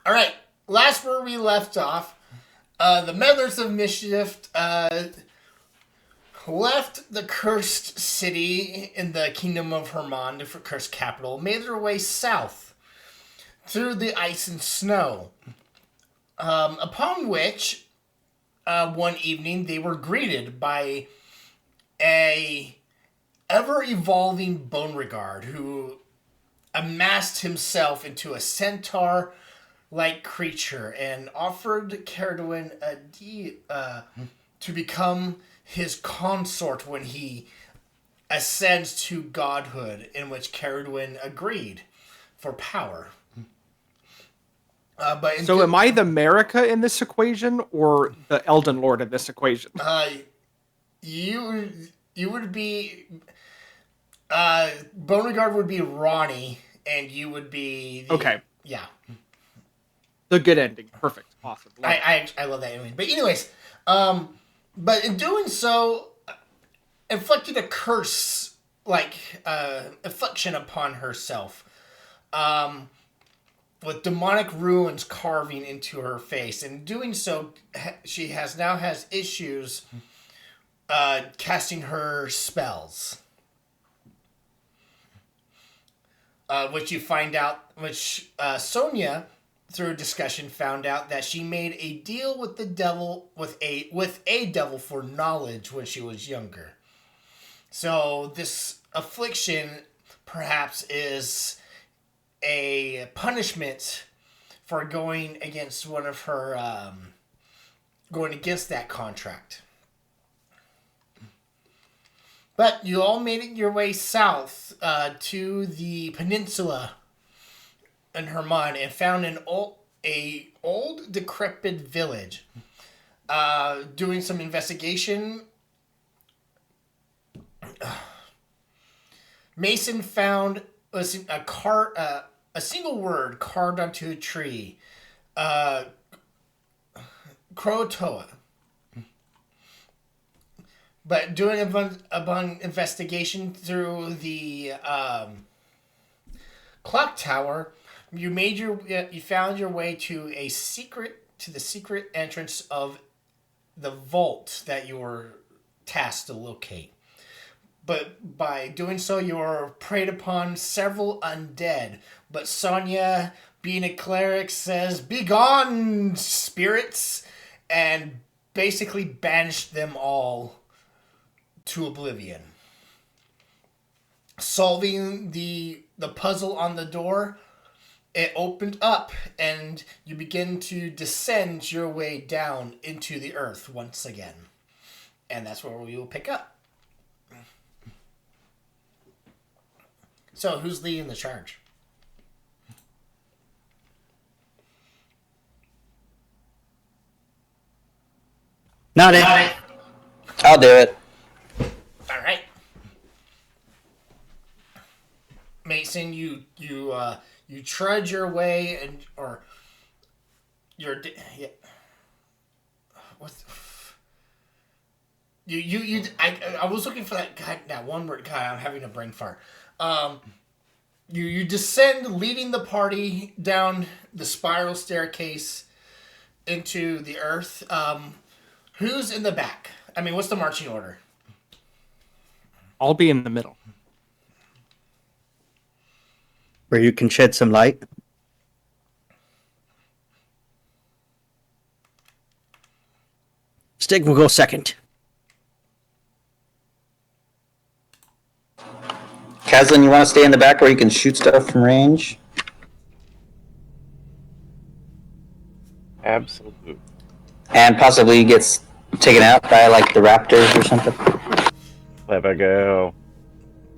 All right. Last where we left off, the Meddlers of Mischief left the cursed city in the kingdom of Hermon, the cursed capital, made their way south through the ice and snow. Upon which, one evening, they were greeted by a ever-evolving Beauregard who amassed himself into a centaur-like creature and offered Caradwin to become his consort when he ascends to godhood, in which Caradwin agreed for power. So am I the America in this equation or the Elden Lord in this equation? You would be Beauregard would be Ronnie, and you would be okay. Yeah. The good ending. Perfect. Awesome. I love that ending. But anyways, but in doing so, inflicted a curse, affliction upon herself, with demonic runes carving into her face. And doing so, she now has issues casting her spells. Which you find out, Sonia, through a discussion, found out that she made a deal with the devil, with a devil for knowledge when she was younger. So this affliction, perhaps, is a punishment for going against one of her, going against that contract. But you all made it your way south to the peninsula in Hermon and found an old decrepit village. Doing some investigation, Mason found a single word carved onto a tree, Croatoa. But doing a investigation through the clock tower, you found your way to the secret entrance of the vault that you were tasked to locate. But by doing so, you were preyed upon several undead. But Sonia, being a cleric, says, "Begone, spirits!" and basically banished them all to oblivion. Solving the puzzle on the door, it opened up and you begin to descend your way down into the earth once again. And that's where we will pick up. So, who's leading the charge? Not it. I'll do it. All right. Mason, you trudge your way I was looking for that one word. God, I'm having a brain fart. You descend, leading the party down the spiral staircase into the earth. Who's in the back? I mean, what's the marching order? I'll be in the middle. Where you can shed some light. Stig will go second. Caslin, you want to stay in the back where you can shoot stuff from range? Absolutely. And possibly gets taken out by the raptors or something. Let it go.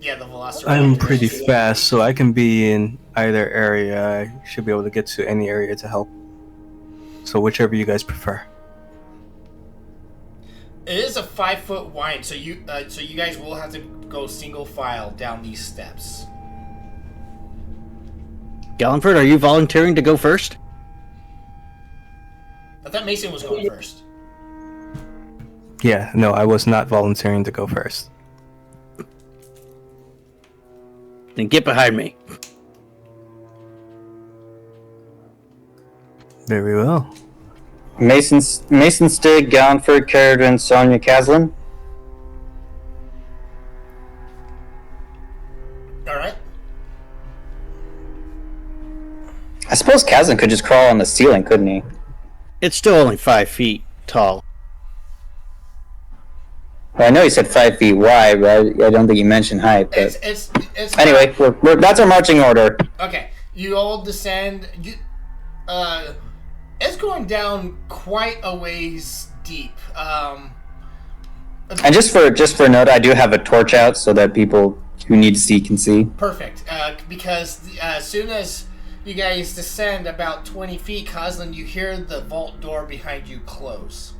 Yeah, the velociraptor. I'm pretty fast, so I can be in either area. I should be able to get to any area to help. So whichever you guys prefer. It is a 5-foot wide, so you guys will have to go single file down these steps. Gallenford, are you volunteering to go first? I thought Mason was going first. Yeah, no, I was not volunteering to go first. Then get behind me. Very well. Mason Stig, Gallenford, Caradron, Sonia, Caslin. All right. I suppose Caslin could just crawl on the ceiling, couldn't he? It's still only 5 feet tall. Well, I know he said 5 feet wide, but I don't think he mentioned height. But It's anyway, that's our marching order. okay. You all descend. It's going down quite a ways deep. And just for note, I do have a torch out so that people who need to see can see. Perfect. Because as soon as you guys descend about 20 feet, Coslin, you hear the vault door behind you close.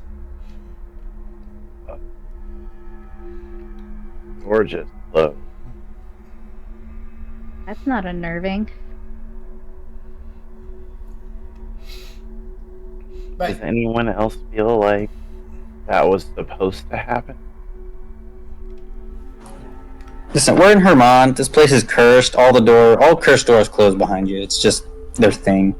Gorgeous. Look. That's not unnerving. Does anyone else feel like that was supposed to happen? Listen, we're in Hermon. This place is cursed. All cursed doors close behind you. It's just their thing.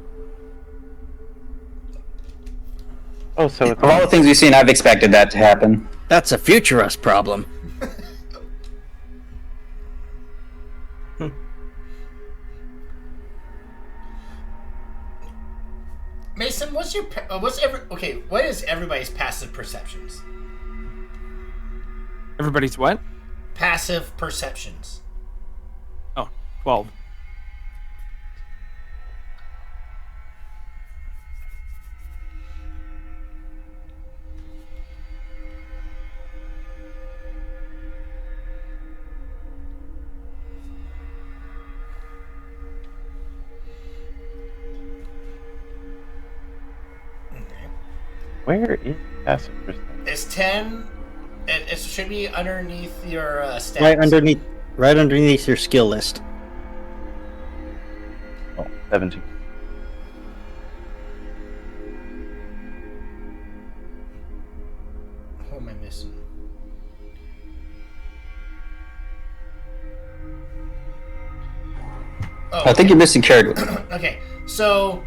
Oh, so it's Of all the things we've seen, I've expected that to happen. That's a future us problem. Mason, what is everybody's passive perceptions? Everybody's what? Passive perceptions. Oh, 12. Where is passive perception? It's 10. It should be underneath your stats. Right underneath your skill list. Oh, 17. What am I missing? Oh, I think you're missing Caradron. okay. So,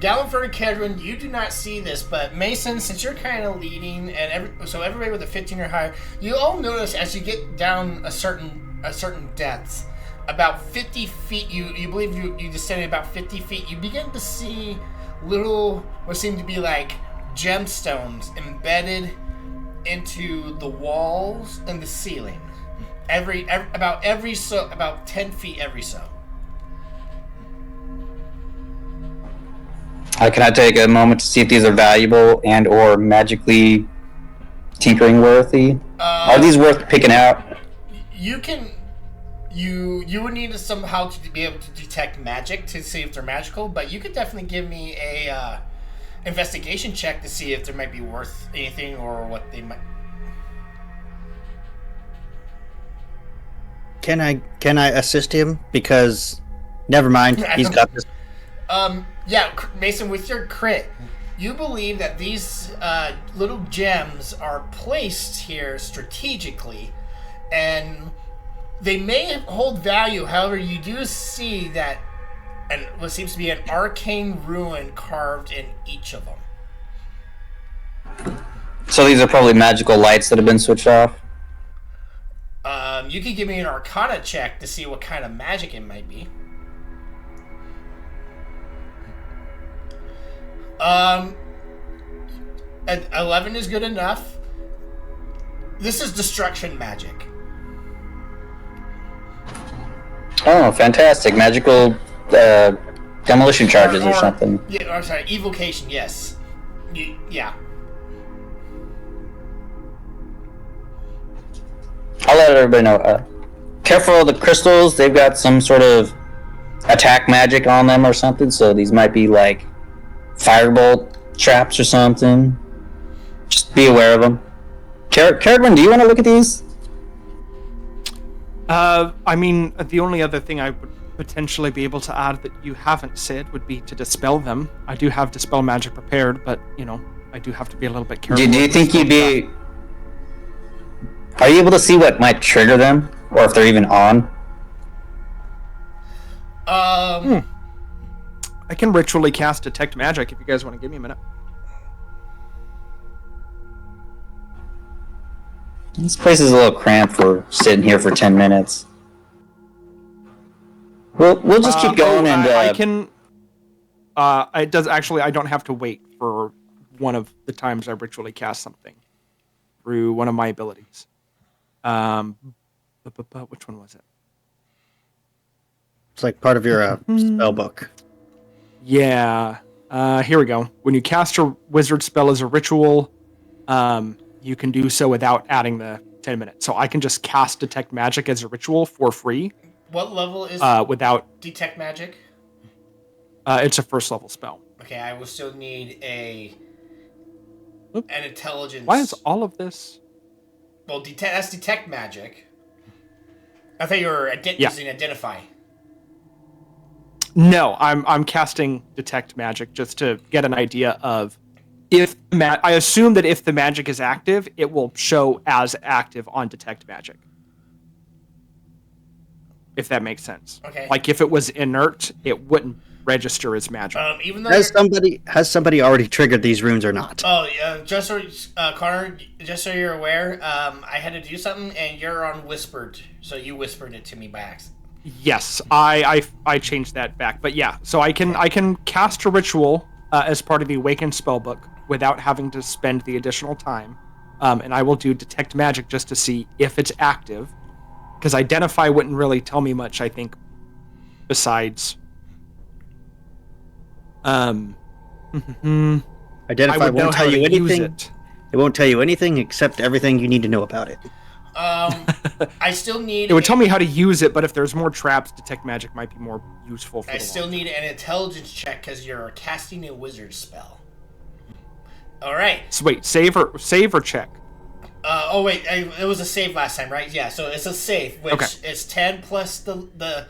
Gallenford and Kedron, you do not see this, but Mason, since you're kind of leading, and everybody with a 15 or higher, you all notice as you get down a certain depth, about 50 feet, you believe you descended about 50 feet, you begin to see little, what seem to be like gemstones embedded into the walls and the ceiling. About 10 feet every so. Can I take a moment to see if these are valuable and or magically tinkering worthy? Are these worth picking out? You can. You would need to somehow to be able to detect magic to see if they're magical, but you could definitely give me a investigation check to see if they might be worth anything or what they might. Can I assist him? Because never mind, he's got this. Yeah, Mason, with your crit, you believe that these little gems are placed here strategically, and they may hold value. However, you do see that, and what seems to be an arcane rune carved in each of them. So these are probably magical lights that have been switched off. You could give me an Arcana check to see what kind of magic it might be. 11 is good enough. This is destruction magic. Oh, fantastic! Magical demolition charges or something. Yeah, or sorry, evocation. Yes. Yeah. I'll let everybody know. Careful of the crystals; they've got some sort of attack magic on them or something. So these might be like firebolt traps or something. Just be aware of them. Caradron, do you want to look at these? I mean, the only other thing I would potentially be able to add that you haven't said would be to dispel them. I do have dispel magic prepared, but, I do have to be a little bit careful. Do you think you'd be... Are you able to see what might trigger them? Or if they're even on? I I can ritually cast Detect Magic if you guys want to give me a minute. This place is a little cramped for sitting here for 10 minutes. We'll just keep going I can. It does actually. I don't have to wait for one of the times I ritually cast something through one of my abilities. Which one was it? It's like part of your spell book. Yeah. Here we go. When you cast a wizard spell as a ritual, you can do so without adding the 10 minutes. So I can just cast Detect Magic as a ritual for free. What level is without Detect Magic? It's a first level spell. Okay, I will still need an intelligence. Why is all of this? Well, that's Detect Magic. I thought you were using Identify. No, I'm casting Detect Magic just to get an idea of if I assume that if the magic is active, it will show as active on Detect Magic. If that makes sense. Okay. Like if it was inert, it wouldn't register as magic. Even though has somebody already triggered these runes or not? Oh, just so Connor, just so you're aware, I had to do something, and you're on whispered, so you whispered it to me by accident. Yes, I changed that back, but yeah, so I can cast a ritual as part of the Awakened spellbook without having to spend the additional time, and I will do Detect Magic just to see if it's active, because Identify wouldn't really tell me much, I think, besides. Identify won't tell you anything. It won't tell you anything except everything you need to know about it. I still need. It would tell me how to use it, but if there's more traps, Detect Magic might be more useful for I still need an intelligence check because you're casting a wizard spell. All right. So wait, save or check? It was a save last time, right? Yeah, so it's a save, which is 10 plus the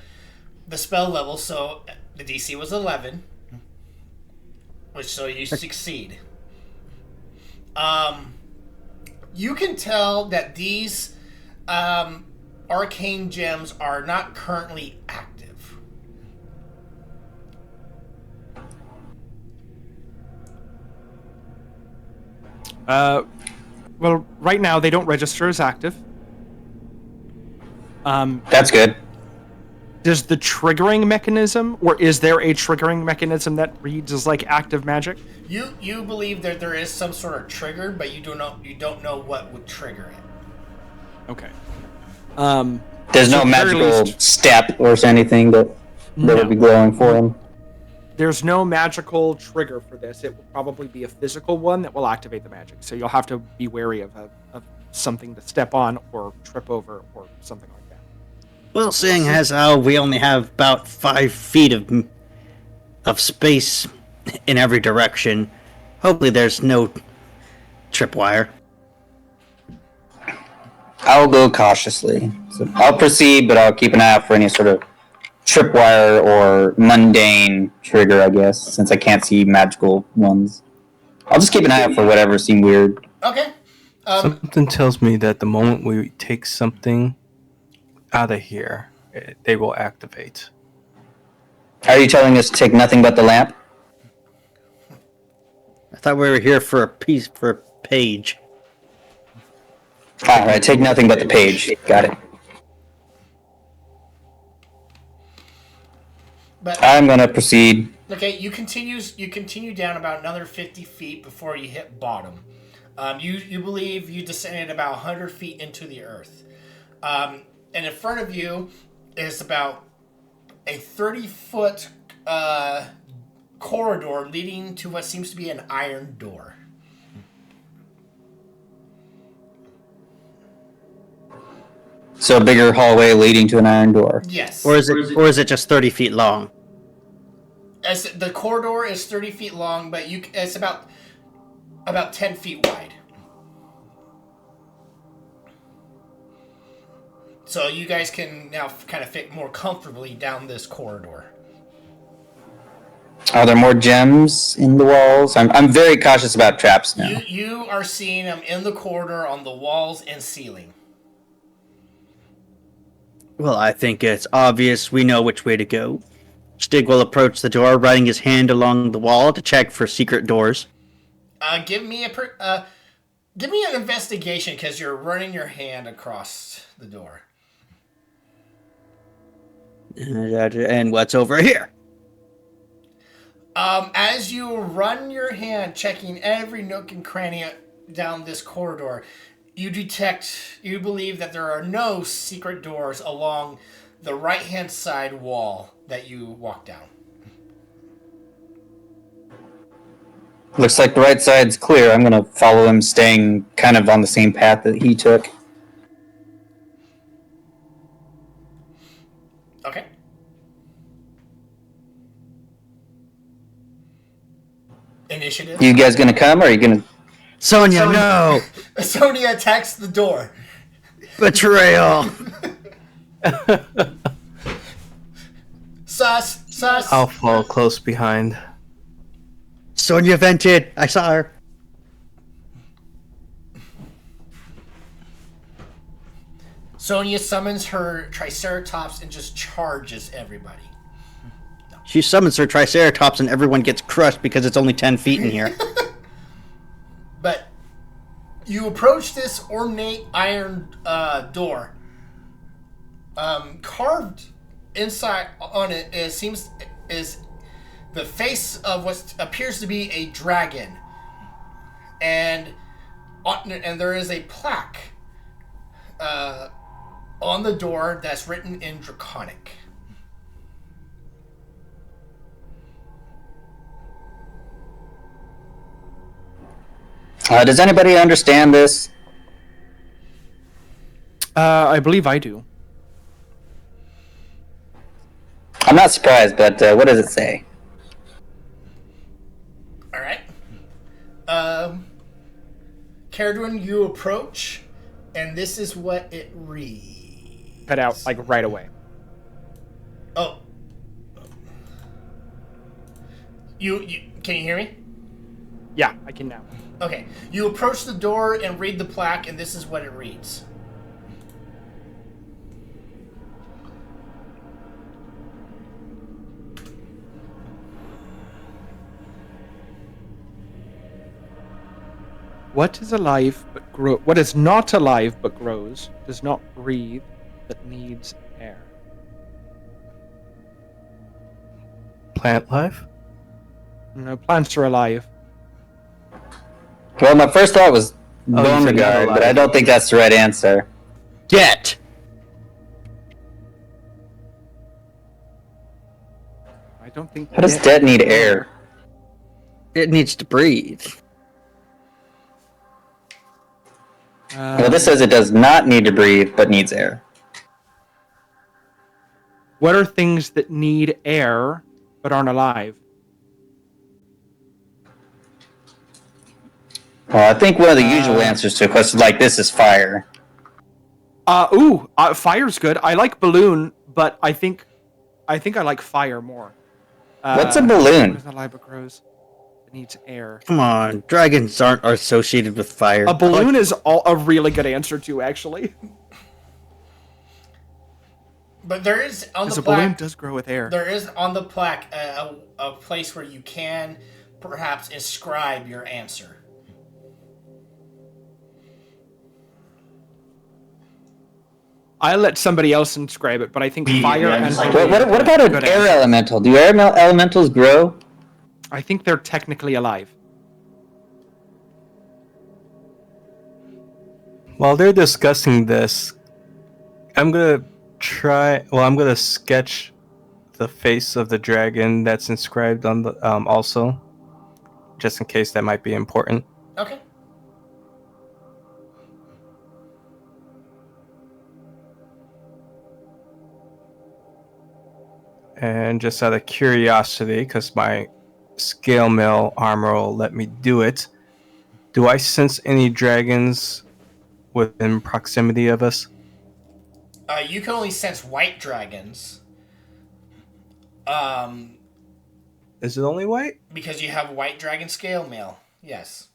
spell level, so the DC was 11, so you succeed. You can tell that these arcane gems are not currently active. Well, right now they don't register as active. That's good. Does the triggering mechanism, or is there a triggering mechanism that reads as like active magic? You believe that there is some sort of trigger, but you don't know what would trigger it. Okay. There's no magical step or anything that would be glowing for him. There's no magical trigger for this. It will probably be a physical one that will activate the magic. So you'll have to be wary of something to step on or trip over or something like that. Well, seeing as how we only have about 5 feet of space in every direction, hopefully there's no tripwire. I'll go cautiously. So I'll proceed, but I'll keep an eye out for any sort of tripwire or mundane trigger, I guess, since I can't see magical ones. I'll just keep an eye out for whatever seems weird. Okay. Something tells me that the moment we take something out of here, they will activate. Are you telling us to take nothing but the lamp? I thought we were here for a page. Alright, take nothing but the page. Got it. But I'm gonna proceed. okay, you continue down about another 50 feet before you hit bottom. You believe you descended about 100 feet into the earth. And in front of you is about a 30-foot corridor leading to what seems to be an iron door. So a bigger hallway leading to an iron door. Yes. Or is it just 30 feet long? As the corridor is 30 feet long, but it's about 10 feet wide. So you guys can now kind of fit more comfortably down this corridor. Are there more gems in the walls? I'm very cautious about traps now. You are seeing them in the corridor, on the walls and ceiling. Well, I think it's obvious we know which way to go. Stig will approach the door, running his hand along the wall to check for secret doors. Give me an investigation because you're running your hand across the door. And what's over here? As you run your hand, checking every nook and cranny down this corridor, you believe that there are no secret doors along the right-hand side wall that you walk down. Looks like the right side's clear. I'm gonna follow him, staying kind of on the same path that he took. Okay. Initiative. You guys gonna come, or are you gonna... Sonia, no! Sonia attacks the door. Betrayal! Sus. I'll follow close behind. Sonia vented. I saw her. Sonia summons her Triceratops and just charges everybody. She summons her Triceratops and everyone gets crushed because it's only 10 feet in here. But you approach this ornate iron door. Carved inside on it is the face of what appears to be a dragon, and there is a plaque on the door that's written in Draconic. Does anybody understand this? I believe I do. I'm not surprised, but what does it say? All right. Caradwin, you approach, and this is what it reads. Cut out like right away. Oh. You can you hear me? Yeah, I can now. Okay. You approach the door and read the plaque, and this is what it reads. What is alive but grow? What is not alive but grows, does not breathe, that needs air. Plant life? No, plants are alive. Well, my first thought was you bone said not regard, but alive. I don't think that's the right answer. Get! I don't think. How does dead need air? It needs to breathe. Well, this says it does not need to breathe, but needs air. What are things that need air but aren't alive? Well, I think one of the usual answers to a question like this is fire. Fire's good. I like balloon, but I think I like fire more. What's a balloon? What is alive but grows? It needs air. Come on, dragons aren't associated with fire. A balloon is a really good answer too, actually. But there is on Because the a balloon plaque. does grow with air. There is on the plaque a place where you can perhaps inscribe your answer. I let somebody else inscribe it, but I think fire and What about an Good air answer. elemental? Do air elementals grow? I think they're technically alive. While they're discussing this, I'm gonna sketch the face of the dragon that's inscribed on the also, just in case that might be important. Okay. And just out of curiosity, because my scale mail armor will let me do it, do I sense any dragons within proximity of us? You can only sense white dragons. Is it only white? Because you have white dragon scale mail. Yes.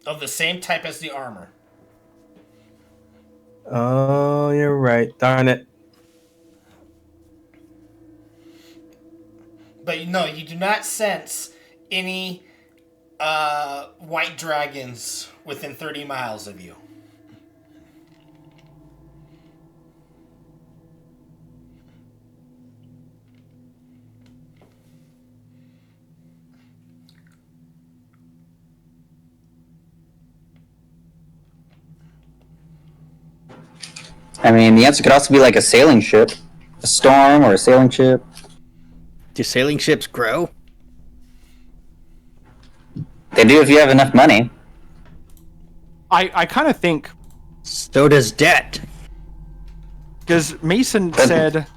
of the same type as the armor. Oh, you're right. Darn it. But no, you do not sense any white dragons within 30 miles of you. I mean, the answer could also be like a sailing ship, a storm, or a sailing ship. Do sailing ships grow? They do if you have enough money. I kind of think, So does debt. because Mason said,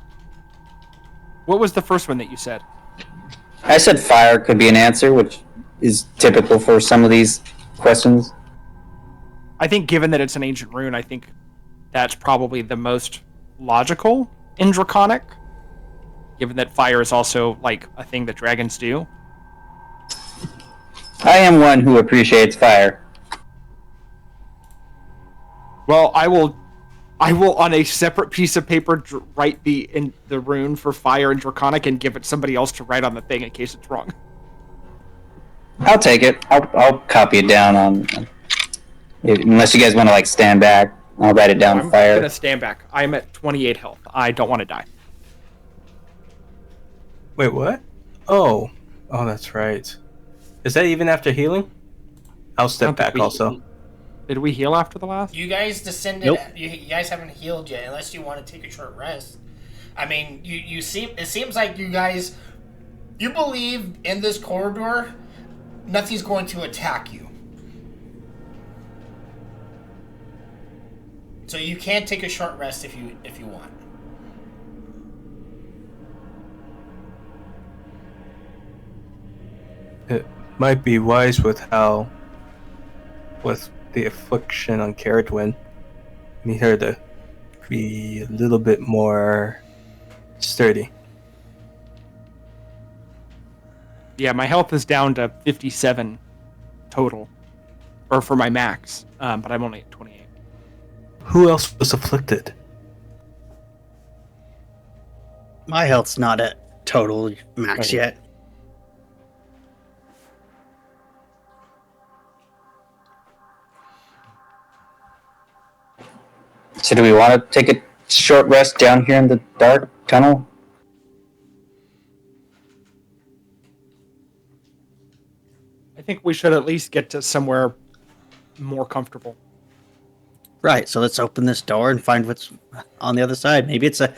what was the first one that you said? I said fire could be an answer, which is typical for some of these questions. I think given that it's an ancient rune, I think that's probably the most logical in Draconic, given that fire is also like a thing that dragons do. I am one who appreciates fire. Well, I will on a separate piece of paper write the rune for fire in Draconic and give it somebody else to write on the thing in case it's wrong. I'll take it. I'll copy it down on. Unless you guys want to like stand back, I'll write it down. I'm Fire. gonna stand back. I'm at 28 health. I don't want to die. Wait, what? Oh, that's right. Is that even after healing? I'll I step don't think back also. Did we heal after the last? You guys descended. Nope. You guys haven't healed yet, unless you want to take a short rest. I mean, you seem. It seems like you guys, you believe in this corridor, nothing's going to attack you. So you can take a short rest if you want. It might be wise with the affliction on Caradwyn. Need her to be a little bit more sturdy. Yeah, my health is down to 57 total, or for my max, but I'm only at 28. Who else was afflicted? My health's not at total max Okay. yet. So do we want to take a short rest down here in the dark tunnel? I think we should at least get to somewhere more comfortable. Right, so let's open this door and find what's on the other side. Maybe it's a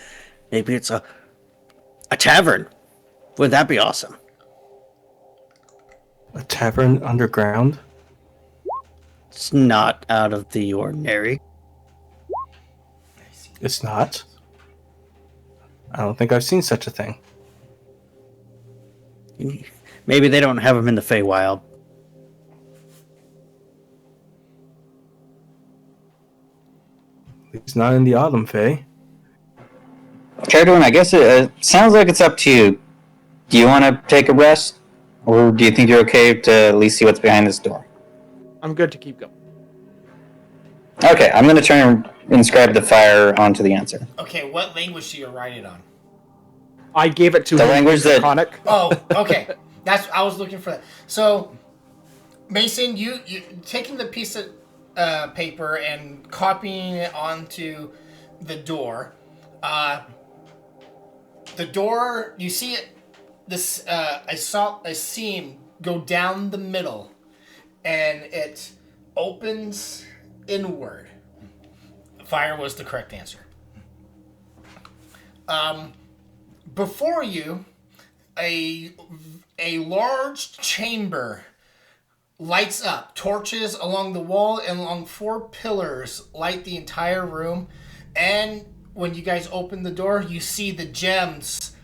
tavern. Wouldn't that be awesome? A tavern underground? It's not out of the ordinary. It's not. I don't think I've seen such a thing. Maybe they don't have them in the Feywild. It's not in the Autumn Fae. Caradwyn, I guess it sounds like it's up to you. Do you want to take a rest? Or do you think you're okay to at least see what's behind this door? I'm good to keep going. Okay, I'm going to try and inscribe the fire onto the answer. Okay, what language do you write it on? I gave it to The him in language that- Draconic. Oh, okay. I was looking for that. So, Mason, you taking the piece of paper and copying it onto the door. The door, you see it. This I saw a seam go down the middle, and it opens inward. Fire was the correct answer. Before you, a large chamber lights up. Torches along the wall and along 4 pillars light the entire room. And when you guys open the door, you see the gems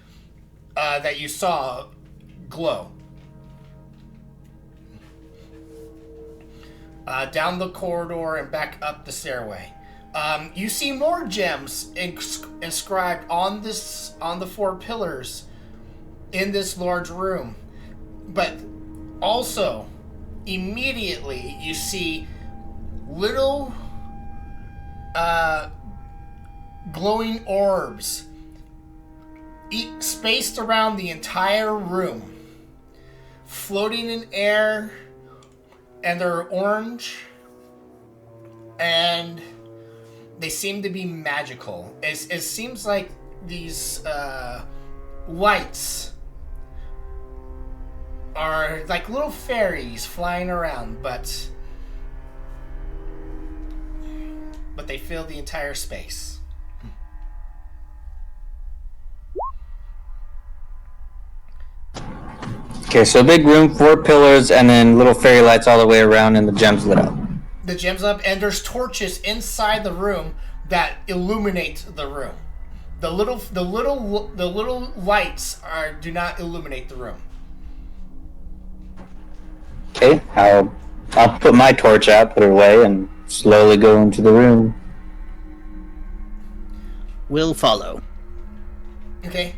that you saw glow. Down the corridor and back up the stairway. You see more gems inscribed on the 4 pillars in this large room. But also, immediately you see little glowing orbs spaced around the entire room, floating in air, and they're orange, and they seem to be magical. It seems like these lights are like little fairies flying around, but they fill the entire space. Okay, so big room, 4 pillars, and then little fairy lights all the way around, and the gems lit up. The gems up, and there's torches inside the room that illuminate the room. The little lights do not illuminate the room. Okay, I'll put my torch out, put it away, and slowly go into the room. We'll follow. Okay.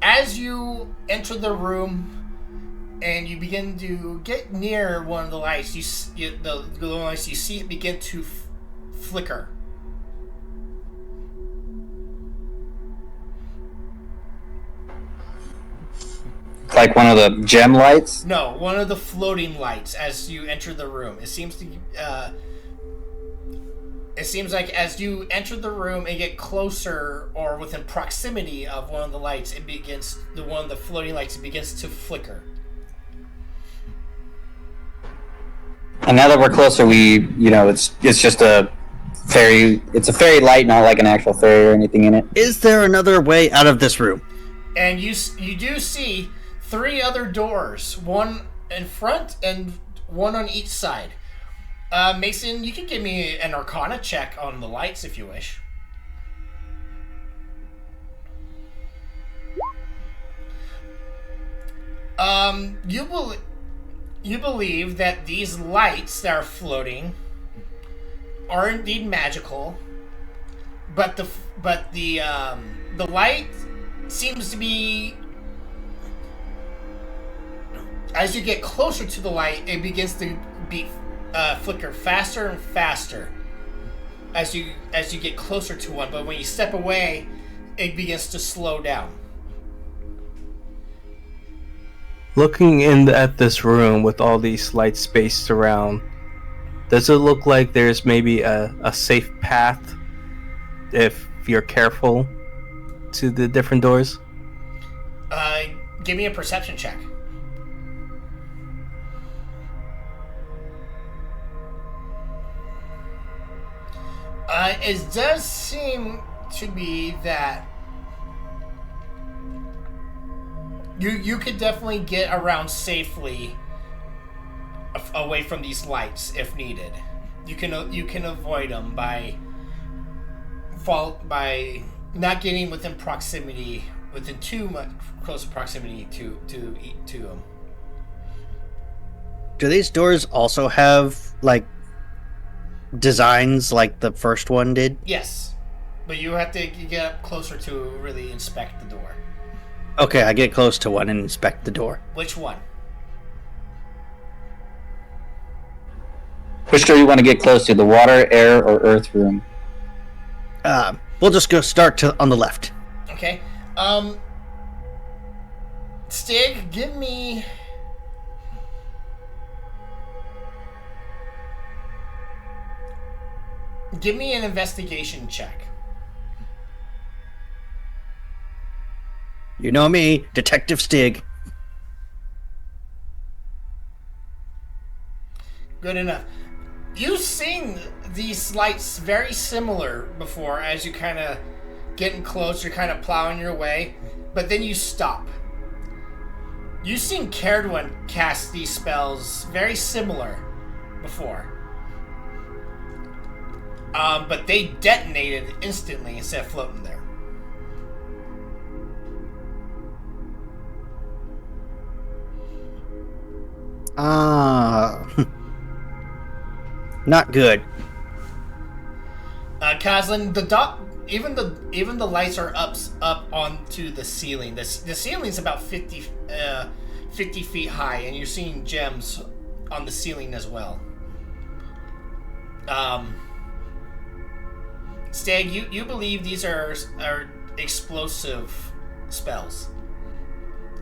As you enter the room and you begin to get near one of the lights, the glowing lights, you see it begin to flicker. Like one of the gem lights? No, one of the floating lights as you enter the room. It seems like as you enter the room and get closer or within proximity of one of the lights, one of the floating lights begins to flicker. And now that we're closer, it's just a fairy. It's a fairy light, not like an actual fairy or anything in it. Is there another way out of this room? And you do see 3 other doors, one in front and one on each side. Mason, you can give me an Arcana check on the lights if you wish. You believe that these lights that are floating are indeed magical, but the light seems to be, as you get closer to the light, it begins to flicker faster and faster as you get closer to one. But when you step away, it begins to slow down. Looking at this room with all these lights spaced around, does it look like there's maybe a safe path if you're careful to the different doors? Give me a perception check. It does seem to be that you could definitely get around safely away from these lights if needed. You can avoid them by not getting within too much close proximity to them. Do these doors also have like designs like the first one did? Yes, but you have to get up closer to really inspect the door. Okay, I get close to one and inspect the door. Which one? Which door you want to get close to, the water, air, or earth room? We'll just go start on the left. Okay. Stig, give me an investigation check. You know me, Detective Stig. Good enough. You've seen these lights very similar before as you kind of getting close, you're kind of plowing your way, but then you stop. You've seen Caradwin cast these spells very similar before. But they detonated instantly instead of floating there. Not good. Kazlin, even the lights are up onto the ceiling. The ceiling's about 50 50 feet high, and you're seeing gems on the ceiling as well. Stag, you believe these are explosive spells,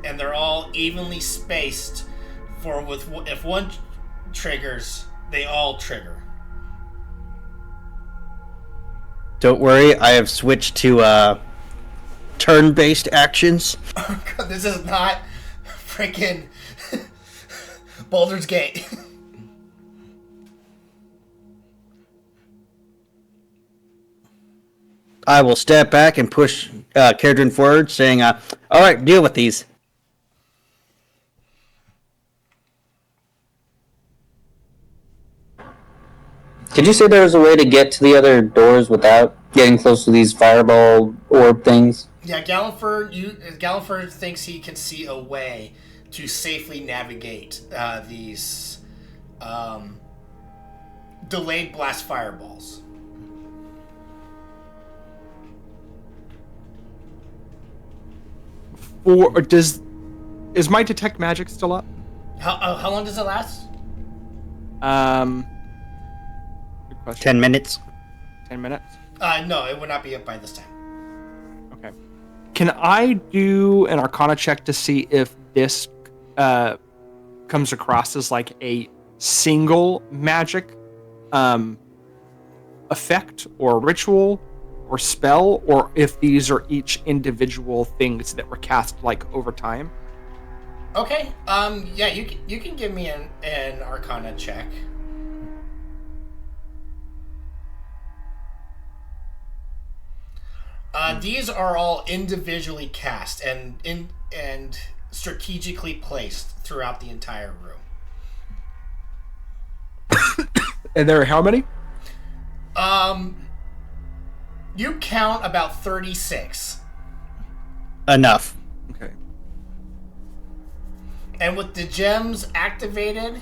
and they're all evenly spaced. If one triggers, they all trigger. Don't worry, I have switched to turn-based actions. This is not freaking Baldur's Gate. I will step back and push Kerdrin forward, saying, all right, deal with these. Did you say there was a way to get to the other doors without getting close to these fireball orb things? Yeah, Galliford thinks he can see a way to safely navigate these delayed blast fireballs. Is my detect magic still up? How long does it last? Good question. 10 minutes. 10 minutes. No, it would not be up by this time. Okay. Can I do an Arcana check to see if this comes across as like a single magic effect or ritual or spell, or if these are each individual things that were cast like over time? Okay. Yeah, you can give me an Arcana check. These are all individually cast and strategically placed throughout the entire room. And there are how many? You count about 36. Enough. Okay. And with the gems activated,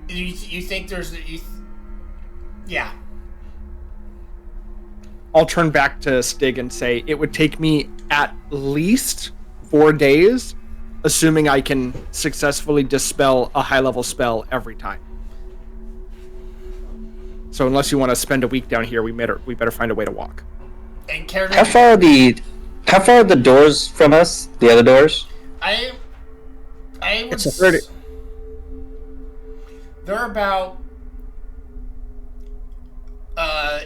you think there's yeah. I'll turn back to Stig and say it would take me at least 4 days, assuming I can successfully dispel a high-level spell every time. So unless you want to spend a week down here, we better find a way to walk. And Karen, How far are the doors from us? The other doors? I would It's a 30. They're about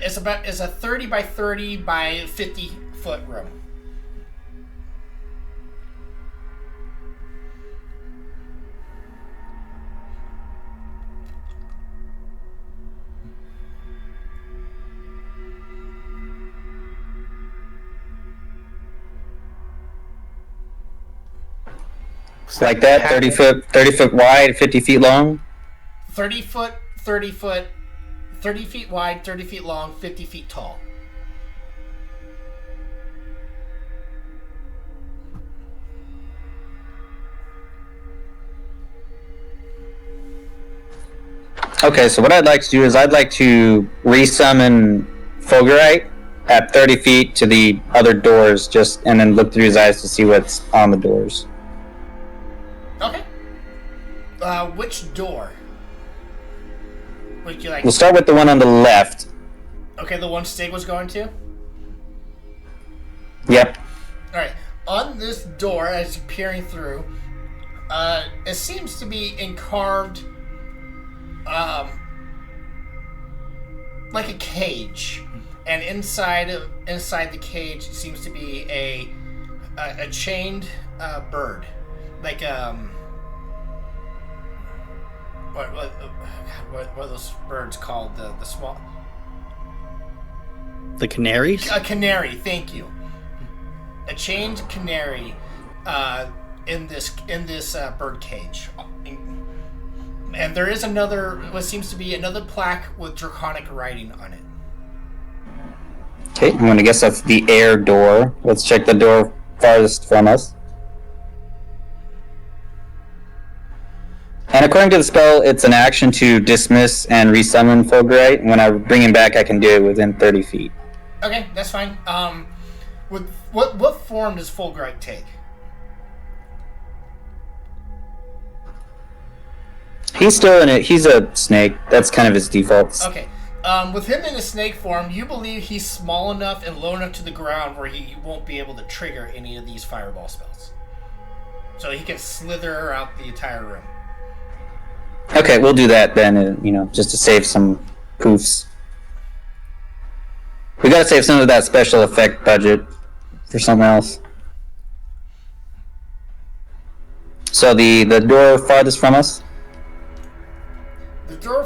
it's a 30 by 30 by 50 foot room. Like that? 30 foot wide, 50 feet long? 30 feet wide, 30 feet long, 50 feet tall. Okay, so what I'd like to do is I'd like to resummon Fulgurite at 30 feet to the other doors, and then look through his eyes to see what's on the doors. Okay. Which door would you like? We'll start with the one on the left. Okay, the one Stig was going to? Yep. Alright. On this door, as you're peering through, it seems to be carved like a cage. And inside the cage seems to be a chained bird. Like what are those birds called? The small. The canaries? A canary. Thank you. A chained canary in this bird cage. And there is what seems to be another plaque with draconic writing on it. Okay, I'm gonna guess that's the air door. Let's check the door farthest from us. And according to the spell, it's an action to dismiss and resummon Fulgurite. When I bring him back, I can do it within 30 feet. Okay, that's fine. what form does Fulgurite take? He's still in it. He's a snake. That's kind of his default. Okay. With him in a snake form, you believe he's small enough and low enough to the ground where he won't be able to trigger any of these fireball spells. So he can slither out the entire room. Okay, we'll do that then, just to save some poofs. We gotta save some of that special effect budget for something else. So the door farthest from us? The door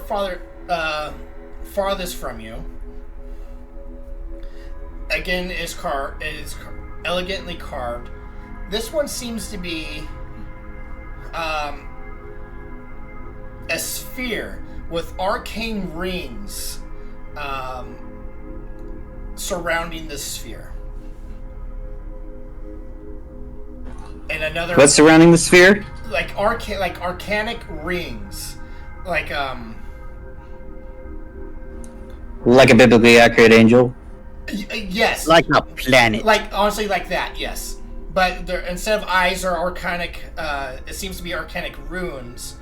farthest from you, again, is elegantly carved. This one seems to be a sphere with arcane rings surrounding this sphere. And another... What's surrounding the sphere? Like arcanic rings. Like a biblically accurate angel? Yes. Like a planet. Like, honestly, like that, yes. But instead of eyes are arcanic, it seems to be arcanic runes.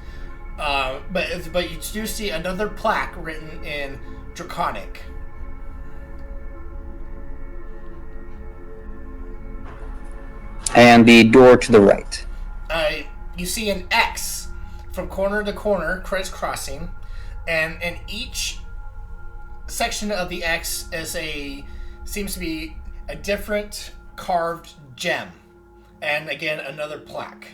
But you do see another plaque written in Draconic. And the door to the right. You see an X from corner to corner, crisscrossing, and in each section of the X seems to be a different carved gem, and again another plaque.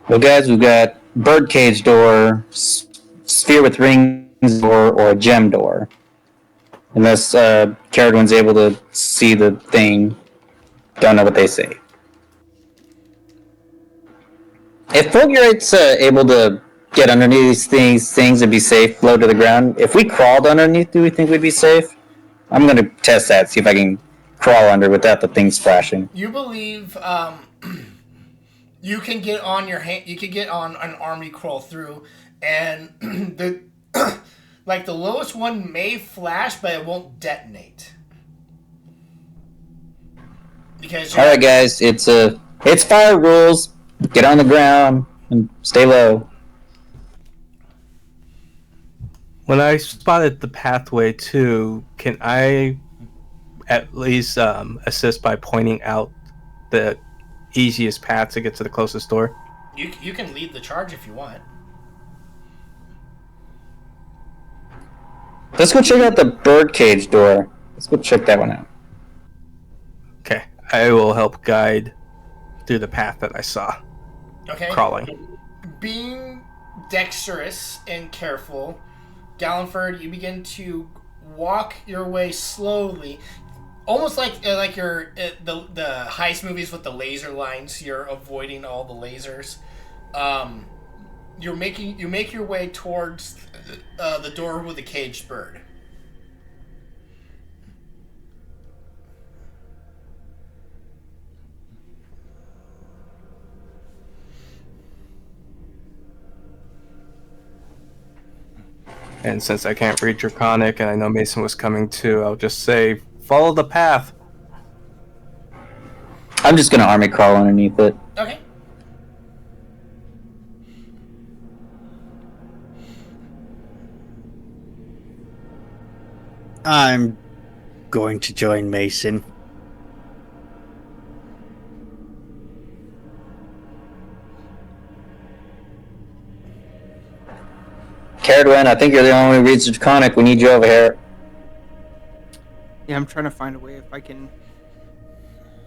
Well, guys, we've got birdcage door, sphere with rings door, or a gem door. Unless Caradwin's able to see the thing. Don't know what they say. If Fulgurite's able to get underneath these things and be safe, low to the ground, if we crawled underneath, do we think we'd be safe? I'm going to test that, see if I can crawl under without the thing splashing. You believe you can get on your hand. You can get on an army crawl through, and the the lowest one may flash, but it won't detonate. Because all right, guys, it's fire rules. Get on the ground and stay low. When I spotted the pathway too, can I at least assist by pointing out the easiest path to get to the closest door? You can lead the charge if you want. Let's go check out the birdcage door. Let's go check that one out. Okay, I will help guide through the path that I saw. Okay. Crawling. Being dexterous and careful, Gallenford, you begin to walk your way slowly, almost like you're the heist movies with the laser lines. You're avoiding all the lasers. You make your way towards the door with the caged bird. And since I can't read Draconic and I know Mason was coming too, I'll just say, follow the path. I'm just gonna army crawl underneath it. Okay. I'm going to join Mason. Caradwin, I think you're the only one who reads Draconic. We need you over here. Yeah, I'm trying to find a way if I can.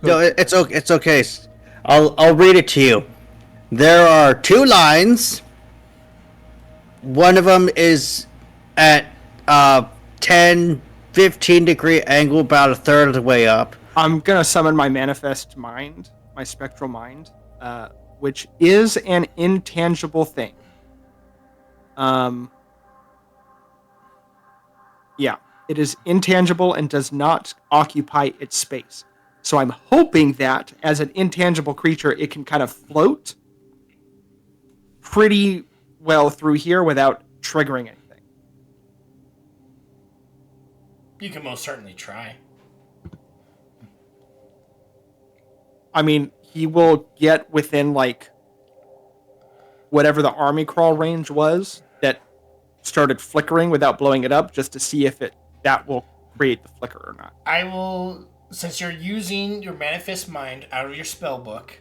No, it's okay. It's okay. I'll read it to you. There are two lines. One of them is at 10, 15-degree angle, about a third of the way up. I'm gonna summon my manifest mind, my spectral mind, which is an intangible thing. Yeah, it is intangible and does not occupy its space. So I'm hoping that as an intangible creature, it can kind of float pretty well through here without triggering anything. You can most certainly try. I mean, he will get within like whatever the army crawl range was that started flickering without blowing it up, just to see if that will create the flicker or not. I will, since you're using your manifest mind out of your spell book.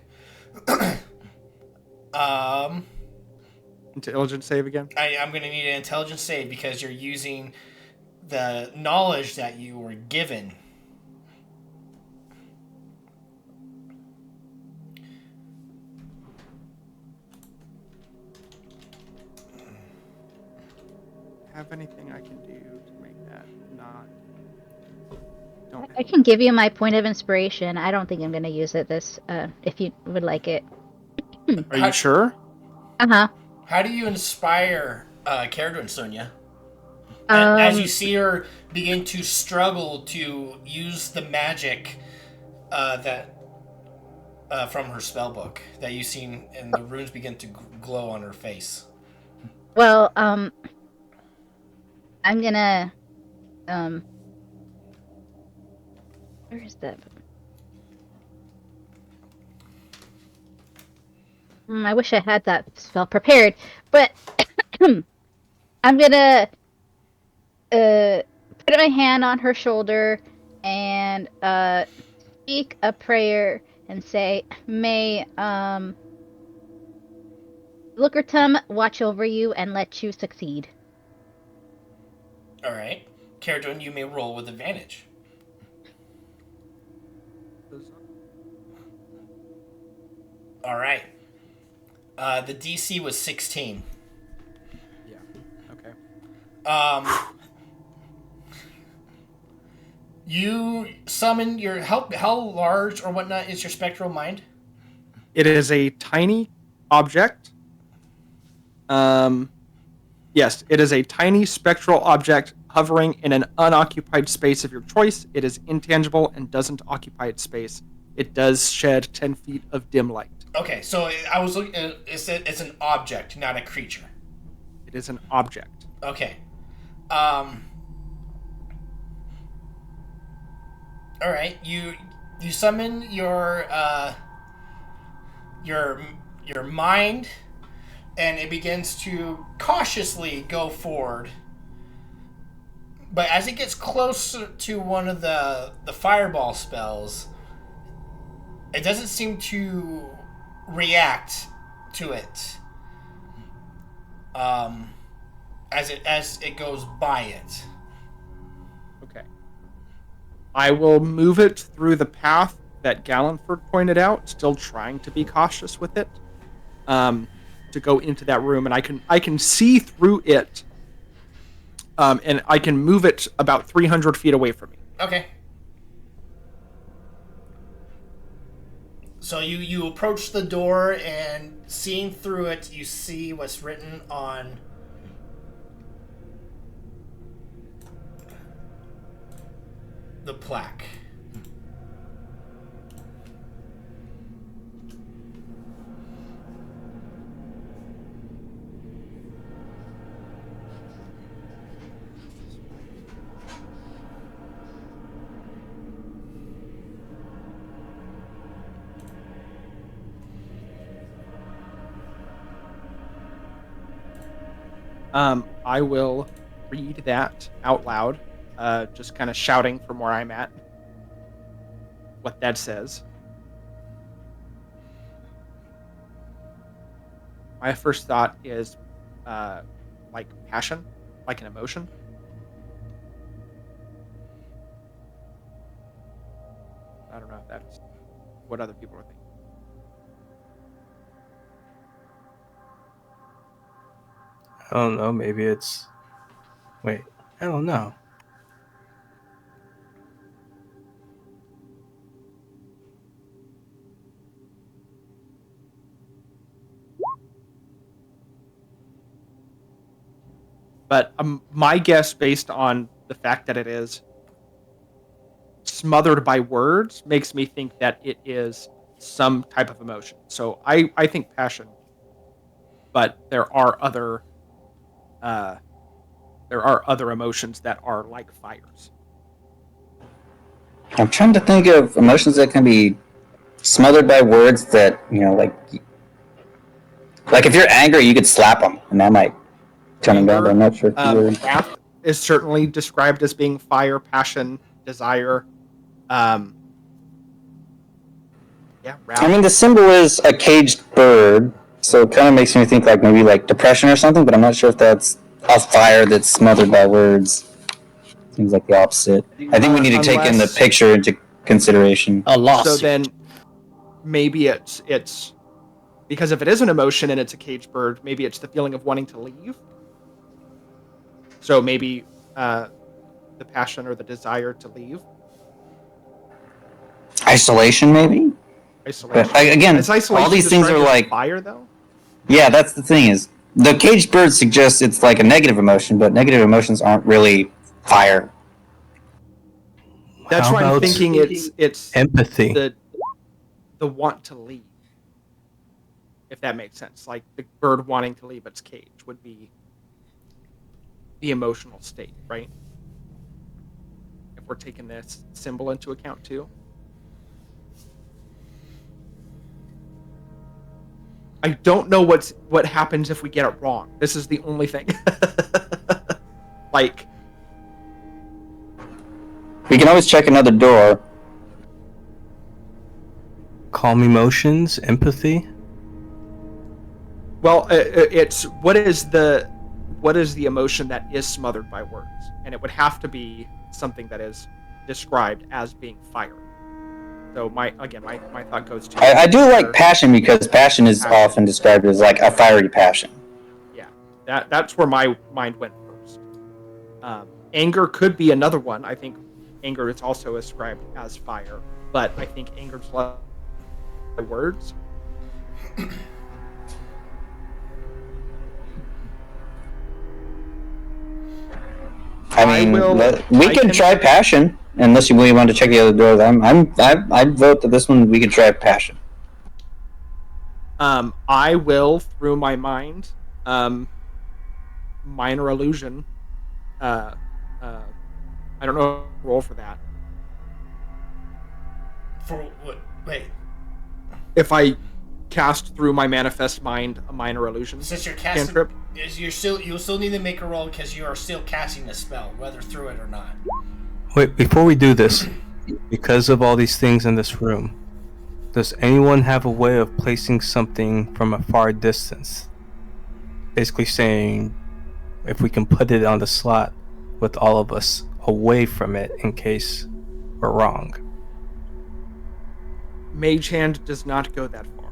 Intelligence save again. I'm going to need an intelligence save because you're using the knowledge that you were given. Have anything I can do to make that not? Don't. I can give you my point of inspiration. I don't think I'm going to use it this, if you would like it. Are you sure? Uh-huh. How do you inspire Caradon, Sonia? As you see her begin to struggle to use the magic that from her spell book that you've seen, and the runes begin to glow on her face. Well, I'm gonna, where is that? I wish I had that spell prepared, but I'm gonna put my hand on her shoulder and speak a prayer and say, "May Lookertum watch over you and let you succeed." All right, Caradon, you may roll with advantage. All right. The DC was 16. Yeah. Okay. You summon your how large or whatnot is your spectral mind? It is a tiny object. Yes, it is a tiny spectral object hovering in an unoccupied space of your choice. It is intangible and doesn't occupy its space. It does shed 10 feet of dim light. Okay, so I was looking. It's an object, not a creature. It is an object. Okay. All right. You summon your mind, and it begins to cautiously go forward. But as it gets closer to one of the fireball spells, it doesn't seem to react to it. As it goes by it. Okay. I will move it through the path that Gallanford pointed out, still trying to be cautious with it, to go into that room, and I can see through it, and I can move it about 300 feet away from me. Okay. So you approach the door, and seeing through it, you see what's written on the plaque. I will read that out loud, just kind of shouting from where I'm at what that says. My first thought is like passion, like an emotion. I don't know if that's what other people are thinking. I don't know. Maybe it's. Wait. I don't know. But my guess, based on the fact that it is smothered by words makes me think that it is some type of emotion. So I think passion, but there are other emotions that are like fires. I'm trying to think of emotions that can be smothered by words that, like if you're angry, you could slap them, and that might tone them down, but I'm not sure if you would. Wrath is certainly described as being fire, passion, desire. Wrath. I mean, the symbol is a caged bird, so it kind of makes me think like maybe like depression or something, but I'm not sure if that's a fire that's smothered by words. Seems like the opposite. I think we need to take in the picture into consideration. A lawsuit. So then maybe it's because if it is an emotion and it's a caged bird, maybe it's the feeling of wanting to leave. So maybe the passion or the desire to leave. Isolation, maybe? Isolation. But, again, Is isolation all these things are described as like fire, though? Yeah, that's the thing is the caged bird suggests it's like a negative emotion, but negative emotions aren't really fire. That's How why I'm about thinking it's empathy? the want to leave. If that makes sense. Like the bird wanting to leave its cage would be the emotional state, right? If we're taking this symbol into account too. I don't know what happens if we get it wrong. This is the only thing. Like, We can always check another door. Calm emotions, empathy. well, it's what is the emotion that is smothered by words, and it would have to be something that is described as being fire. So my thought goes to I do like passion because passion is often described as like a fiery passion. Yeah, that's where my mind went first. Anger could be another one. I think anger is also ascribed as fire, but I think anger's less words. I mean, we can try passion. Unless you really want to check the other doors, I vote that this one we can try passion. I will, through my mind, minor illusion. I don't know roll for that. For what? Wait. If I cast through my manifest mind a minor illusion Since you're casting, cantrip, you'll still need to make a roll because you are still casting a spell, whether through it or not. Wait, before we do this, because of all these things in this room, does anyone have a way of placing something from a far distance? Basically saying, if we can put it on the slot with all of us away from it in case we're wrong. Mage Hand does not go that far.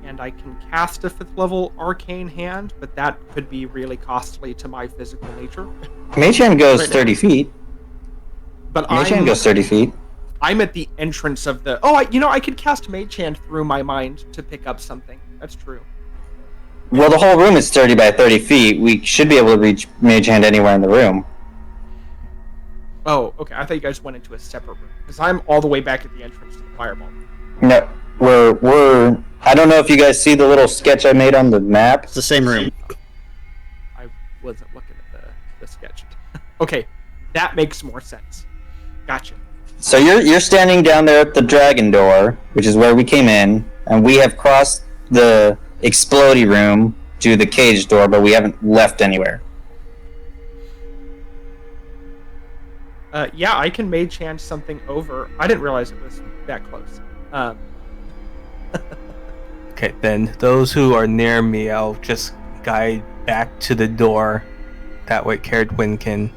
And I can cast a 5th level Arcane Hand, but that could be really costly to my physical nature. Mage Hand goes Right now. 30 feet. But Mage Hand goes 30 feet. I'm at the entrance of the... Oh, I could cast Mage Hand through my mind to pick up something. That's true. Well, the whole room is 30 by 30 feet. We should be able to reach Mage Hand anywhere in the room. Oh, okay. I thought you guys went into a separate room. Because I'm all the way back at the entrance to the fireball. No, we're. I don't know if you guys see the little sketch I made on the map. It's the same room. I wasn't looking at the sketch. Okay, that makes more sense. Gotcha. So you're standing down there at the dragon door, which is where we came in, and we have crossed the explodey room to the cage door, but we haven't left anywhere. Yeah, I can mage hand something over. I didn't realize it was that close. Okay, then those who are near me, I'll just guide back to the door. That way Caradwin can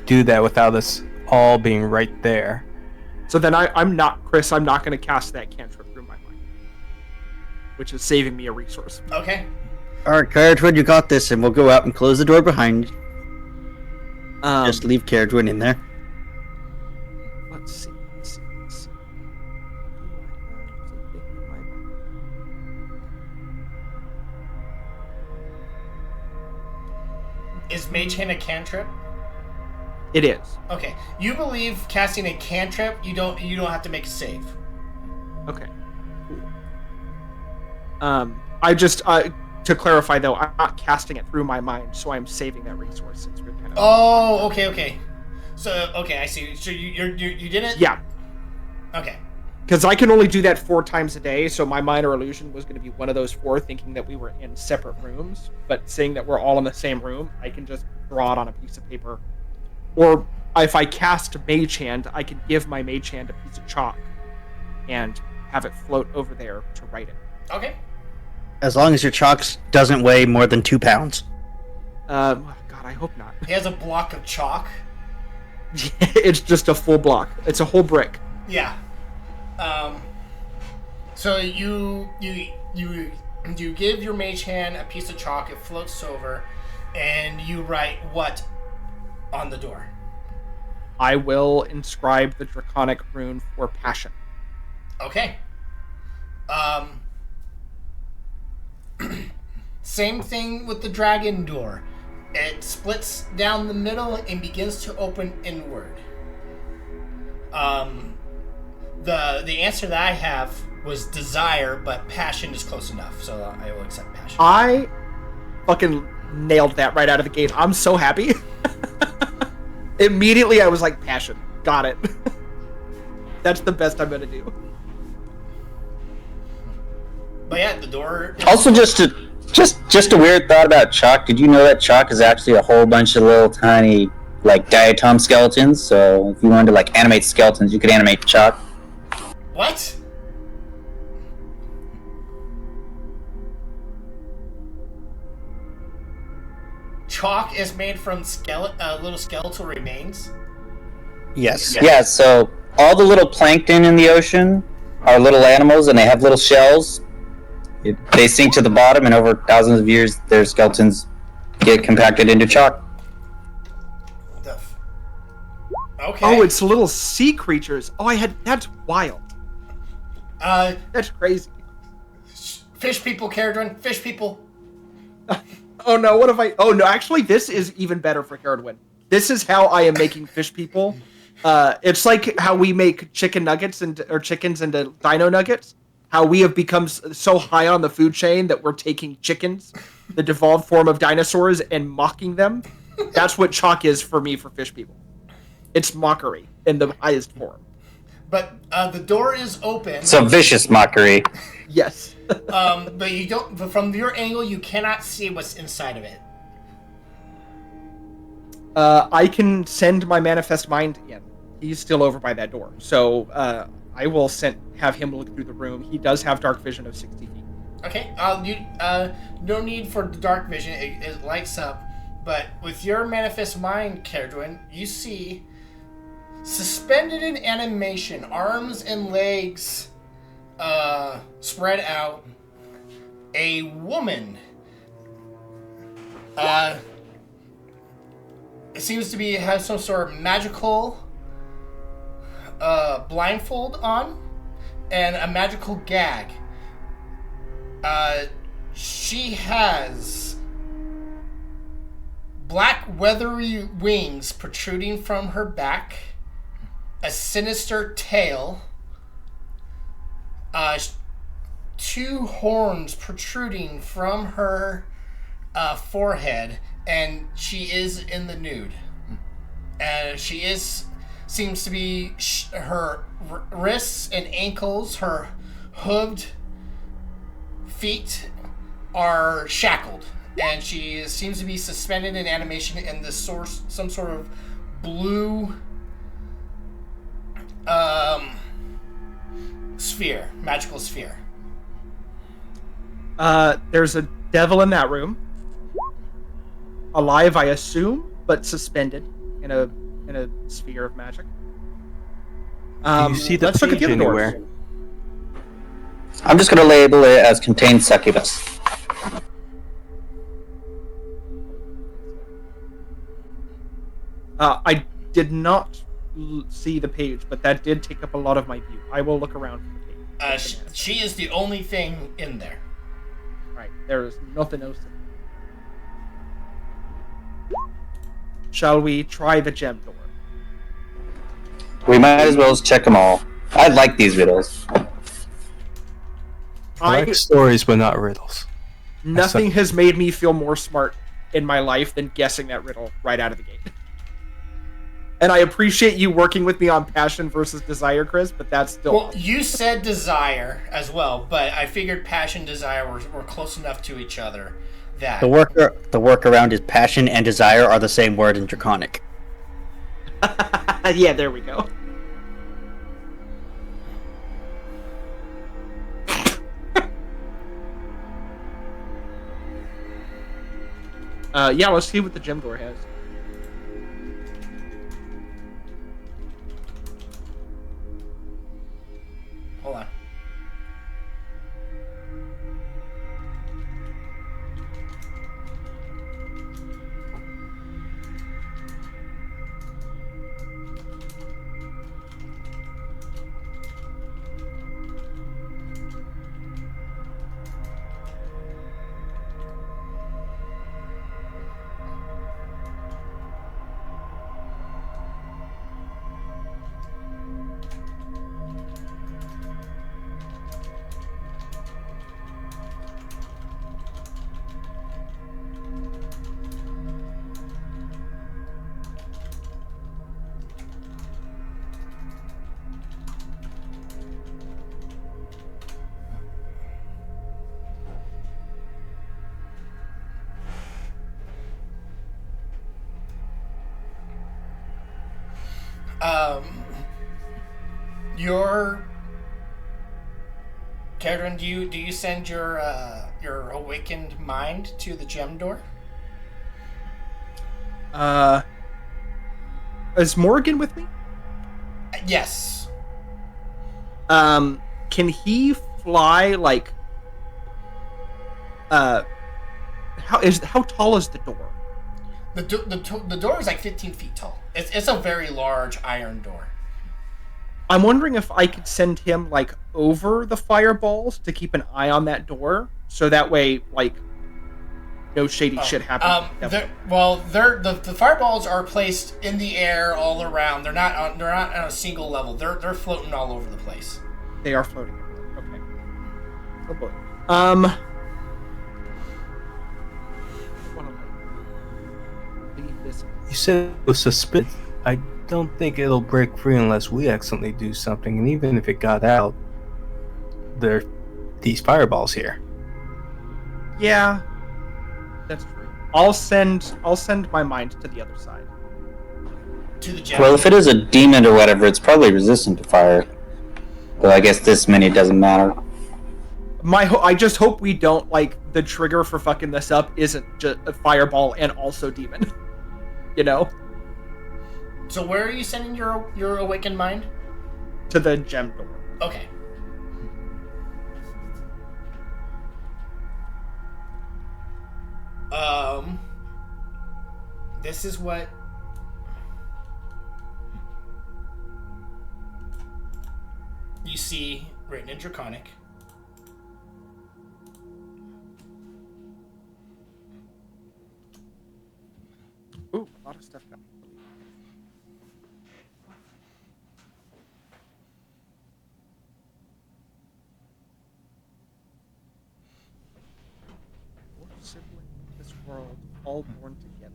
do that without us all being right there. So then I'm not going to cast that cantrip through my mind, which is saving me a resource. Okay. Alright, Caradwin, you got this, and we'll go out and close the door behind you. Just leave Caradwin in there. Let's see. Is Mage Hand a cantrip? It is. Okay. You believe casting a cantrip, you don't have to make a save. Okay. I just to clarify though, I'm not casting it through my mind, so I'm saving that resource since we're kind of. Oh, okay. So I see. So you didn't. Yeah. Okay. Because I can only do that 4 times a day, so my minor illusion was going to be one of those 4, thinking that we were in separate rooms. But seeing that we're all in the same room, I can just draw it on a piece of paper. Or if I cast Mage Hand, I can give my Mage Hand a piece of chalk and have it float over there to write it. Okay. As long as your chalk doesn't weigh more than 2 pounds. God, I hope not. He has a block of chalk. It's just a full block. It's a whole brick. Yeah. So you give your mage hand a piece of chalk. It floats over, and you write what on the door? I will inscribe the draconic rune for passion. Okay. Same thing with the dragon door. It splits down the middle and begins to open inward. The answer that I have was desire, but passion is close enough, so I will accept passion. I fucking nailed that right out of the gate. I'm so happy. Immediately I was like, passion. Got it. That's the best I'm gonna do. But yeah, the door is... Also, just a weird thought about chalk. Did you know that chalk is actually a whole bunch of little tiny, like, diatom skeletons? So if you wanted to, like, animate skeletons, you could animate chalk. What? Chalk is made from little skeletal remains? Yes. Yeah, so all the little plankton in the ocean are little animals, and they have little shells. They sink to the bottom, and over thousands of years, their skeletons get compacted into chalk. Okay. Oh, it's little sea creatures. That's wild. That's crazy. Fish people, Caradron. Fish people. Oh no, what if oh no, actually this is even better for Caradwin. This is how I am making fish people. It's like how we make chicken nuggets or chickens into dino nuggets. How we have become so high on the food chain that we're taking chickens, the devolved form of dinosaurs, and mocking them. That's what chalk is for me for fish people. It's mockery in the highest form. But the door is open. It's a vicious mockery. Yes. But you don't. But from your angle, you cannot see what's inside of it. I can send my manifest mind in. He's still over by that door, so I will have him look through the room. He does have dark vision of 60 feet. Okay. No need for the dark vision. It lights up. But with your manifest mind, Caradwin, you see suspended in animation, arms and legs spread out, a woman. It seems to have some sort of magical blindfold on and a magical gag. She has black weathery wings protruding from her back, a sinister tail, 2 horns protruding from her forehead, and she is in the nude. Seems to be her wrists and ankles, her hooved feet are shackled, and she seems to be suspended in animation in some sort of blue sphere, magical sphere. There's a devil in that room, alive, I assume, but suspended in a sphere of magic. Do you see the let's look at page the other doors. anywhere? I'm just going to label it as contained succubus. I did not see the page, but that did take up a lot of my view. I will look around for the page. She is the only thing in there. Right, there is nothing else. Shall we try the gem door? We might as well check them all. I like these riddles. I like stories, but not riddles. Nothing has made me feel more smart in my life than guessing that riddle right out of the gate. And I appreciate you working with me on passion versus desire, Chris, but that's still... Well, you said desire as well, but I figured passion and desire were close enough to each other that... The workaround is passion and desire are the same word in Draconic. Yeah, there we go. Yeah, let's see what the gem door has. Hold on. Your Karen, do you send your awakened mind to the gem door? Is Morgan with me? Yes. Can he fly like? How tall is the door? The door is like 15 feet tall. It's a very large iron door. I'm wondering if I could send him like over the fireballs to keep an eye on that door, so that way like no shady shit happens. The fireballs are placed in the air all around. They're not on a single level. They're floating all over the place. They are floating. Okay. Oh boy. Leave this. You said it was suspended. I don't think it'll break free unless we accidentally do something, and even if it got out, there are these fireballs here. Yeah, that's true. I'll send my mind to the other side. To the gem. Well, if it is a demon or whatever, it's probably resistant to fire. But I guess this many doesn't matter. I just hope we don't, like, the trigger for fucking this up isn't just a fireball and also demon. You know? So where are you sending your awakened mind? To the gem door. Okay. This is what you see written in Draconic. Ooh, a lot of stuff got siblings in this world, all born together.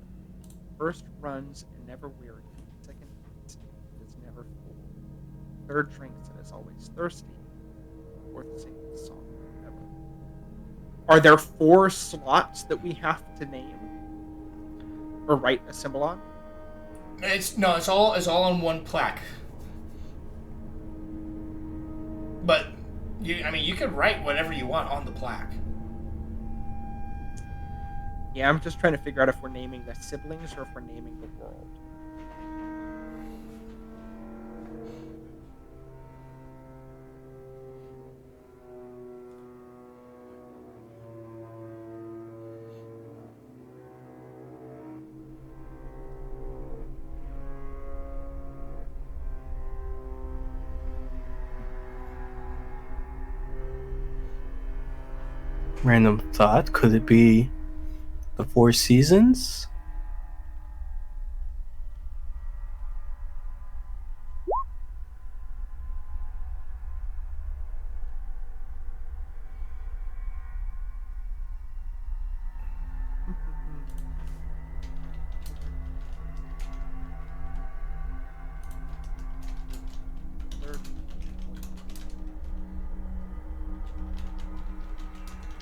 First runs and never weary. Second eats and is never full. Third drinks and is always thirsty. Fourth sings the song forever. Are there 4 slots that we have to name or write a symbol on? It's all on one plaque. But you could write whatever you want on the plaque. Yeah, I'm just trying to figure out if we're naming the siblings or if we're naming the world. Random thought, could it be the 4 seasons?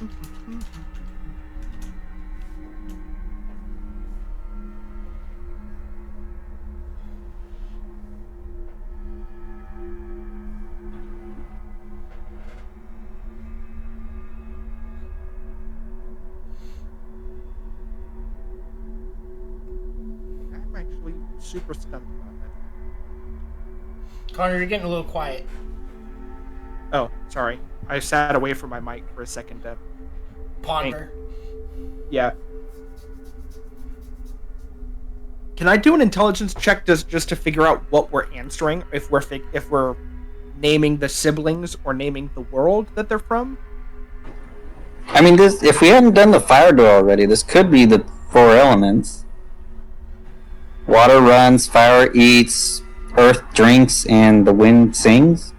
I'm actually super stunned about that. Connor, you're getting a little quiet. Oh, sorry. I sat away from my mic for a second. Ponder. Yeah. Can I do an intelligence check just to figure out what we're answering? If we're naming the siblings or naming the world that they're from? I mean, this if we hadn't done the fire door already, this could be the 4 elements. Water runs, fire eats, earth drinks, and the wind sings.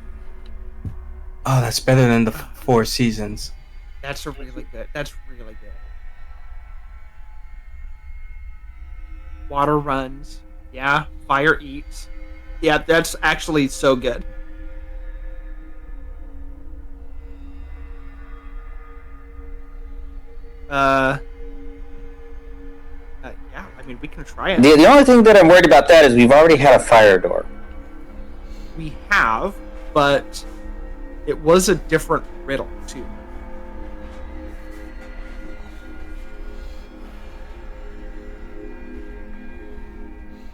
Oh, that's better than the 4 seasons. That's really good. That's really good. Water runs. Yeah. Fire eats. Yeah, that's actually so good. Yeah, I mean, we can try it. The only thing that I'm worried about that is we've already had a fire door. We have, but it was a different riddle, too.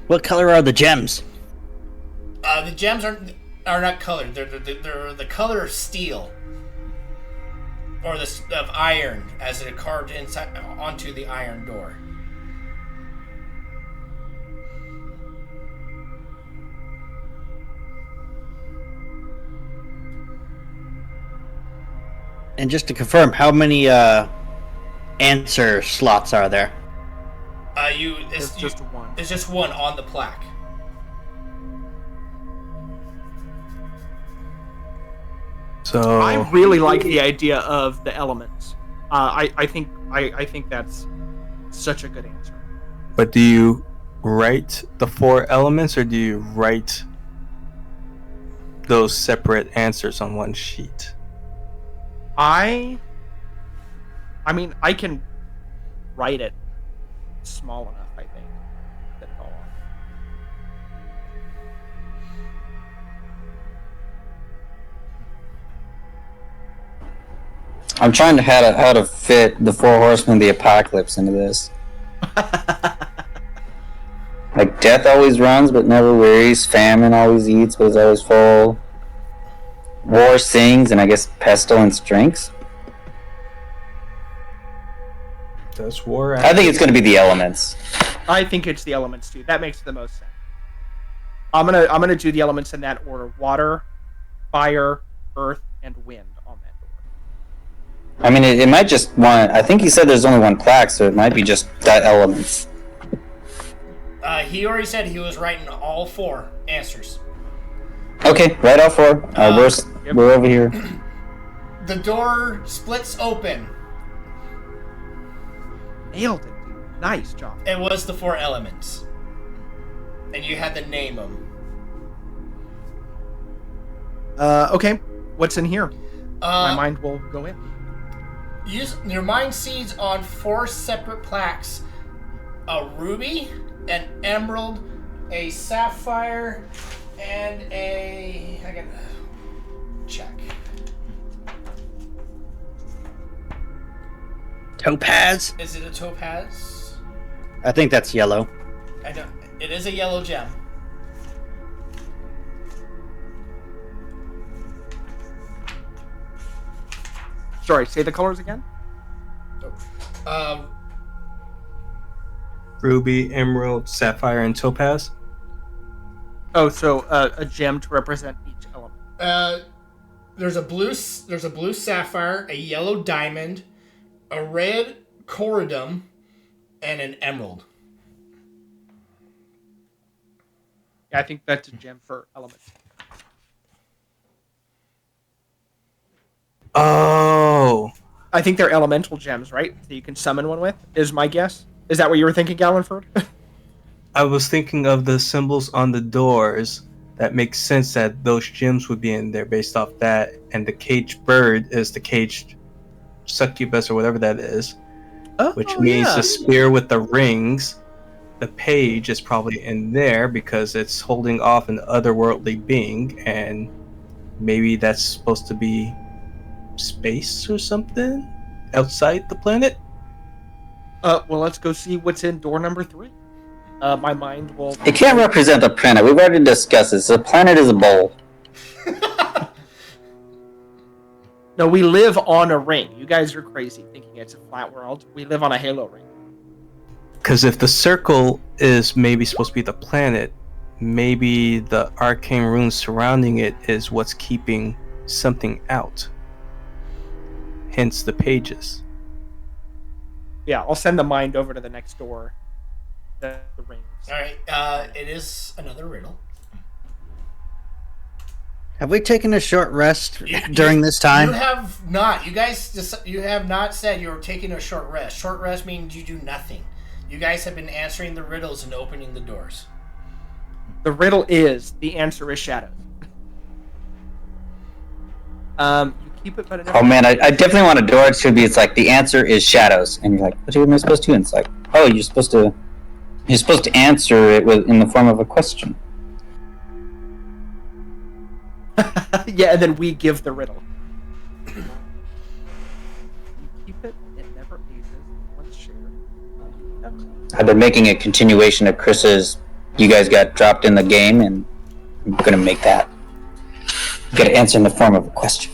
What color are the gems? The gems are not colored. They're the color of steel, or of iron, as it are carved inside onto the iron door. And just to confirm, how many answer slots are there? It's just one. There's just one on the plaque. So I really like the idea of the elements. I think that's such a good answer. But do you write the 4 elements, or do you write those separate answers on one sheet? I mean, I can write it small enough, I think. That all on. I'm trying to how to fit the 4 horsemen of the apocalypse into this. Like, death always runs but never wearies. Famine always eats but is always full. War sings, and I guess pestilence drinks. Does war? I think it's going to be the elements. I think it's the elements too. That makes the most sense. I'm gonna do the elements in that order: water, fire, earth, and wind on that door. I mean, it might just want. I think he said there's only one plaque, so it might be just that elements. He already said he was writing all 4 answers. Okay, right off 4. We're over here. The door splits open. Nailed it, dude. Nice job. It was the 4 elements, and you had to name them. Okay. What's in here? My Uh, mind will go in. Use your mind seeds on 4 separate plaques: a ruby, an emerald, a sapphire, and a. I gotta check. Topaz? Is it a topaz? I think that's yellow. I don't. It is a yellow gem. Sorry, say the colors again. Ruby, emerald, sapphire, and topaz. Oh, so a gem to represent each element. There's a blue sapphire, a yellow diamond, a red corundum, and an emerald. Yeah, I think that's a gem for elements. Oh, I think they're elemental gems, right? That you can summon one with, is my guess. Is that what you were thinking, Gallenford? I was thinking of the symbols on the doors. That makes sense that those gems would be in there based off that. And the caged bird is the caged succubus or whatever that is, Oh, which means yeah. the spear with the rings, the page is probably in there because it's holding off an otherworldly being, and maybe that's supposed to be space or something outside the planet. Well, let's go see what's in door number 3. My mind will. It can't represent a planet. We've already discussed this. The planet is a bowl. No, we live on a ring. You guys are crazy thinking it's a flat world. We live on a halo ring. Because if the circle is maybe supposed to be the planet, maybe the arcane runes surrounding it is what's keeping something out. Hence the pages. Yeah, I'll send the mind over to the next door. The rings. All right. It is another riddle. Have we taken a short rest during this time? You have not. You guys, you have not said you were taking a short rest. Short rest means you do nothing. You guys have been answering the riddles and opening the doors. The riddle is the answer is shadows. You keep it, but it never. Oh man, I definitely want a door. It should be. It's like the answer is shadows, and you're like, what am I supposed to do? And it's like, oh, you're supposed to answer it in the form of a question. Yeah, and then we give the riddle. You keep it, it never ages. Once shared. I've been making a continuation of Chris's. You guys got dropped in the game, and I'm gonna make that. You gotta answer in the form of a question.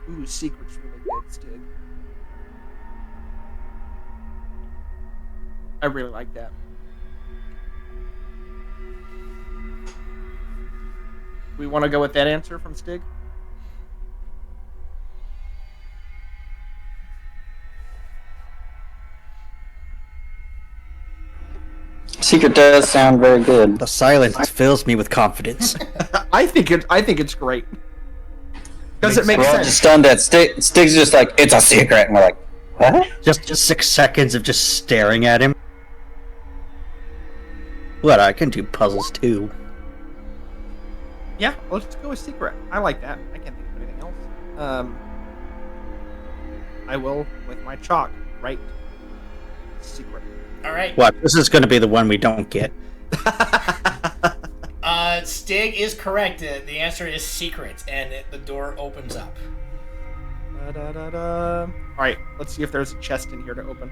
Ooh, secret's really good, Stig. I really like that. We want to go with that answer from Stig? Secret does sound very good. The silence fills me with confidence. I think it's great. Because it makes We're all sense. just stunned that Stig's just like, it's a secret, and we're like, what? just 6 seconds of just staring at him. What? I can do puzzles too. Yeah, well, let's go with secret. I like that. I can't think of anything else. I will, with my chalk, write secret. All right. What? This is going to be the one we don't get. Stig is correct. The answer is secret, and the door opens up. Da-da-da-da. All right, let's see if there's a chest in here to open.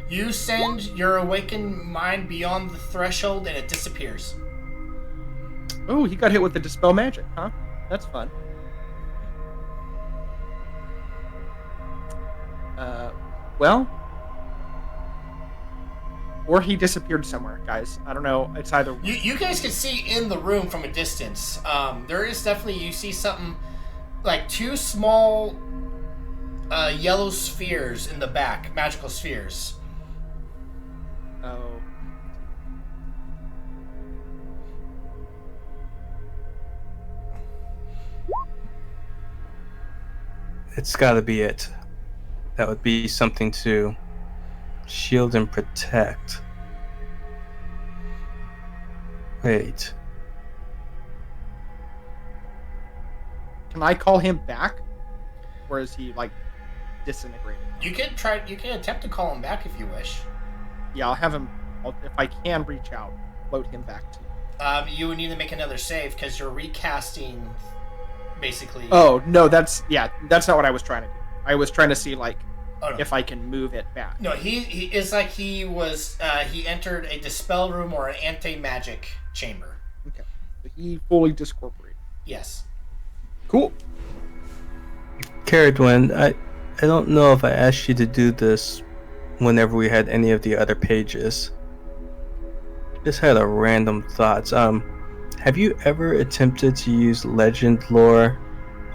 You send your awakened mind beyond the threshold, and it disappears. Oh, he got hit with the dispel magic, huh? That's fun. Well, or he disappeared somewhere, guys. I don't know. It's either. You guys can see in the room from a distance. There is definitely, you see something like 2 small yellow spheres in the back, magical spheres. Oh. It's gotta be it. That would be something to shield and protect. Wait. Can I call him back? Or is he, like, disintegrated? You can attempt to call him back if you wish. Yeah, I'll have him. If I can reach out, float him back to you. You would need to make another save because you're recasting, basically. Oh, no, that's not what I was trying to do. I was trying to see, like, Oh, no. if I can move it back. No, he is like he entered a dispel room or an anti-magic chamber. Okay. So he fully discorporated. Yes. Cool. Caradwin, I don't know if I asked you to do this whenever we had any of the other pages. Just had a random thoughts. Have you ever attempted to use legend lore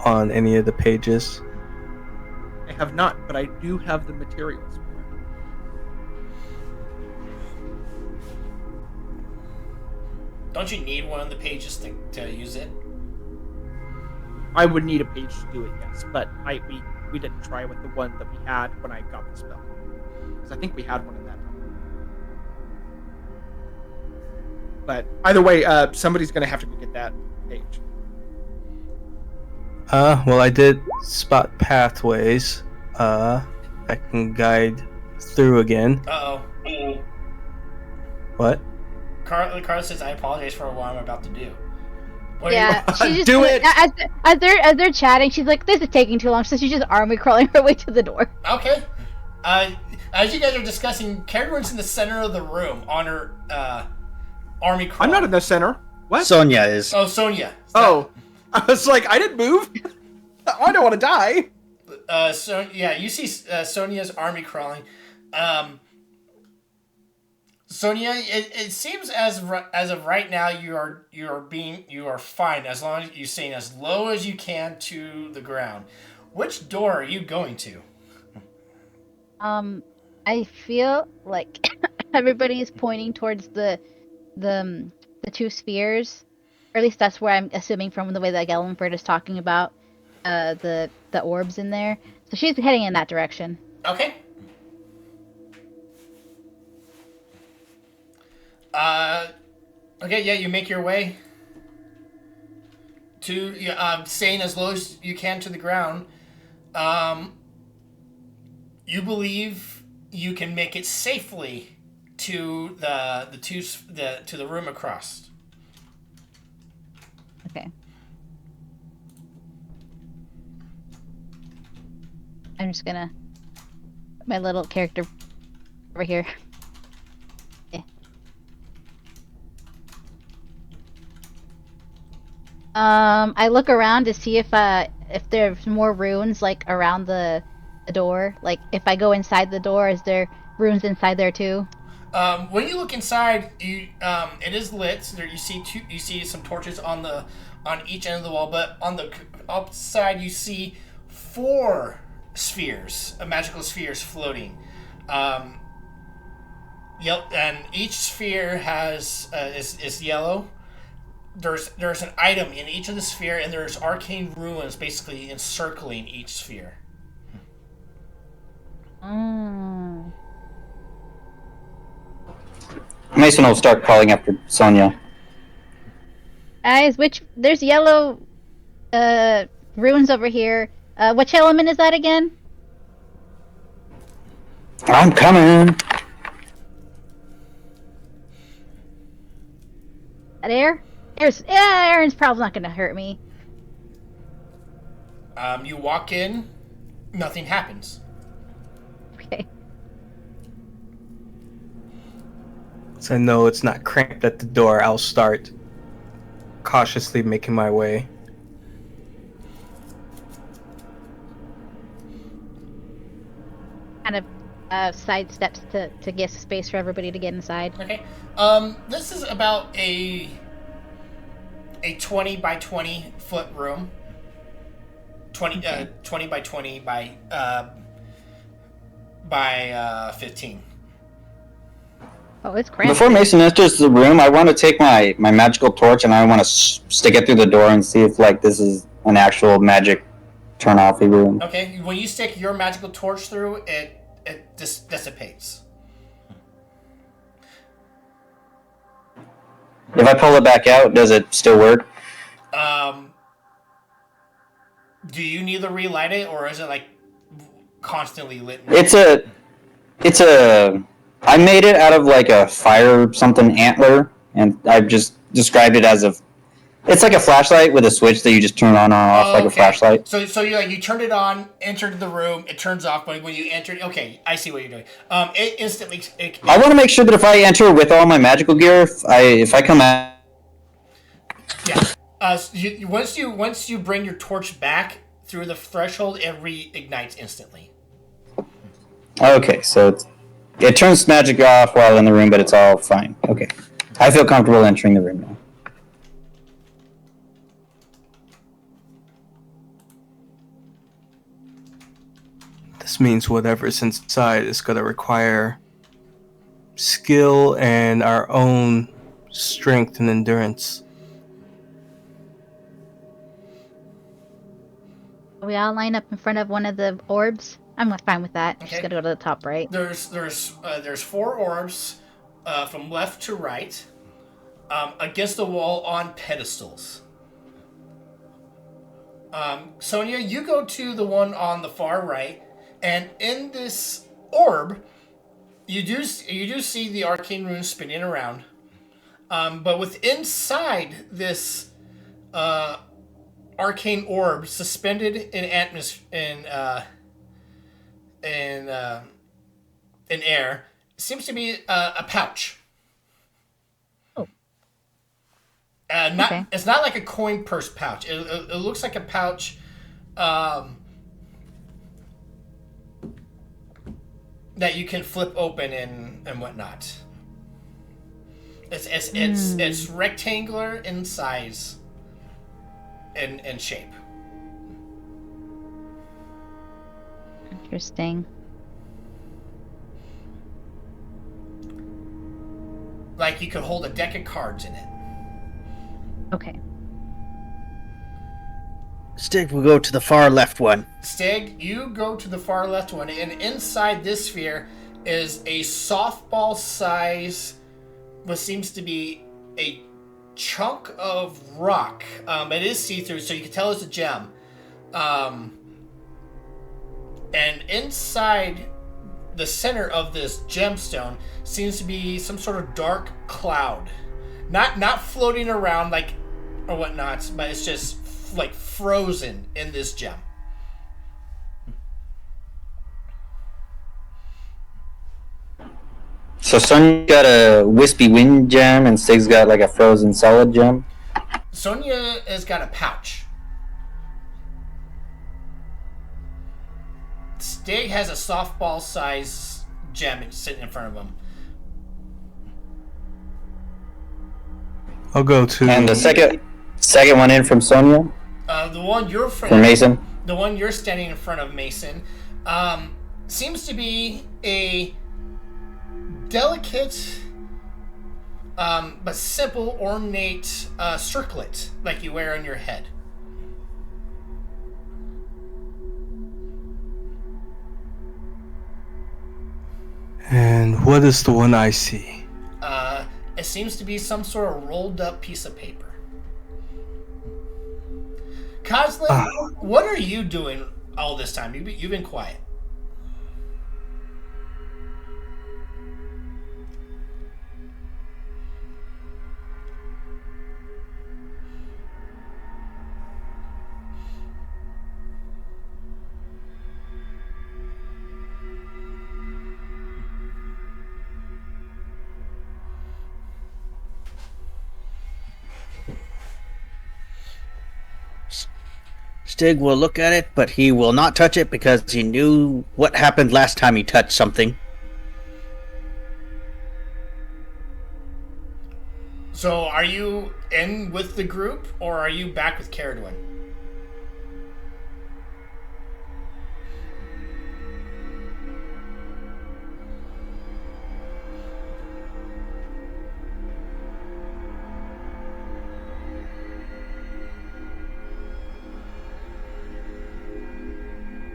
on any of the pages? I have not, but I do have the materials for it. Don't you need one of the pages to use it? I would need a page to do it, yes, but we didn't try with the one that we had when I got the spell, because I think we had one in that number. But either way, somebody's gonna have to go get that page. Well, I did spot pathways. I can guide through again. Uh-oh. What? Carla says, I apologize for what I'm about to do. What Yeah, she just Do it! as they're chatting. She's like, "This is taking too long," so she's just army crawling her way to the door. Okay. As you guys are discussing, Caragorn's in the center of the room on her army crawl. I'm not in the center. What? Sonia is. Oh, Sonia. Oh, I was like, I didn't move. I don't want to die. So yeah, you see Sonia's army crawling. Sonia, it seems as of right now you are fine as long as you're staying as low as you can to the ground. Which door are you going to? I feel like everybody is pointing towards the two spheres, or at least that's where I'm assuming from the way that Gellenford is talking about the orbs in there. So she's heading in that direction. Okay. Okay, yeah, you make your way to staying as low as you can to the ground. You believe you can make it safely to to the room across. Okay. I'm just gonna put my little character over here. Yeah. I look around to see if there's more runes like around the door. Like if I go inside the door, is there runes inside there too? When you look inside, it is lit. So there you see some torches on each end of the wall, but on the upside you see 4 spheres, magical spheres floating. Yep, and each sphere is yellow. There's an item in each of the sphere, and there's arcane runes basically encircling each sphere. Mm. Mason will start calling after Sonia. Guys, there's yellow runes over here. Which element is that again? I'm coming. That air? Aaron's probably not gonna hurt me. You walk in, nothing happens. Okay. So I know it's not cramped at the door. I'll start cautiously making my way. Kind of side steps to give space for everybody to get inside. Okay. This is about a 20 by 20 foot room. 20 by 20 by 15. Oh, it's cramped. Before Mason enters the room, I want to take my magical torch and I want to stick it through the door and see if this is an actual magic turn-offy room. Okay, when you stick your magical torch through, it dissipates. If I pull it back out, does it still work? Do you need to relight it, or is it constantly lit? I made it out of a fire something antler, and I've just described it as it's like a flashlight with a switch that you just turn on and off like a flashlight. So you turned it on, entered the room, it turns off, but when you enter, okay, I see what you're doing. It instantly. I want to make sure that if I enter with all my magical gear, if I come out. Yeah. Once you bring your torch back through the threshold, it reignites instantly. Okay, so it turns magic off while in the room, but it's all fine. Okay, I feel comfortable entering the room now. This means whatever's inside is going to require skill and our own strength and endurance. We all line up in front of one of the orbs. I'm fine with that. Okay. Just gotta go to the top right. There's 4 orbs from left to right against the wall on pedestals. Sonia, you go to the one on the far right, and in this orb, you do see the arcane runes spinning around. But within inside this arcane orb, suspended in in air, seems to be a pouch. Oh. Not Okay. It's not like a coin purse pouch. It looks like a pouch that you can flip open and whatnot. It's rectangular in size and shape. Interesting. Like you could hold a deck of cards in it. Okay. Stig will go to the far left one. Stig, you go to the far left one, and inside this sphere is a softball size, what seems to be a chunk of rock. It is see-through, so you can tell it's a gem. And inside the center of this gemstone seems to be some sort of dark cloud. Not floating around like or whatnot, but it's just like frozen in this gem. So Sonya's got a wispy wind gem, and Stig's got like a frozen solid gem. Sonia has got a pouch. Stig has a softball size gem sitting in front of him. I'll go to. And the second one in from Sonia, The one you're from Mason. the one you're standing in front of, Mason, seems to be a delicate but simple, ornate circlet like you wear on your head. And what is the one I see? It seems to be some sort of rolled up piece of paper. Coslin, what are you doing all this time? You've been quiet. Stig will look at it, but he will not touch it because he knew what happened last time he touched something. So, are you in with the group, or are you back with Caradwin?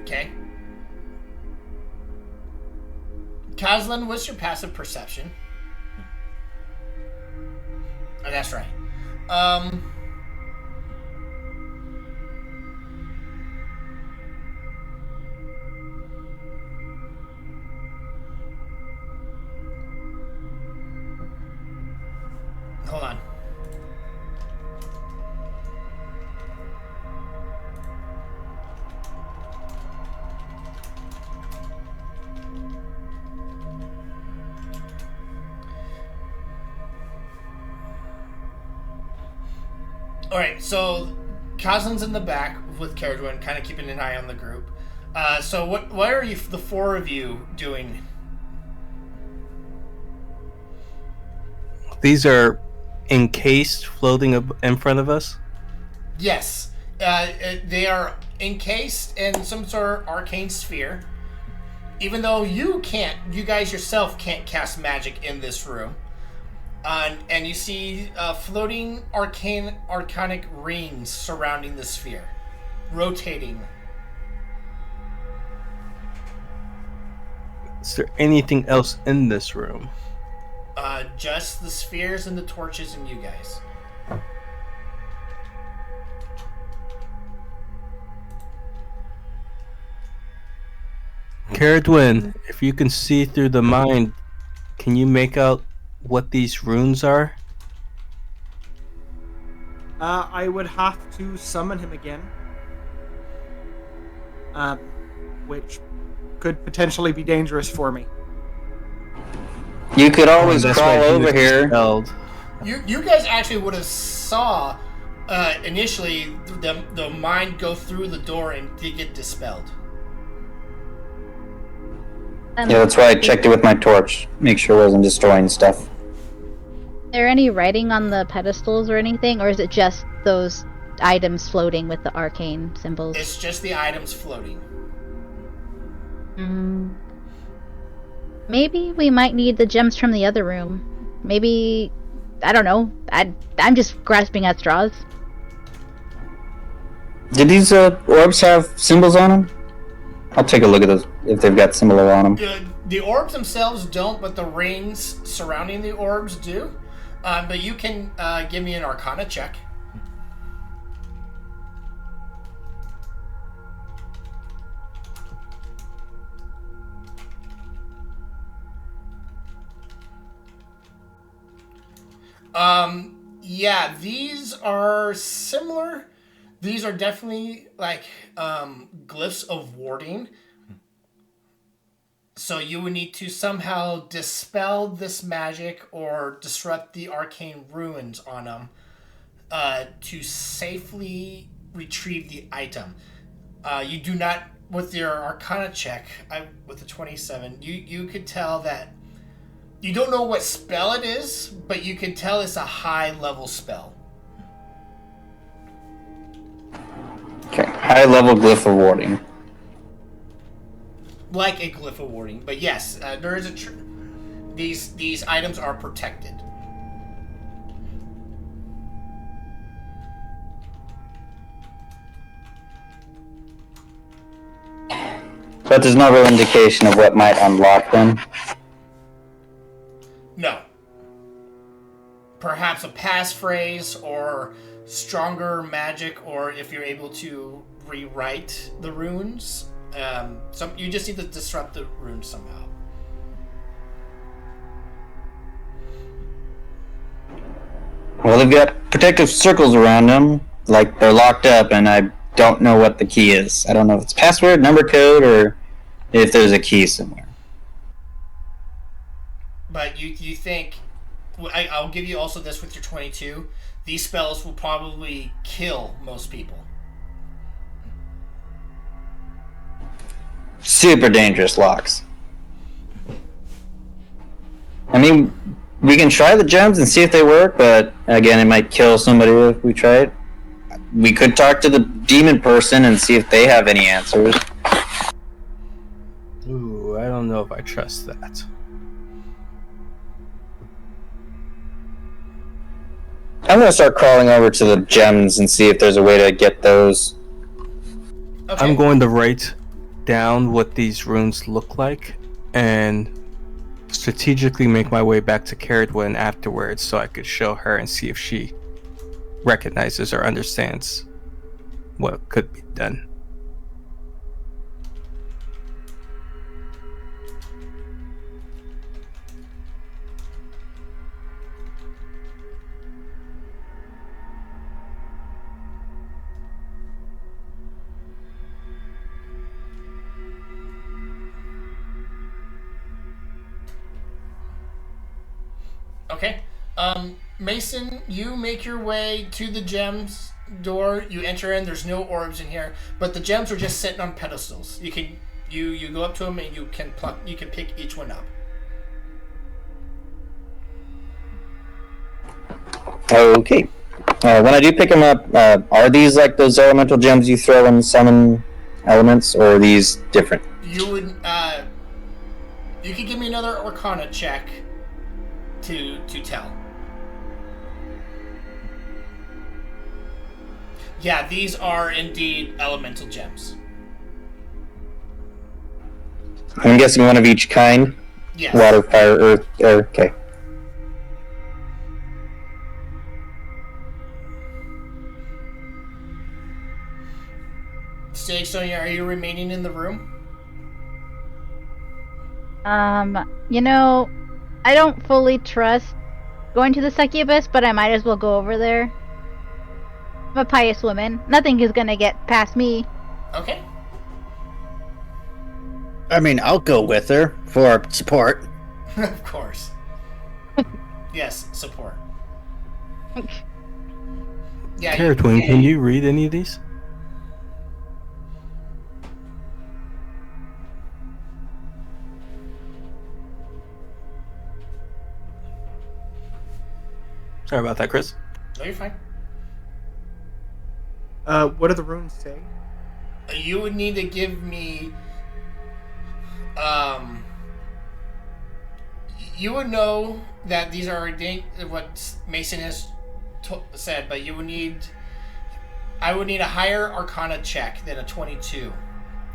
Okay. Coslin, what's your passive perception? Oh, that's right. Hold on. All right, so Coslin's in the back with Caradwin, kind of keeping an eye on the group. So what are you, the 4 of you, doing? These are encased, floating in front of us. Yes, they are encased in some sort of arcane sphere. Even though you guys yourself can't cast magic in this room. And you see floating arcanic rings surrounding the sphere, rotating Is there anything else in this room? Just the spheres and the torches and you guys. Caradwin, if you can see through the mind, can you make out what these runes are? I would have to summon him again. Which could potentially be dangerous for me. You could always That's crawl why he over was here. dispelled. You guys actually would have saw initially the mind go through the door and did get dispelled. Yeah, that's why I checked it with my torch. Make sure it wasn't destroying stuff. Is there any writing on the pedestals or anything, or is it just those items floating with the arcane symbols? It's just the items floating. Maybe we might need the gems from the other room. Maybe, I don't know. I'm just grasping at straws. Did these orbs have symbols on them? I'll take a look at those if they've got symbol on them. The orbs themselves don't, but the rings surrounding the orbs do. But you can give me an Arcana check. Yeah, these are similar. These are definitely like glyphs of warding. So you would need to somehow dispel this magic or disrupt the arcane ruins on them to safely retrieve the item. You do not, with your Arcana check, with the 27, you could tell that you don't know what spell it is, but you can tell it's a high level spell. Okay, high level glyph of warding. Like a glyph of warding, but yes, there is these items are protected. But there's no real indication of what might unlock them. No. Perhaps a passphrase or stronger magic, or if you're able to rewrite the runes. You just need to disrupt the runes somehow. Well, they've got protective circles around them, like they're locked up, and I don't know what the key is. I don't know if it's password, number code, or if there's a key somewhere. But you think... I'll give you also this with your 22. These spells will probably kill most people. Super dangerous locks. I mean, we can try the gems and see if they work, but again, it might kill somebody if we try it. We could talk to the demon person and see if they have any answers. Ooh, I don't know if I trust that. I'm gonna start crawling over to the gems and see if there's a way to get those. Okay. I'm going to write down what these runes look like and strategically make my way back to Caradwin afterwards so I could show her and see if she recognizes or understands what could be done. Okay. Mason, you make your way to the gems door. You enter in. There's no orbs in here, but the gems are just sitting on pedestals. You go up to them and you can pick each one up. Okay. When I do pick them up, are these like those elemental gems you throw and summon elements, or are these different? You would you could give me another Arcana check to tell. Yeah, these are indeed elemental gems. I'm guessing one of each kind. Yes. Water, fire, earth, air. Okay. Sonia, are you remaining in the room? You know, I don't fully trust going to the succubus, but I might as well go over there. I'm a pious woman. Nothing is gonna get past me. Okay. I mean, I'll go with her for support. Of course. Yes, support. Yeah. Teratwin, can you read any of these? Sorry about that, Chris. No, you're fine. What do the runes say? You would need to give me. You would know that these are what Mason has said, but you would need. I would need a higher Arcana check than a 22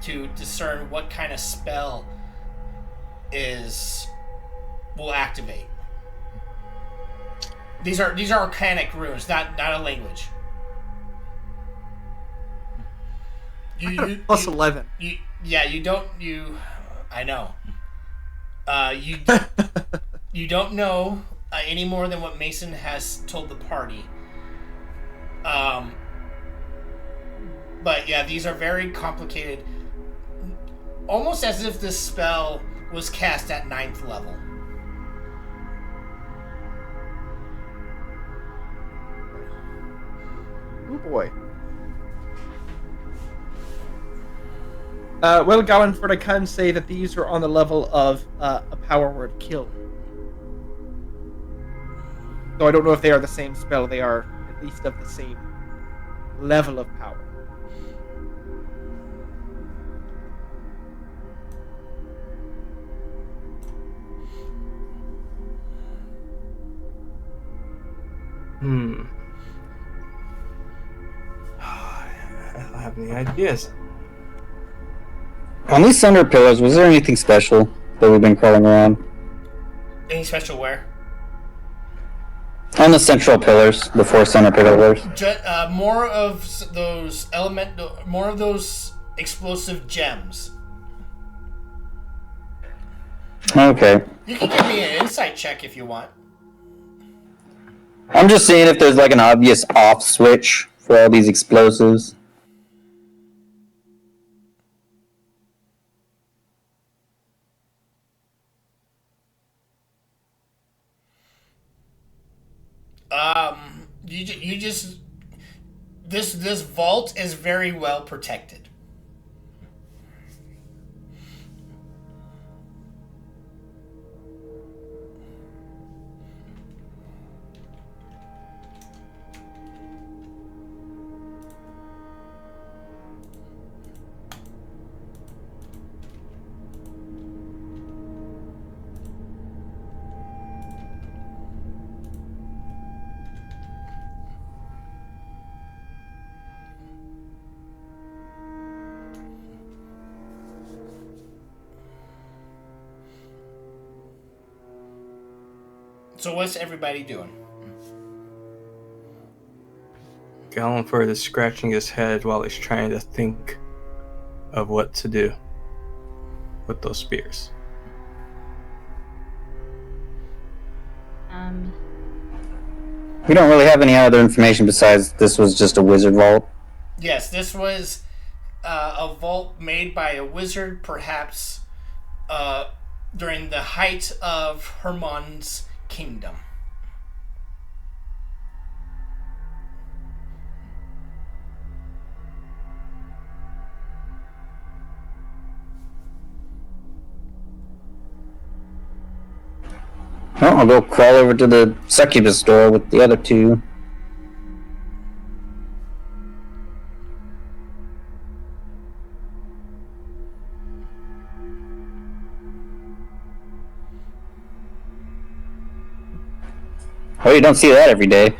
to discern what kind of spell will activate. These are arcanic runes, not a language. Plus 11. You don't. I know. You don't know any more than what Mason has told the party. But yeah, these are very complicated. Almost as if this spell was cast at 9th level. Oh boy. Well, Gallenford, I can say that these are on the level of a power word kill. So I don't know if they are the same spell. They are at least of the same level of power. I don't have any ideas. On these center pillars, was there anything special that we've been crawling around? Any special where? On the central pillars, the 4 center pillars. More of those more of those explosive gems. Okay. You can give me an insight check if you want. I'm just seeing if there's like an obvious off switch for all these explosives. You just this vault is very well protected. So what's everybody doing? Gallenford is scratching his head while he's trying to think of what to do with those spears. We don't really have any other information besides this was just a wizard vault. Yes, this was a vault made by a wizard, perhaps during the height of Hermon's kingdom. Well, I'll go crawl over to the succubus door with the other 2. Oh, you don't see that every day.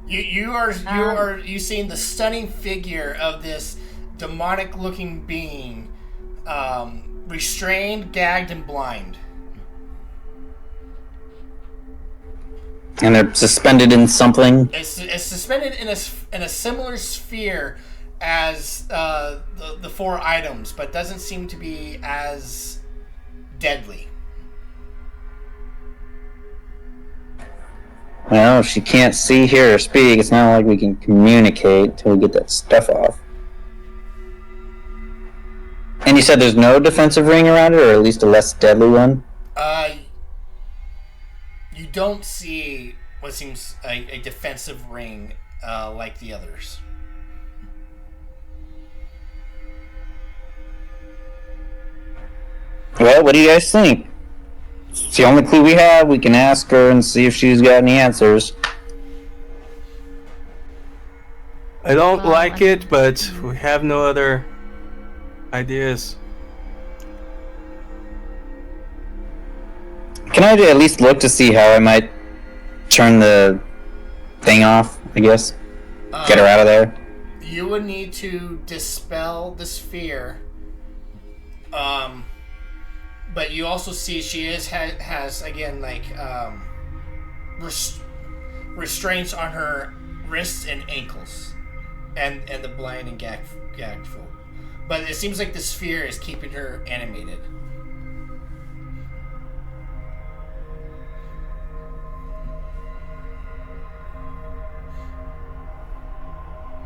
You seeing the stunning figure of this demonic looking being restrained, gagged, and blind. And they're suspended in something. It's suspended in a similar sphere as the four items, but doesn't seem to be as deadly. Well, if she can't see, hear, or speak, it's not like we can communicate until we get that stuff off. And you said there's no defensive ring around it, or at least a less deadly one? You don't see what seems a defensive ring like the others. Well, what do you guys think? It's the only clue we have. We can ask her and see if she's got any answers. I don't like it, but we have no other ideas. Can I at least look to see how I might turn the thing off, I guess? Get her out of there? You would need to dispel the sphere. But you also see she has again like restraints on her wrists and ankles, and the blind and gagged fool. But it seems like the sphere is keeping her animated.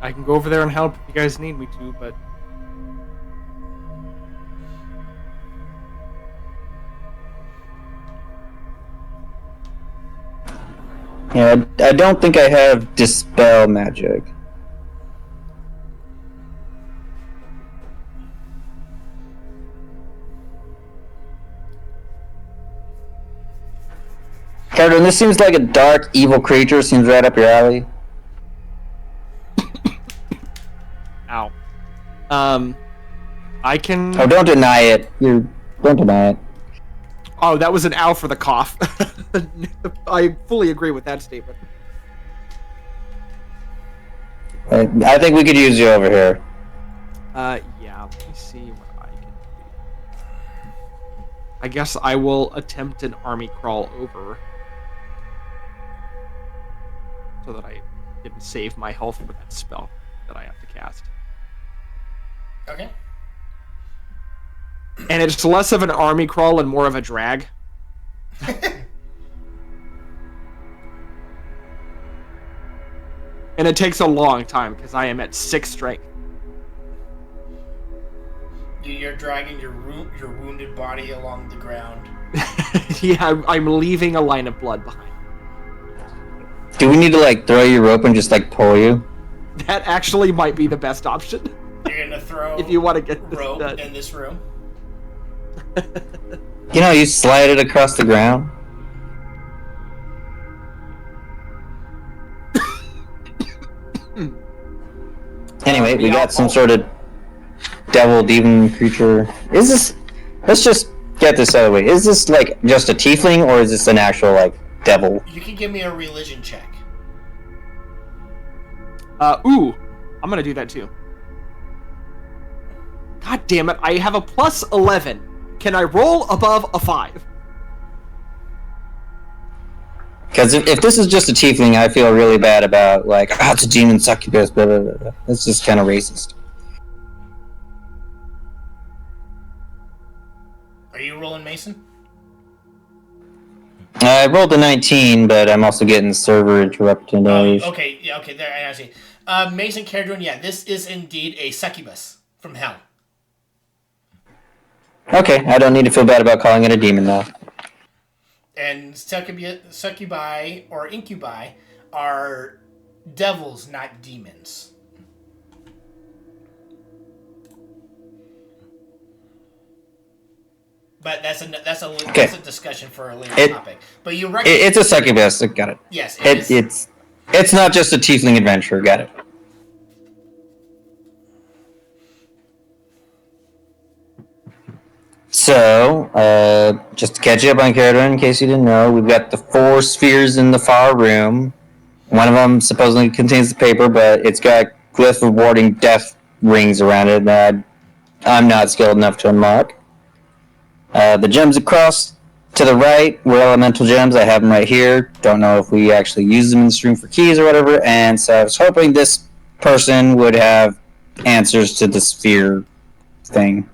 I can go over there and help if you guys need me to, but Yeah, I don't think I have Dispel magic. Carter, this seems like a dark, evil creature. Seems right up your alley. ow. I can. Oh, don't deny it. Don't deny it. Oh, that was an ow for the cough. I fully agree with that statement. I think we could use you over here. Yeah, let me see what I can do. I guess I will attempt an army crawl over so that I can save my health for that spell that I have to cast. Okay. And it's less of an army crawl and more of a drag. And it takes a long time because I am at 6 strength. You're dragging your wounded body along the ground. Yeah, I'm leaving a line of blood behind. Do we need to like throw your rope and just like pull you? That actually might be the best option. You're gonna throw if you want to get this rope done. in this room. You know, you slide it across the ground. Anyway, we got some sort of devil, demon creature. Is this... Let's just get this out of the way. Is this, like, just a tiefling, or is this an actual, like, devil? You can give me a religion check. Ooh. I'm gonna do that too. God damn it, I have a plus 11. Can I roll above a 5? Because if this is just a tiefling, I feel really bad about, like, it's a demon succubus, blah, blah, blah. That's just kind of racist. Are you rolling Mason? I rolled a 19, but I'm also getting server interrupted. Okay, yeah, okay, there, I see. Mason Caradron, yeah, this is indeed a succubus from hell. Okay, I don't need to feel bad about calling it a demon, though. And succubi or incubi are devils, not demons. But that's a discussion for a later topic. But you reckon it's a succubus. Got it. Yes, it's not just a tiefling adventure. Got it. So, just to catch you up on Caradon, in case you didn't know, we've got the 4 spheres in the far room. One of them supposedly contains the paper, but it's got glyph of warding death rings around it that I'm not skilled enough to unlock. The gems across to the right were elemental gems. I have them right here. Don't know if we actually use them in the stream for keys or whatever. And so I was hoping this person would have answers to the sphere thing.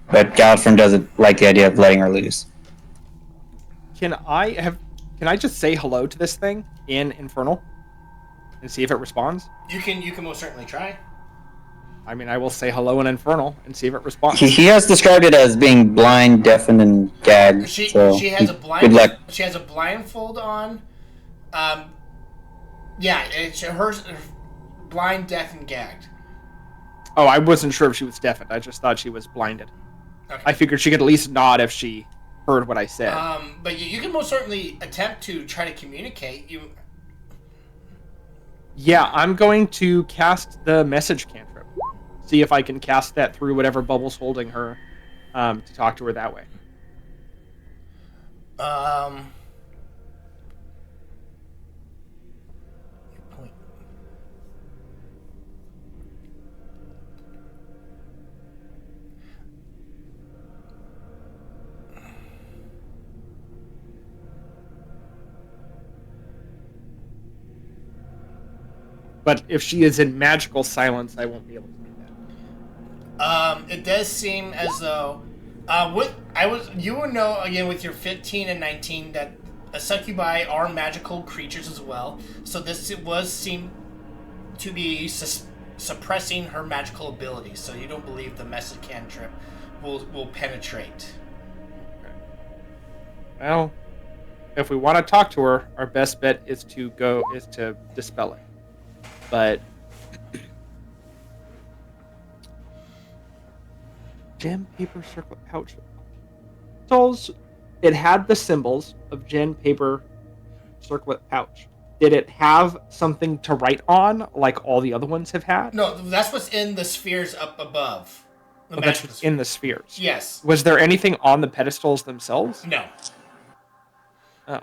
But Godfrey doesn't like the idea of letting her loose. Can I just say hello to this thing in Infernal and see if it responds? You can most certainly try. I mean, I will say hello in Infernal and see if it responds. He has described it as being blind, deafened, and gagged. She so has a good luck. She has a blindfold on. Yeah, it's hers blind, deaf, and gagged. Oh, I wasn't sure if she was deafened. I just thought she was blinded. Okay. I figured she could at least nod if she heard what I said. But you can most certainly attempt to try to communicate. Yeah, I'm going to cast the message cantrip. See if I can cast that through whatever bubble's holding her, to talk to her that way. Point. But if she is in magical silence, I won't be able to do that. It does seem as though, you would know again with your 15 and 19 that succubi are magical creatures as well. So this was seem to be suppressing her magical abilities. So you don't believe the message cantrip will penetrate. Well, if we want to talk to her, our best bet is to dispel it. But gem, paper, circlet, pouch. Souls. It had the symbols of gem, paper, circlet, pouch. Did it have something to write on like all the other ones have had? No, that's what's in the spheres up above. That's what's in the spheres. Yes. Was there anything on the pedestals themselves? No. Oh.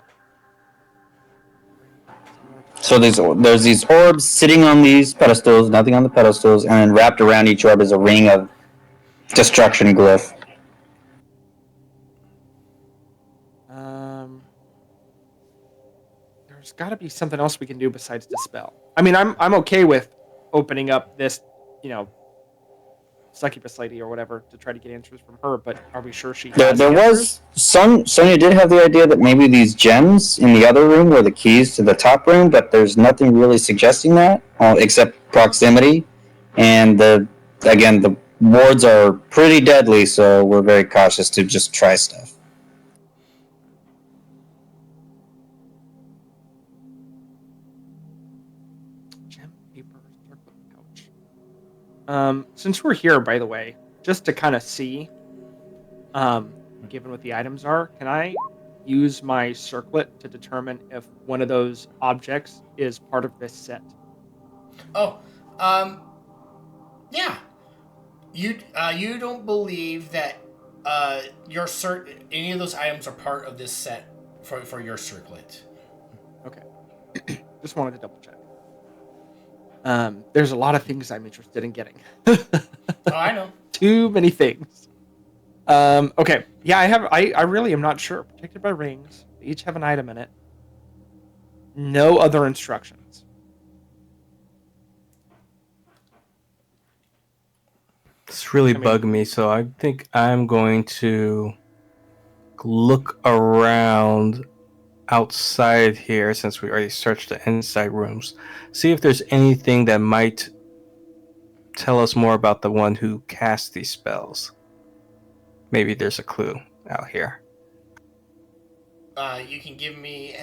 So there's these orbs sitting on these pedestals, nothing on the pedestals, and then wrapped around each orb is a ring of destruction glyph. There's got to be something else we can do besides dispel. I mean, I'm okay with opening up this, succubus lady or whatever to try to get answers from her, but are we sure she has There answers? was some. Sonya did have the idea that maybe these gems in the other room were the keys to the top room, but there's nothing really suggesting that, except proximity. And the wards are pretty deadly, so we're very cautious to just try stuff. Gem, paper, circlet, pouch. Since we're here, by the way, just to kind of see, given what the items are, can I use my circlet to determine if one of those objects is part of this set? Oh, yeah. You don't believe that any of those items are part of this set for your circlet. Okay. Just wanted to double check. There's a lot of things I'm interested in getting. Oh, I know. Too many things. Okay. Yeah, I really am not sure. Protected by rings. They each have an item in it. No other instructions. It's really bugging me, so I think I'm going to look around outside here, since we already searched the inside rooms. See if there's anything that might tell us more about the one who cast these spells. Maybe there's a clue out here. You can give me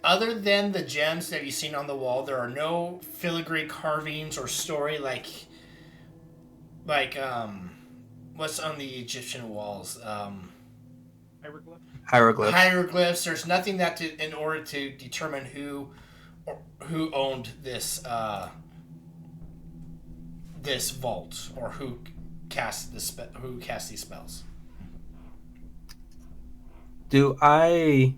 other than the gems that you've seen on the wall, there are no filigree carvings or story like what's on the Egyptian walls? Hieroglyphs. Hieroglyphs. There's nothing in order to determine who owned this this vault or who cast these spells. Do I...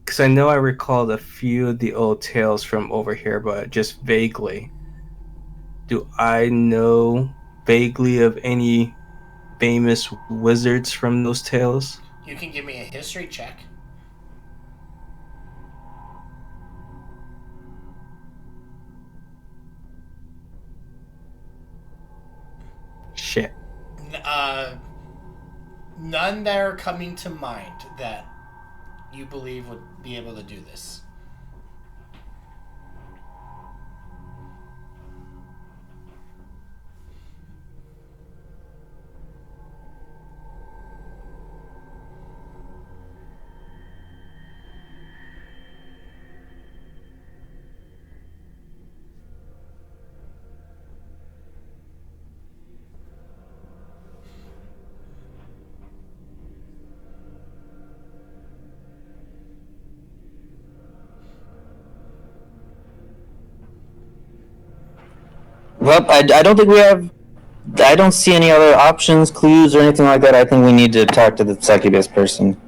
Because I know I recalled a few of the old tales from over here, but just vaguely. Do I know vaguely of any famous wizards from those tales? You can give me a history check. Shit. None that are coming to mind that you believe would be able to do this. Well, I don't think we have. I don't see any other options, clues, or anything like that. I think we need to talk to the succubus person.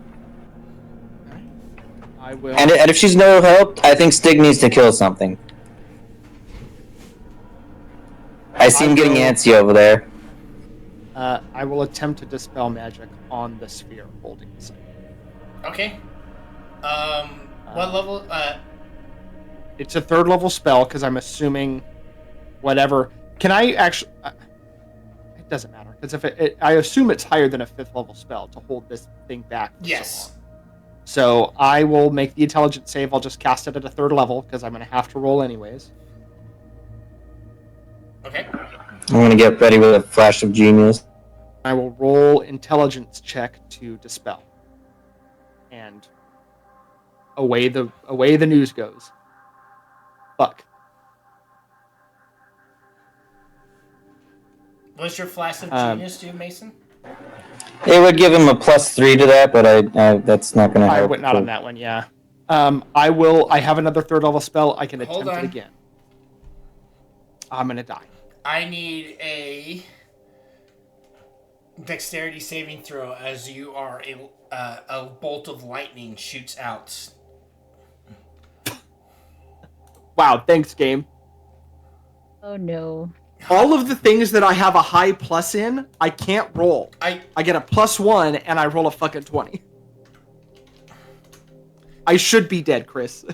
I will. And if she's no help, I think Stig needs to kill something. I see him getting antsy over there. I will attempt to dispel magic on the sphere holding the site. Okay. What level? It's a 3rd level spell because I'm assuming whatever. Can I actually? It doesn't matter because if I assume it's higher than a 5th level spell to hold this thing back. For Yes. So long. So I will make the intelligence save. I'll just cast it at a 3rd level because I'm going to have to roll anyways. Okay. I'm gonna get ready with a flash of genius. I will roll intelligence check to dispel. And away the news goes. Fuck. What's your flash of genius do, Mason? It would give him a +3 to that, but I that's not gonna I help. went not on that one, yeah. I have another 3rd level spell. I can Hold attempt on. it again. I'm gonna die. I need a dexterity saving throw as you are a bolt of lightning shoots out. Wow, thanks, game. Oh no. All of the things that I have a high plus in, I can't roll. I get a +1 and I roll a fucking 20. I should be dead, Chris.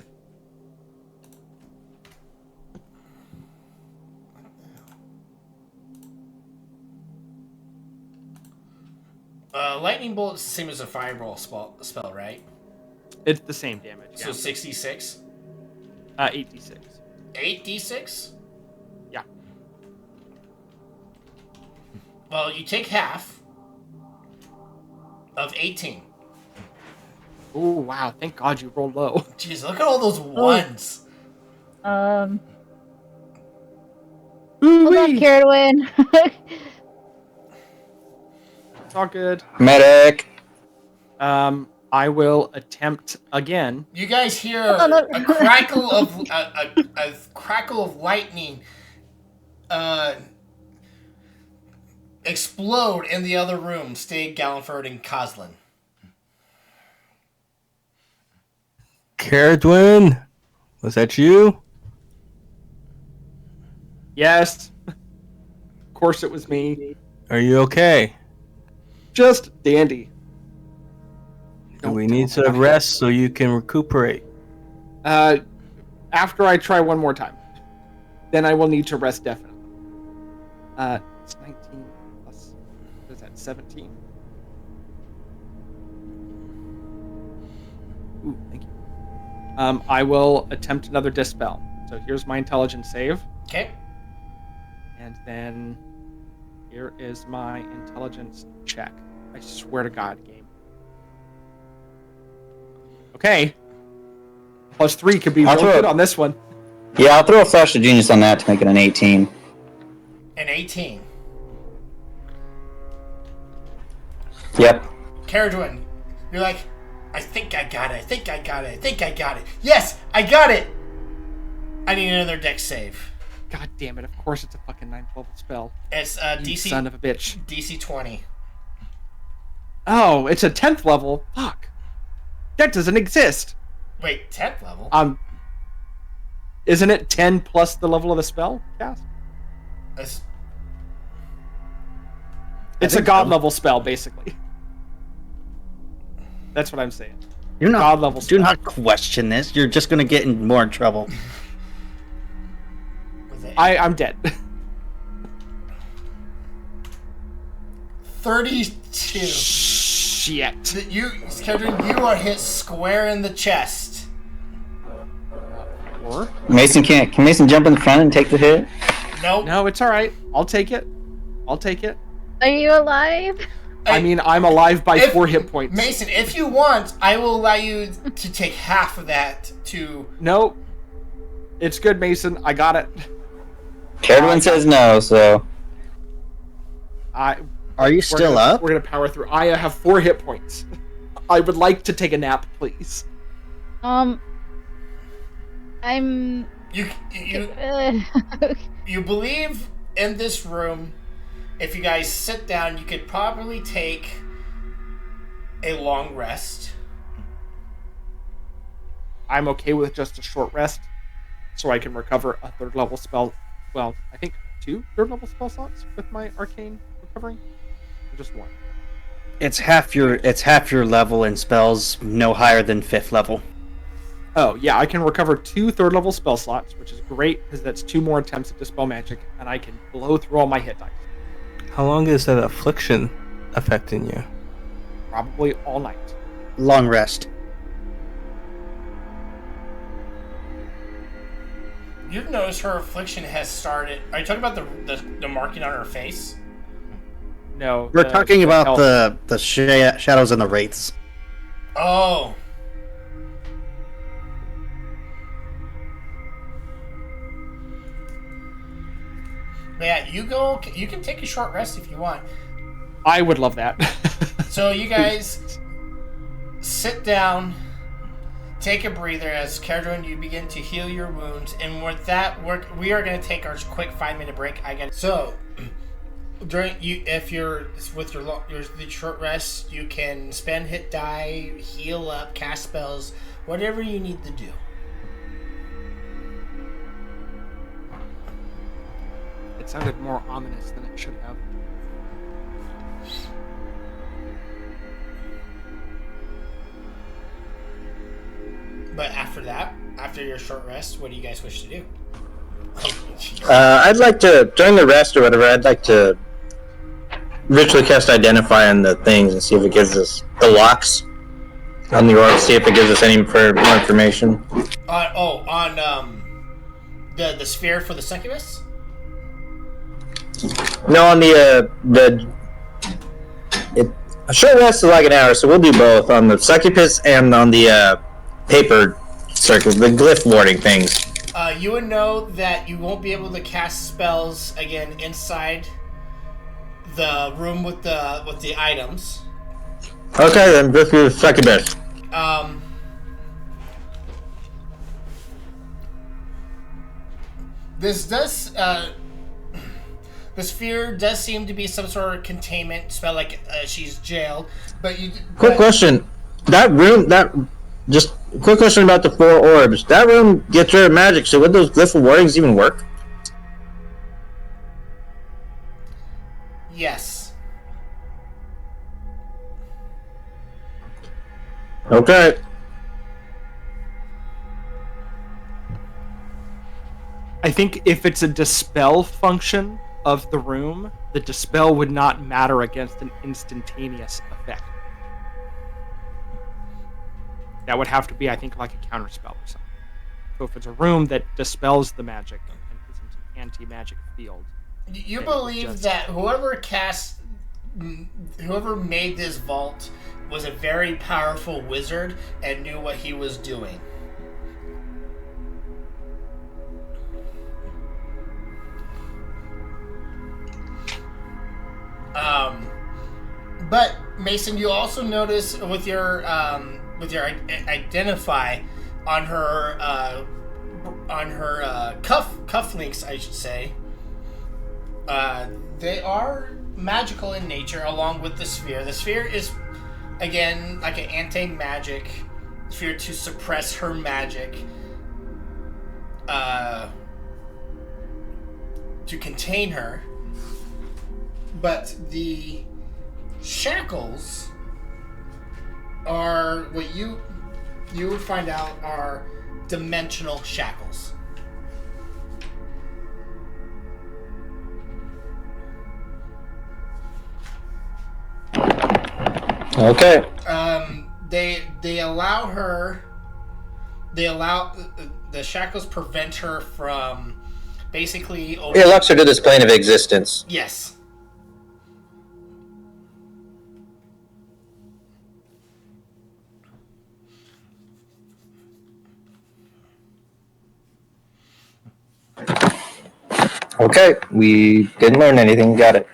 Lightning bolt is the same as a fireball spell, right? It's the same damage. So 66. 8d6. 8d6. Yeah. Well, you take half of 18. Oh wow! Thank God you rolled low. Jeez, look at all those ones. Hold on, Ooh-wee. Carradwin. It's all good. Medic. I will attempt again. You guys hear Oh, no. a crackle of a crackle of lightning explode in the other room. Stig, Gallenford, and Coslin. Caradwin, was that you? Yes. Of course it was me. Are you okay? Just dandy. Do we need to rest so you can recuperate? After I try one more time, then I will need to rest definitely. It's 19 plus. What is that? 17. Ooh, thank you. I will attempt another dispel. So here's my intelligence save, Okay. and then here is my intelligence check. I swear to God, game. Okay. +3 could be I'll real throw good it. on this one. Yeah, I'll throw a flash of genius on that to make it an 18. An 18. Yep. Caradwin, you're like, I think I got it. I think I got it. I think I got it. Yes, I got it. I need another dex save. God damn it! Of course it's a fucking 9th level spell. It's You DC son of a bitch. DC 20. Oh, it's a 10th level. Fuck. That doesn't exist. Wait, 10th level? Isn't it 10 plus the level of the spell cast? That's- It's a think god so. level spell, basically. That's what I'm saying. Do not, God level do spell. not question this. You're just gonna get in more trouble. was it I'm dead. 32. Shit. You, Kedron, you are hit square in the chest. Or? Mason can't. Can Mason jump in the front and take the hit? Nope. No, it's all right. I'll take it. I'll take it. Are you alive? I mean, I'm alive by If- 4 hit points. Mason, if you want, I will allow you to take half of that to... No. It's good, Mason. I got it. Kedron says no, so I. Are you We're still gonna- up? We're gonna power through. I have 4 hit points. I would like to take a nap, please. I'm. You you believe in this room, if you guys sit down, you could probably take a long rest. I'm okay with just a short rest, so I can recover a 3rd level spell. Well, I think 2 3rd level spell slots with my arcane recovering. Or just 1. It's half your level in spells, no higher than 5th level. Oh yeah, I can recover 2 3rd level spell slots, which is great because that's 2 more attempts at dispel magic, and I can blow through all my hit dice. How long is that affliction affecting you? Probably all night. Long rest. You've noticed her affliction has started. Are you talking about the marking on her face? No, We're talking about health. the shadows and the wraiths. Oh. But yeah, you go. You can take a short rest if you want. I would love that. So you guys sit down, take a breather as Kedron, you begin to heal your wounds, and with that, we are going to take our quick 5-minute break. So during if you're with the short rest, you can spend hit die, heal up, cast spells, whatever you need to do. It sounded more ominous than it should have. But after that, after your short rest, what do you guys wish to do? I'd like to, during the rest or whatever, I'd like to ritually cast Identify on the things and see if it gives us the locks on the orb, see if it gives us any more information. On the sphere for the succubus? No, on a short rest is like an hour, so we'll do both on the succubus and on the paper circles, the glyph warding things. You would know that you won't be able to cast spells again inside the room with the items. Okay, then just do the succubus. This does the sphere does seem to be some sort of containment spell, like she's jailed. But you. Quick question: that room, just quick question about the 4 orbs. That room gets rid of magic, so would those glyph wardings even work? Yes. Okay. I think if it's a dispel function of the room, the dispel would not matter against an instantaneous effect. That would have to be, I think, like a counterspell or something. So if it's a room that dispels the magic and isn't an anti-magic field. You then believe just- that whoever made this vault was a very powerful wizard and knew what he was doing. But Mason, you also notice with your identify on her cufflinks, I should say. They are magical in nature, along with the sphere. The sphere is, again, like an anti-magic sphere to suppress her magic. to contain her, but the shackles are what you would find out are dimensional shackles. Okay. They allow her. They allow the shackles prevent her from basically. It locks her to this plane of existence. Yes. Okay, we didn't learn anything. Got it.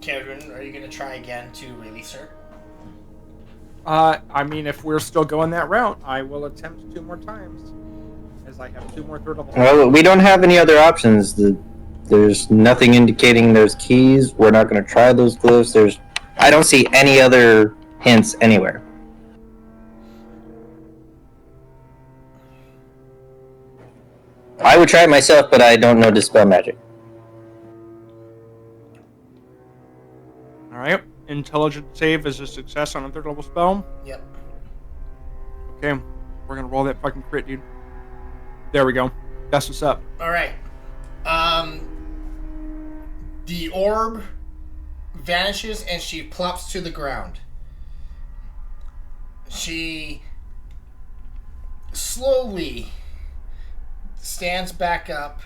Karen, are you going to try again to release her? I mean, if we're still going that route, I will attempt 2 more times, as I have 2 more third level. Well, we don't have any other options. There's nothing indicating there's keys. We're not going to try those glyphs. I don't see any other hints anywhere. I would try it myself, but I don't know dispel magic. All right. Intelligence save is a success on a third level spell. Yep. Okay, we're gonna roll that fucking crit, dude. There we go. That's what's up. All right. The orb vanishes and she plops to the ground. She slowly stands back up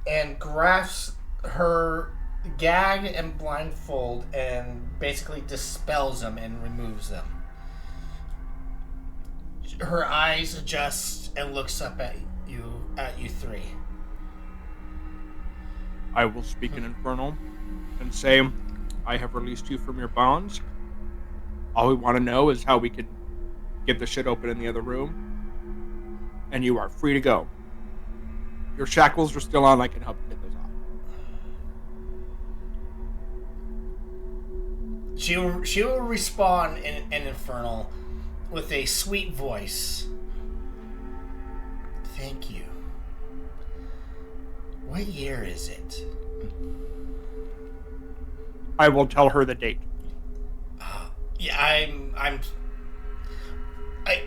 and grasps her gag and blindfold and basically dispels them and removes them. Her eyes adjust and looks up at you 3. I will speak in Infernal and say, I have released you from your bonds. All we want to know is how we can get the shit open in the other room. And you are free to go. Your shackles are still on. I can help you get those off. She will respond in Infernal with a sweet voice. Thank you. What year is it? I will tell her the date. Yeah,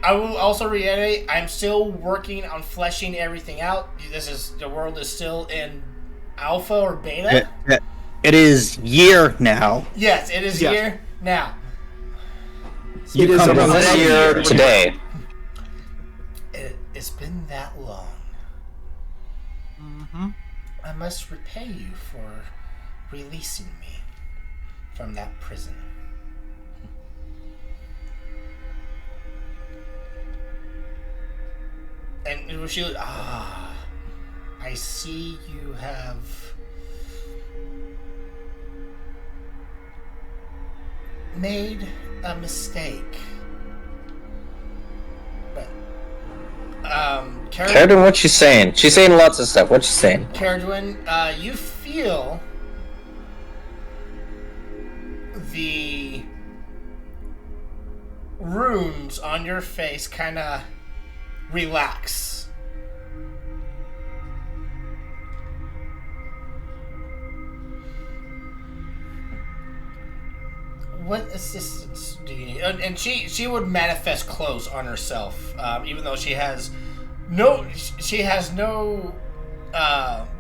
I will also reiterate, I'm still working on fleshing everything out. The world is still in alpha or beta. It is year now. Yes, it is here now. You It is come a to This year, today. It's been that long. Mm-hmm. I must repay you for releasing me from that prison. And she was, I see you have made a mistake. But, Caradwin, what's she saying? She's saying lots of stuff. What's she saying? Caradwin, you feel the runes on your face kind of relax. What assistance do you need? And she would manifest clothes on herself, even though she has no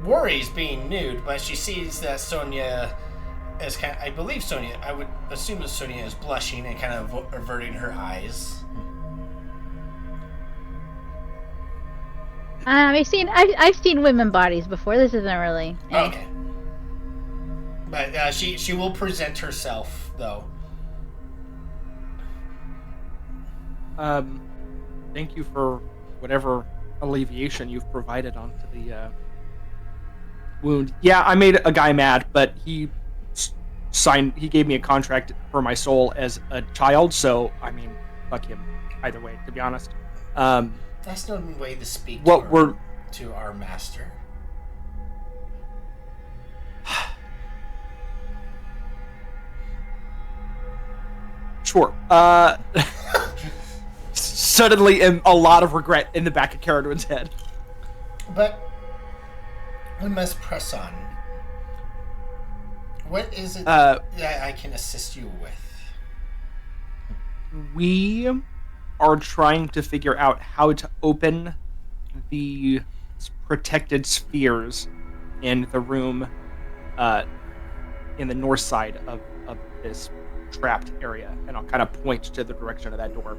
worries being nude. But she sees that Sonia is I believe Sonia. I would assume that Sonia is blushing and kind of averting her eyes. I've seen women bodies before. This isn't really. Okay. But she will present herself though. Thank you for whatever alleviation you've provided onto the wound. Yeah, I made a guy mad, but he gave me a contract for my soul as a child, so I mean, fuck him either way, to be honest. That's no way to speak What to our master. Sure. Suddenly, a lot of regret in the back of Caradwin's head. But we must press on. What is it that I can assist you with? We are trying to figure out how to open the protected spheres in the room in the north side of this trapped area. And I'll kind of point to the direction of that door.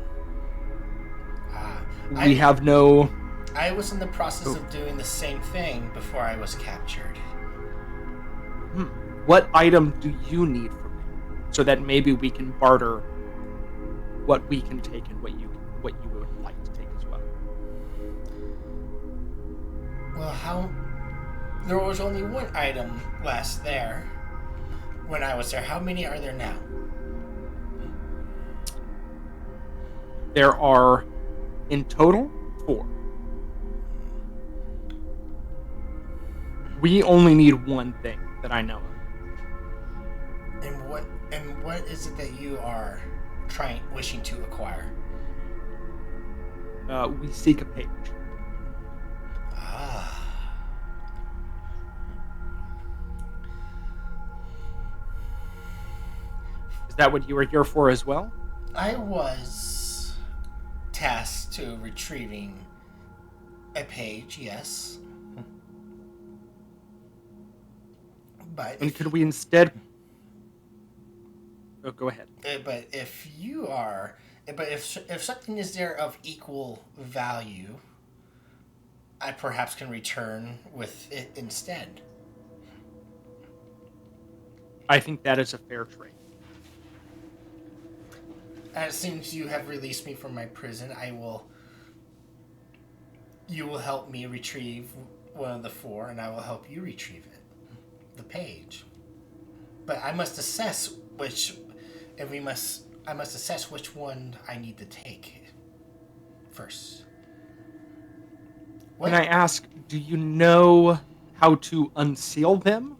We have no... I was in the process of doing the same thing before I was captured. What item do you need from me? So that maybe we can barter what we can take and what you would like to take as well. Well, there was only one item last there when I was there. How many are there now? There are, in total, 4. We only need one thing that I know of. And what is it that you are wishing to acquire? We seek a page. Is that what you were here for as well? I was tasked to retrieving a page, yes. But could we instead... Oh, go ahead. But if something is there of equal value, I perhaps can return with it instead. I think that is a fair trade. As soon as you have released me from my prison, you will help me retrieve one of the 4, and I will help you retrieve it, the page. But I must assess I must assess which one I need to take first. Can I ask, do you know how to unseal them?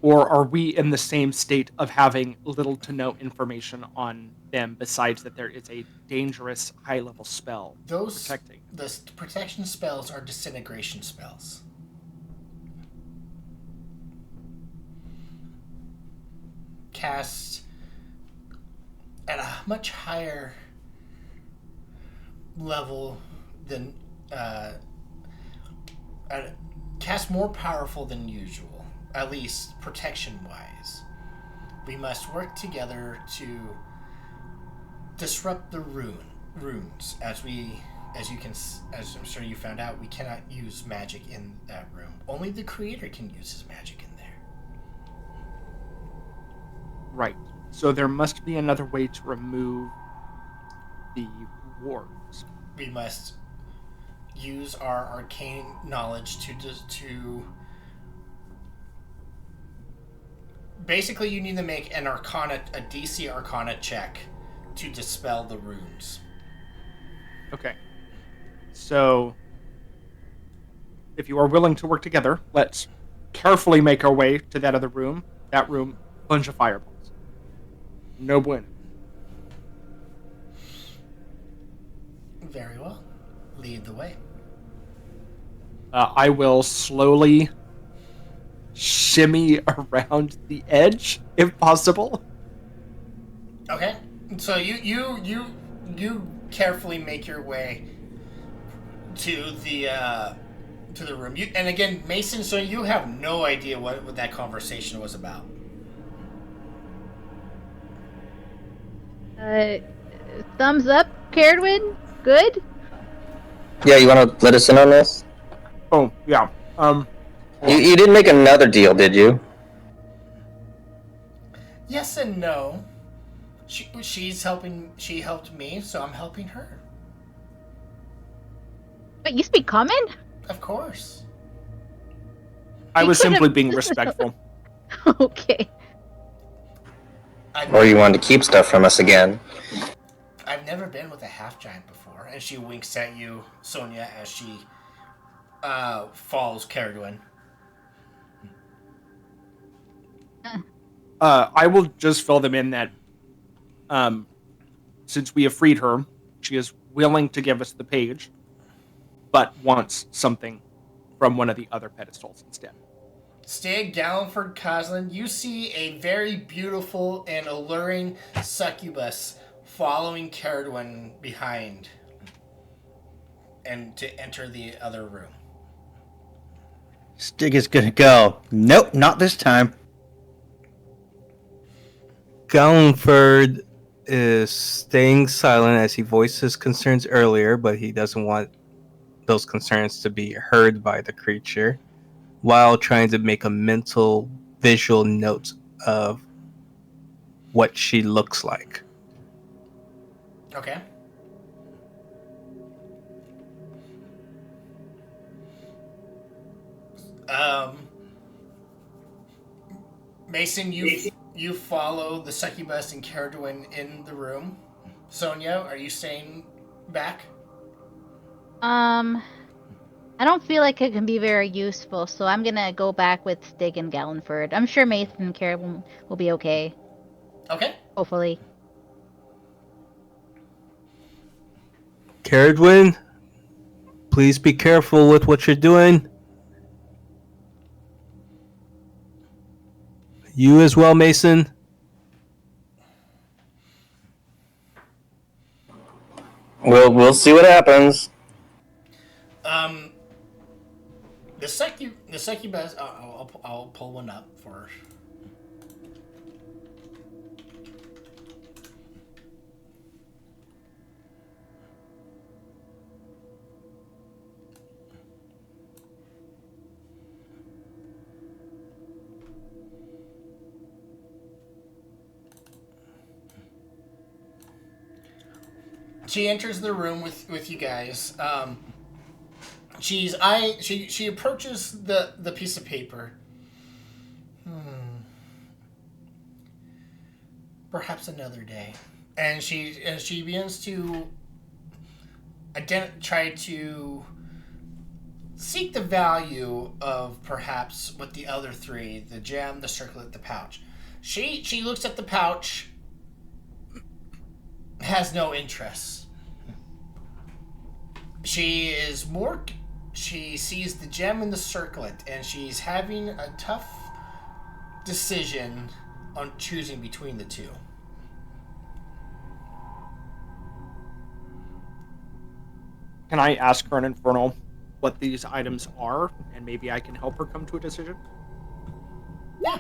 Or are we in the same state of having little to no information on them besides that there is a dangerous high-level spell protecting? The protection spells are disintegration spells. Cast at a much higher level than cast more powerful than usual, at least protection wise. We must work together to disrupt the runes. As I'm sure you found out, we cannot use magic in that room. Only the creator can use his magic in there. Right. So there must be another way to remove the wards. We must use our arcane knowledge to basically, you need to make a DC Arcana check to dispel the runes. Okay. So, if you are willing to work together, let's carefully make our way to that other room. That room, bunch of fireballs. No bueno. Very well. Lead the way. I will slowly shimmy around the edge, if possible. Okay. So you carefully make your way to the room. And again, Mason, so you have no idea what that conversation was about. Thumbs up, Caradwin? Good? Yeah, you want to let us in on this? Oh, yeah. You didn't make another deal, did you? Yes and no. She helped me, so I'm helping her. Wait, you speak common? Of course. I was simply being respectful. Okay. Or you wanted to keep stuff from us again? I've never been with a half giant before. And she winks at you, Sonia, as she follows Caradwin. I will just fill them in that since we have freed her, she is willing to give us the page, but wants something from one of the other pedestals instead. Stig, Galliford, Coslin, you see a very beautiful and alluring succubus following Caradwin behind and to enter the other room. Stig is gonna go. Nope, not this time. Galliford is staying silent as he voiced his concerns earlier, but he doesn't want those concerns to be heard by the creature, while trying to make a mental visual note of what she looks like. Okay. Mason, you follow the succubus and Caradwin in the room. Sonia, are you staying back? I don't feel like it can be very useful, so I'm gonna go back with Stig and Gallenford. I'm sure Mason and Kara will be okay. Okay. Hopefully. Caradwin, please be careful with what you're doing. You as well, Mason. We'll see what happens. The succubus. I'll pull one up for. She enters the room with you guys. She approaches the piece of paper. Perhaps another day, and she begins to try to seek the value of perhaps what the other three, the gem, the circlet, the pouch. She looks at the pouch, has no interest. She sees the gem and the circlet, and she's having a tough decision on choosing between the two. Can I ask her an Infernal what these items are, and maybe I can help her come to a decision? Yeah.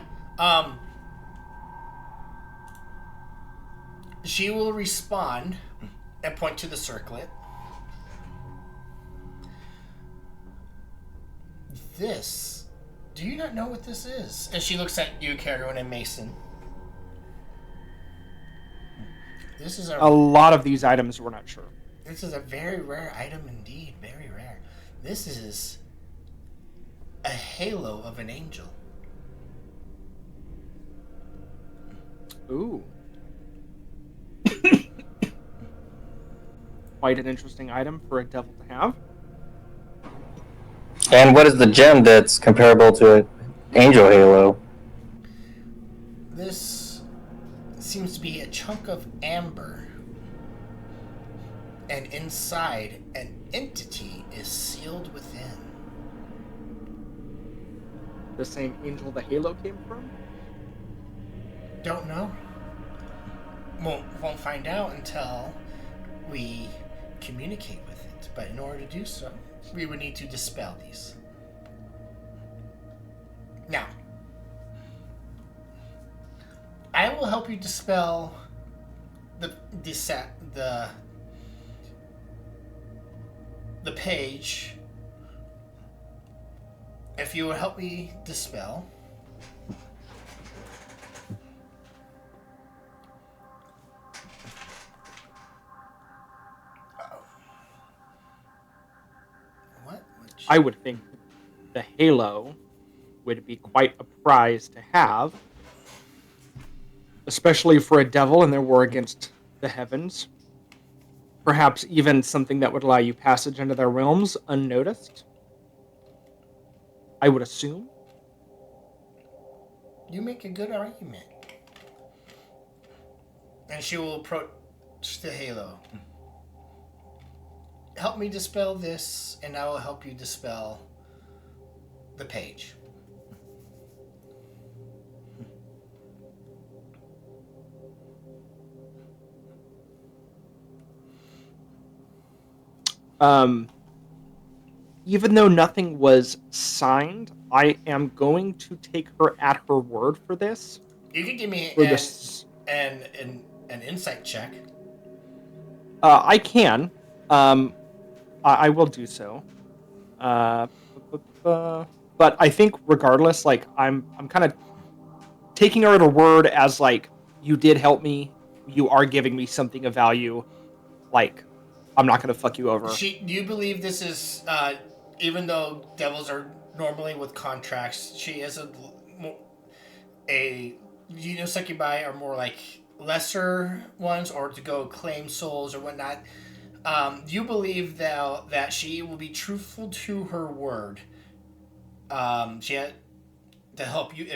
She will respond and point to the circlet. This. Do you not know what this is? And she looks at you, Caradwin, and Mason. This is A lot of these items we're not sure. This is a very rare item indeed. Very rare. This is a halo of an angel. Ooh. Quite an interesting item for a devil to have. And what is the gem that's comparable to an angel halo? This seems to be a chunk of amber. And inside, an entity is sealed within. The same angel the halo came from? Don't know. Won't find out until we communicate with it. But in order to do so, we would need to dispel these. Now, I will help you dispel the page. If you would help me dispel. I would think the halo would be quite a prize to have, especially for a devil in their war against the heavens. perhaps even something that would allow you passage into their realms unnoticed. I would assume. You make a good argument. And she will approach the halo. Help me dispel this, and I will help you dispel the page. Even though nothing was signed, I am going to take her at her word for this. You can give me an insight check. I can. I will do so. But I think regardless, like I'm kind of taking her at her word as like you did help me. You are giving me something of value. Like I'm not gonna fuck you over. Do you believe this is even though devils are normally with contracts, she is succubi are more like lesser ones, or to go claim souls or whatnot. Do you believe that she will be truthful to her word? She had to help you.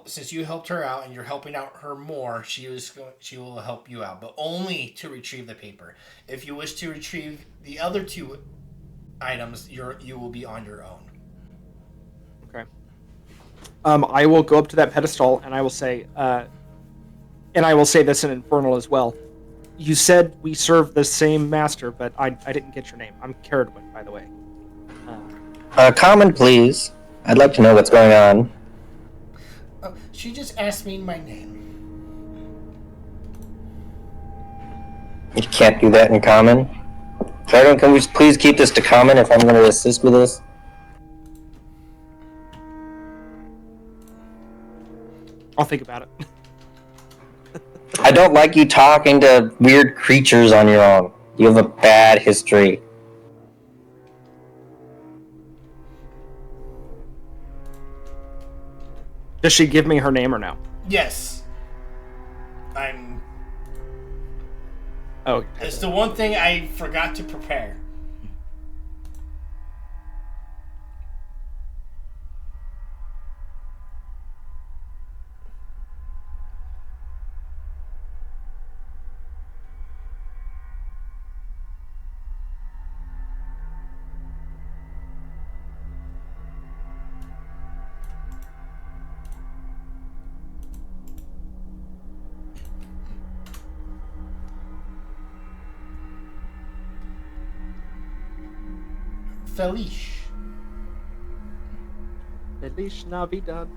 Since you helped her out and you're helping out her more, she will help you out, but only to retrieve the paper. If you wish to retrieve the other two items, you will be on your own. Okay. I will go up to that pedestal and I will say, this in Infernal as well. You said we serve the same master, but I didn't get your name. I'm Caradwin, by the way. Common, please. I'd like to know what's going on. Oh, she just asked me my name. You can't do that in common. Caradwin, can we please keep this to common if I'm going to assist with this? I'll think about it. I don't like you talking to weird creatures on your own. You have a bad history. Does she give me her name or no? Yes. Oh. It's the one thing I forgot to prepare. Felish. Felish Navidad.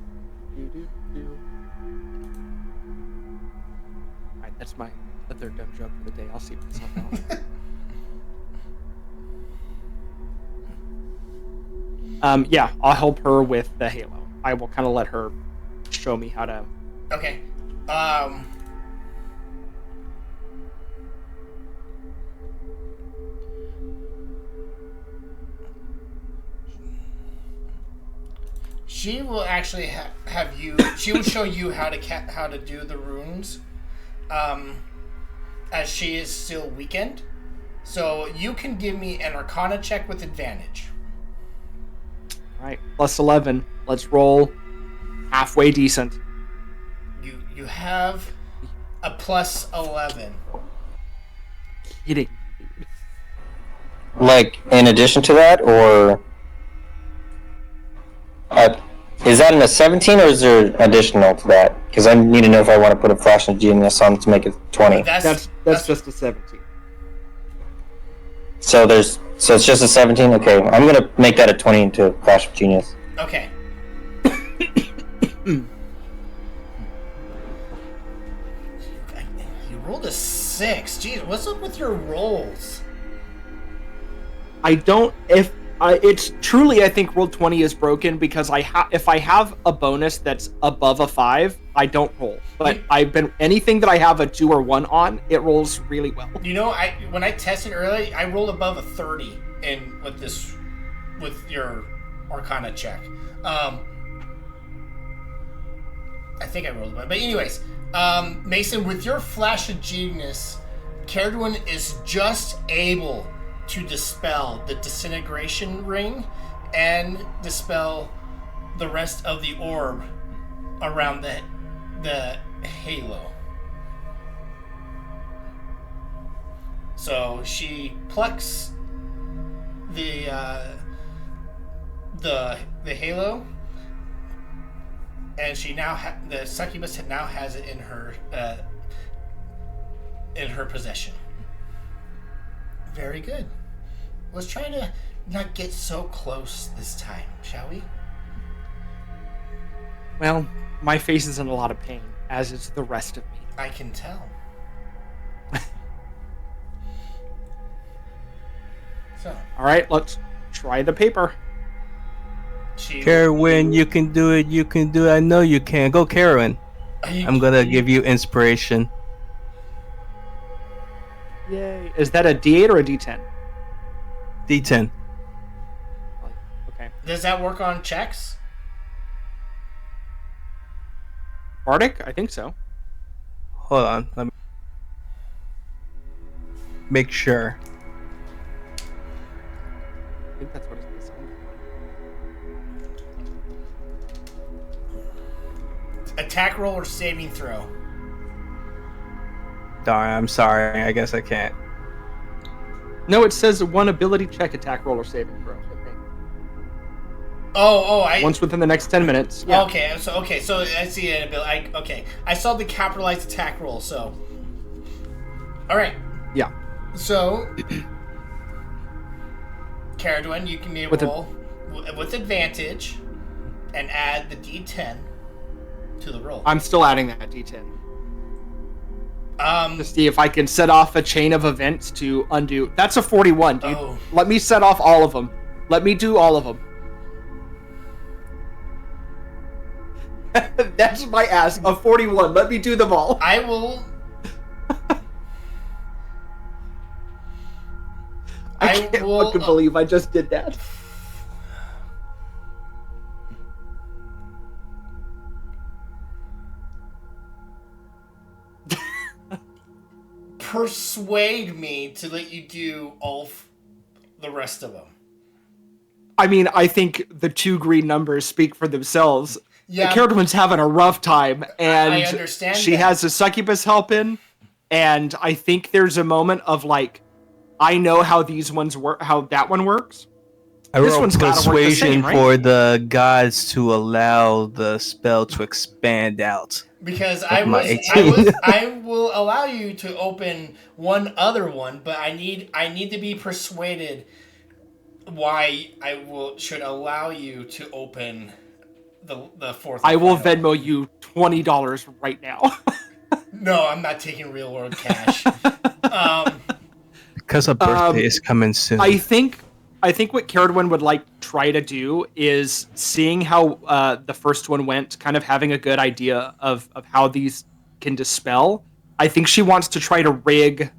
Alright, that's the third dumb joke for the day. I'll see myself out. Yeah, I'll help her with the halo. I will kind of let her show me how to... Okay. She will actually have you. She will show you how to do the runes, as she is still weakened. So you can give me an Arcana check with advantage. All right, plus 11. Let's roll halfway decent. You have a plus 11. Kidding. Like, in addition to that, or... is that in a 17, or is there additional to that? Because I need to know if I want to put a Flash of Genius on to make it 20. That's just a 17. So it's just a 17? Okay, I'm going to make that a 20 into Flash of Genius. Okay. You rolled a 6. Jeez, what's up with your rolls? It's truly, I think Roll20 is broken because if I have a bonus that's above a 5, I don't roll. But anything that I have a 2 or 1 on, it rolls really well. You know, when I tested early, I rolled above a 30 with your Arcana check. I think I rolled above. But anyways, Mason, with your Flash of Genius, Caradwin is just able to dispel the disintegration ring and dispel the rest of the orb around the halo. So she plucks the halo, and she now the succubus now has it in her possession. Very good. Let's try to not get so close this time, shall we? Well, my face is in a lot of pain, as is the rest of me. I can tell. So, All right, let's try the paper. Carowin, you can do it. You can do it. I know you can. Go, Carowin. I'm gonna give you inspiration. Yay. Is that a D8 or a D10? D10. Okay. Does that work on checks? Bardic? I think so. Hold on. Let me make sure. I think that's what it's designed for. Attack roll or saving throw? Darn, I'm sorry. I guess I can't. No, it says one ability check, attack roll, or saving throw. I think. Once within the next 10 minutes. Yeah. Okay, so I see an ability. I saw the capitalized attack roll. So, all right. Yeah. So, Caradwin, you can roll with advantage and add the D10 to the roll. I'm still adding that D10. To see if I can set off a chain of events to undo. That's a 41, dude. Oh. Let me set off all of them. Let me do all of them. That's my ask. A 41. Let me do them all. I will. I can't fucking believe I just did that. Persuade me to let you do all the rest of them. I mean, I think the two green numbers speak for themselves. Yeah. Caradwin's having a rough time, and I understand she that. has a succubus helping, and I think there's a moment of like, I know how these ones work, how that one works. I This roll one's gotta work the persuasion same, right? for the gods to allow the spell to expand out. Because my 18. I will allow you to open one other one, but I need to be persuaded why should allow you to open the fourth. I will final. Venmo you $20 right now. No, I'm not taking real world cash. Because a birthday is coming soon. I think what Caradwin would like try to do is seeing how the first one went, kind of having a good idea of how these can dispel. I think she wants to try to rig,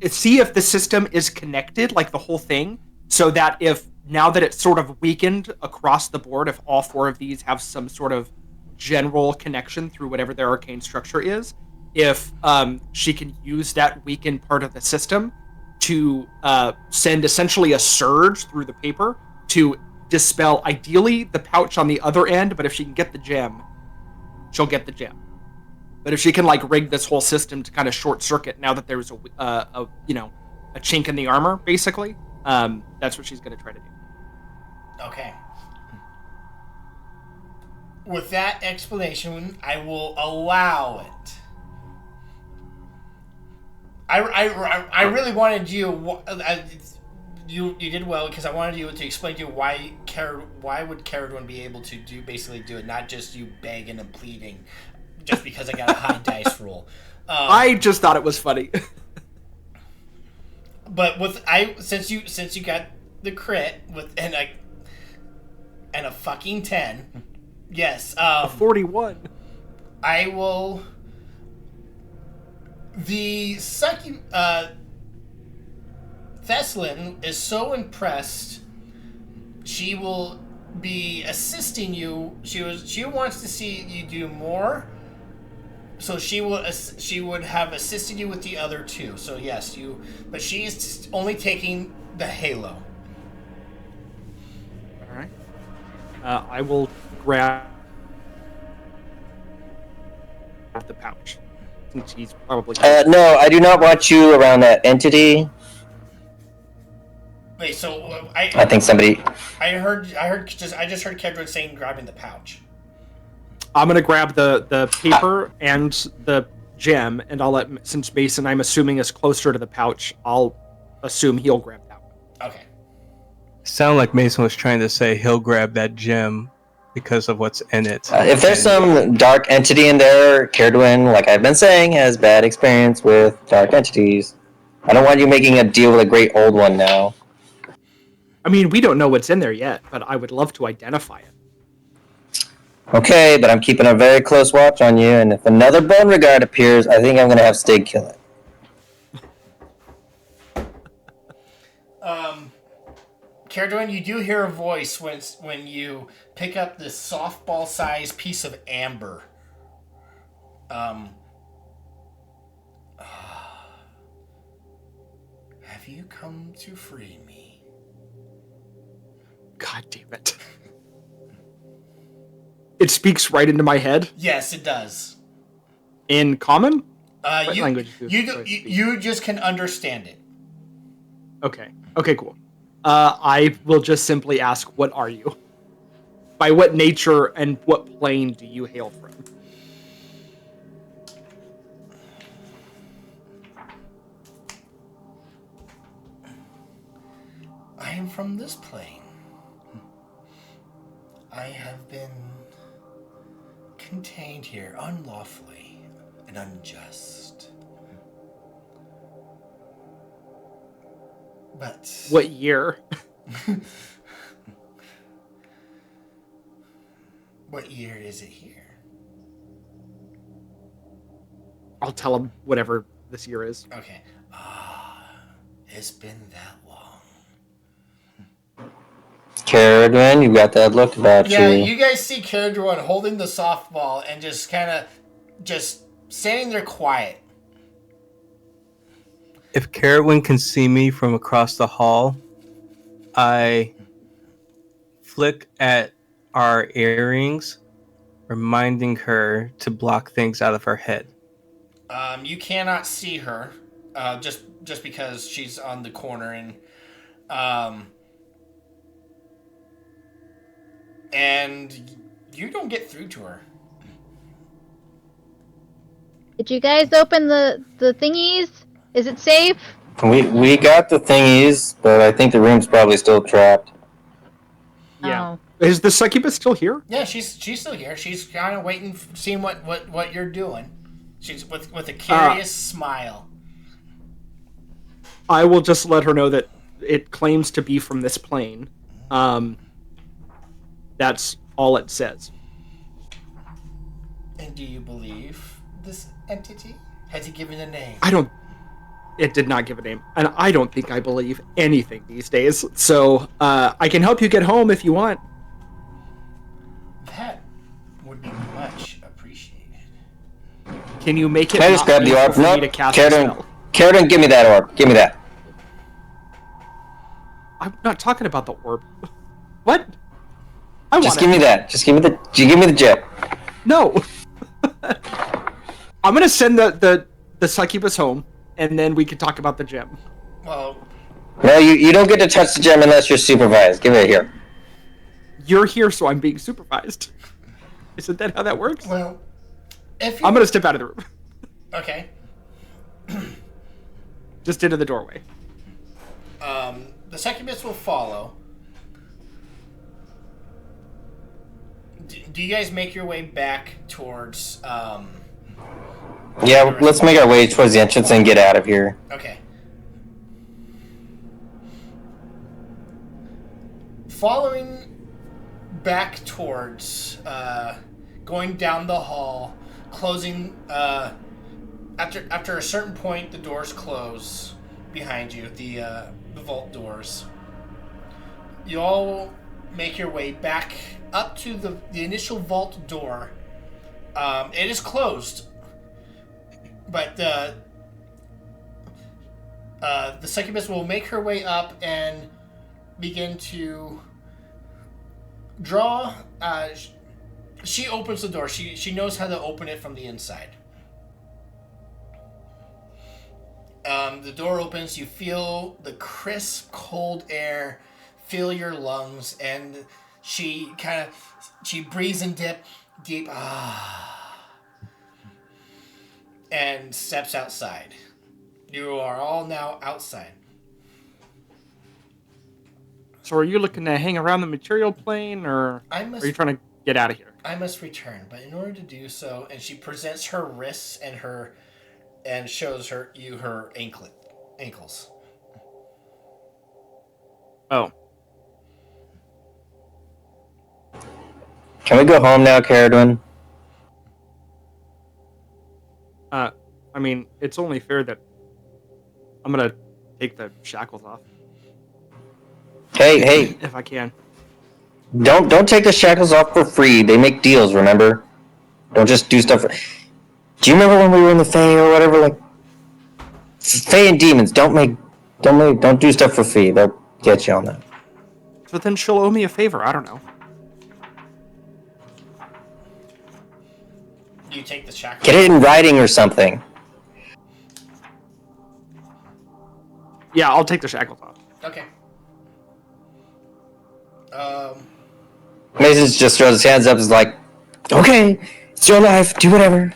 see if the system is connected, like the whole thing, so that if now that it's sort of weakened across the board, if all four of these have some sort of general connection through whatever their arcane structure is, if she can use that weakened part of the system to send essentially a surge through the paper to dispel, ideally, the pouch on the other end, but if she can get the gem, she'll get the gem. But if she can like rig this whole system to kind of short circuit now that there's a chink in the armor, basically, that's what she's going to try to do. Okay. With that explanation, I will allow it. I really wanted you. You did well because I wanted you to explain to you why would Caradwin be able to do it, not just you begging and pleading, just because I got a high dice roll. I just thought it was funny. But since you got the crit with and a fucking 10, yes. 41. I will. The Thessalon is so impressed. She will be assisting you. She wants to see you do more So she would have assisted you with the other two. So yes, but she's only taking the halo. All right. I will grab the pouch since he's probably. No, I do not want you around that entity. Wait, so I think somebody. I just heard Kedron saying grabbing the pouch. I'm gonna grab the paper and the gem, and I'll since Mason, I'm assuming, is closer to the pouch, I'll assume he'll grab that one. Okay. Sound like Mason was trying to say he'll grab that gem because of what's in it. If there's some dark entity in there, Caradwin, like I've been saying, has bad experience with dark entities. I don't want you making a deal with a great old one now. I mean, we don't know what's in there yet, but I would love to identify it. Okay, but I'm keeping a very close watch on you, and if another bone regard appears, I think I'm going to have Stig kill it. Caradwin, you do hear a voice when you pick up this softball-sized piece of amber. Have you come to free me? God damn it. It speaks right into my head. Yes, it does. In common? What language you just can understand it. Okay. Okay, cool. I will just simply ask, what are you? By what nature and what plane do you hail from? I am from this plane. I have been contained here unlawfully and unjust. But What year? what year is it here? I'll tell him whatever this year is. Okay. It's been that long. Caradwin, you got that look about Yeah, you. you guys see Caradwin holding the softball and just kind of just standing there quiet. If Caradwin can see me from across the hall, I flick at our earrings, reminding her to block things out of her head. You cannot see her, just because she's on the corner, and you don't get through to her. Did you guys open the thingies? Is it safe? We got the thingies, but I think the room's probably still trapped. Yeah. Oh. Is the succubus still here? Yeah, she's still here. She's kind of waiting, seeing what you're doing. She's with a curious smile. I will just let her know that it claims to be from this plane. That's all it says. And do you believe this entity? Has he given a name? It did not give a name, and I don't think I believe anything these days. So I can help you get home if you want. That would be much appreciated. Can you make it? Can I just not grab the painful orb? for me No, to cast a spell? Caradwin, give me that orb. Give me that. I'm not talking about the orb. What? I Just want give me that. Just give me the jet. No. I'm gonna send the succubus home, and then we can talk about the gem. Well, No, you don't get to touch the gem unless you're supervised. Give it here. You're here, so I'm being supervised. Isn't that how that works? well, if you... I'm gonna step out of the room. Okay. Just into the doorway. The succubus will follow. Do you guys make your way back towards... Yeah, let's make our way towards the entrance and get out of here. Okay. Following back towards, going down the hall, closing, after a certain point, the doors close behind you, the vault doors. You all make your way back up to the initial vault door. It is closed, but the succubus will make her way up and begin to draw. She opens the door. She knows how to open it from the inside. The door opens. You feel the crisp, cold air fill your lungs, and she breathes in deep, and steps outside. You are all now outside. So are you looking to hang around the material plane, or are you trying to get out of here? I must return, but in order to do so, and she presents her wrists and shows her ankles. Oh. Can we go home now, Caradwin? I mean, it's only fair that I'm gonna take the shackles off. Hey, If I can. don't take the shackles off for free. They make deals, remember? Don't just do stuff. Do you remember when we were in the Fae or whatever? Like, Fae and demons don't do stuff for free. They'll get you on that. So then she'll owe me a favor. I don't know. You take the shackles. Get it in writing or something. Yeah, I'll take the shackles off. Okay. Mason just throws his hands up and is like, okay, it's your life, do whatever.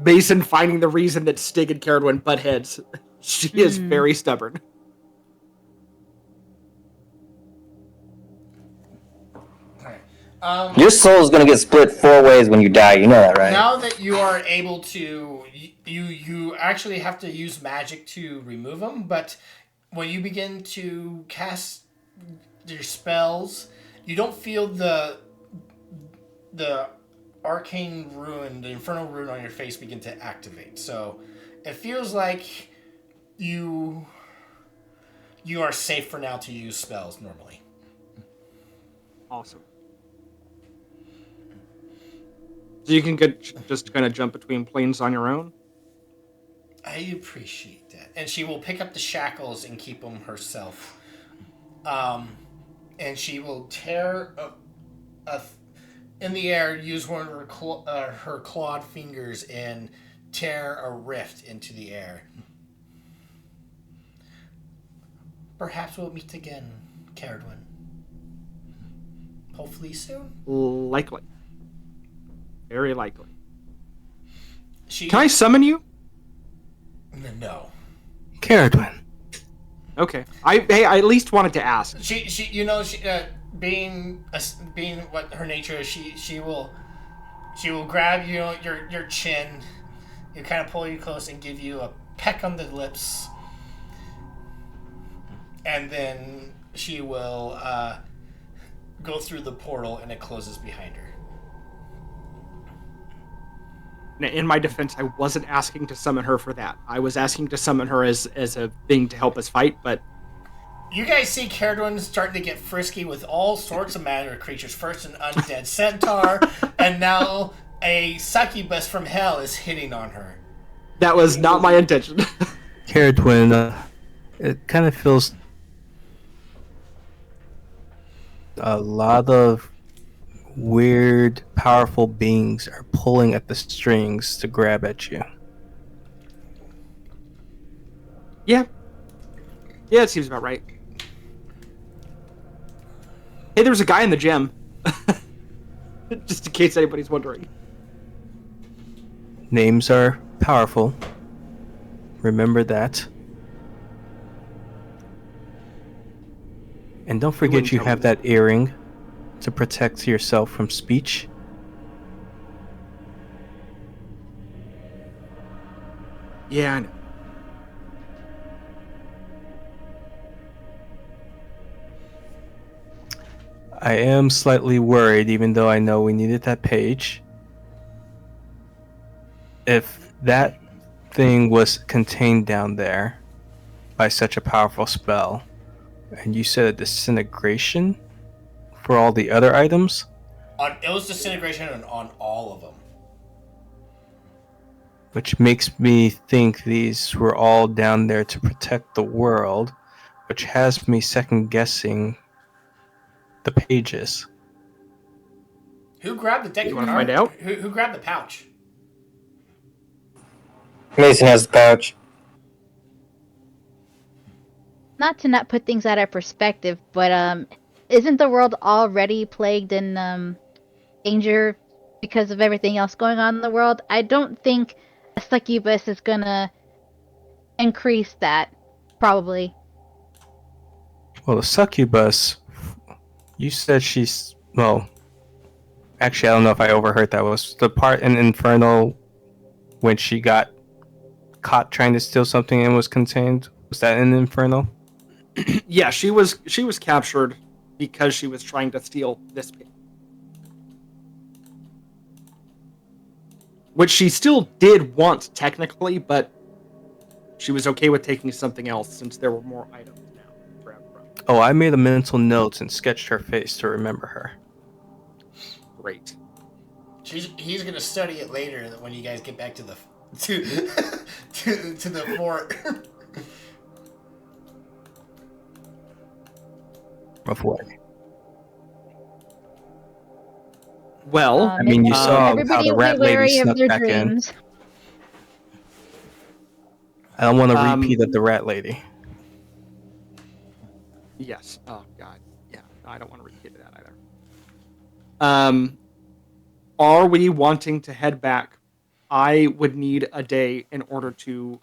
Mason finding the reason that Stig and Caradwin butt heads. She is very stubborn. Alright. Your soul is going to get split 4 ways when you die, you know that, right? Now that you are able to, you actually have to use magic to remove them, but when you begin to cast your spells, you don't feel the arcane rune, the infernal rune on your face begin to activate. So it feels like you are safe for now to use spells normally. Awesome. So you can just kind of jump between planes on your own? I appreciate that. And she will pick up the shackles and keep them herself. And she will tear in the air, use one of her clawed fingers and tear a rift into the air. Perhaps we'll meet again, Caradwin. Hopefully soon. Likely. Very likely. Can I summon you? No. Caradwin. Okay. I at least wanted to ask. She being what her nature is, she will grab your chin, you kind of pull you close and give you a peck on the lips, and then she will go through the portal and it closes behind her. In my defense, I wasn't asking to summon her for that. I was asking to summon her as a thing to help us fight, but... You guys see Caradwin starting to get frisky with all sorts of matter creatures. First an undead centaur, and now a succubus from hell is hitting on her. That was not my intention. Caradwin, it kind of feels... a lot of weird, powerful beings are pulling at the strings to grab at you. Yeah, it seems about right. Hey, there was a guy in the gym. Just in case anybody's wondering. Names are powerful. Remember that. And don't forget you have that earring to protect yourself from speech. Yeah, I know. I am slightly worried, even though I know we needed that page. If that thing was contained down there by such a powerful spell, and you said a disintegration for all the other items? It was disintegration on all of them. which makes me think these were all down there to protect the world, which has me second guessing the pages. Who grabbed the deck You of wanna cards? find out? Who grabbed the pouch? Mason has the pouch. Not to not put things out of perspective, but isn't the world already plagued in danger because of everything else going on in the world? I don't think a succubus is gonna increase that. Probably. Well, the succubus, you said she's. Well, actually, I don't know if I overheard that. Was the part in Inferno when she got caught trying to steal something and was contained? Was that in Inferno? Yeah, she was captured because she was trying to steal this page. Which she still did want technically, but she was okay with taking something else since there were more items now to grab from. Oh, I made a mental note and sketched her face to remember her. Great. He's gonna study it later when you guys get back to the to the fort. Of what? Well, I mean, you saw how everybody the will be rat lady wary of snuck their back in. dreams. I don't want a repeat of the rat lady. yes. Oh god. Yeah. I don't want to repeat that either. Are we wanting to head back? I would need a day in order to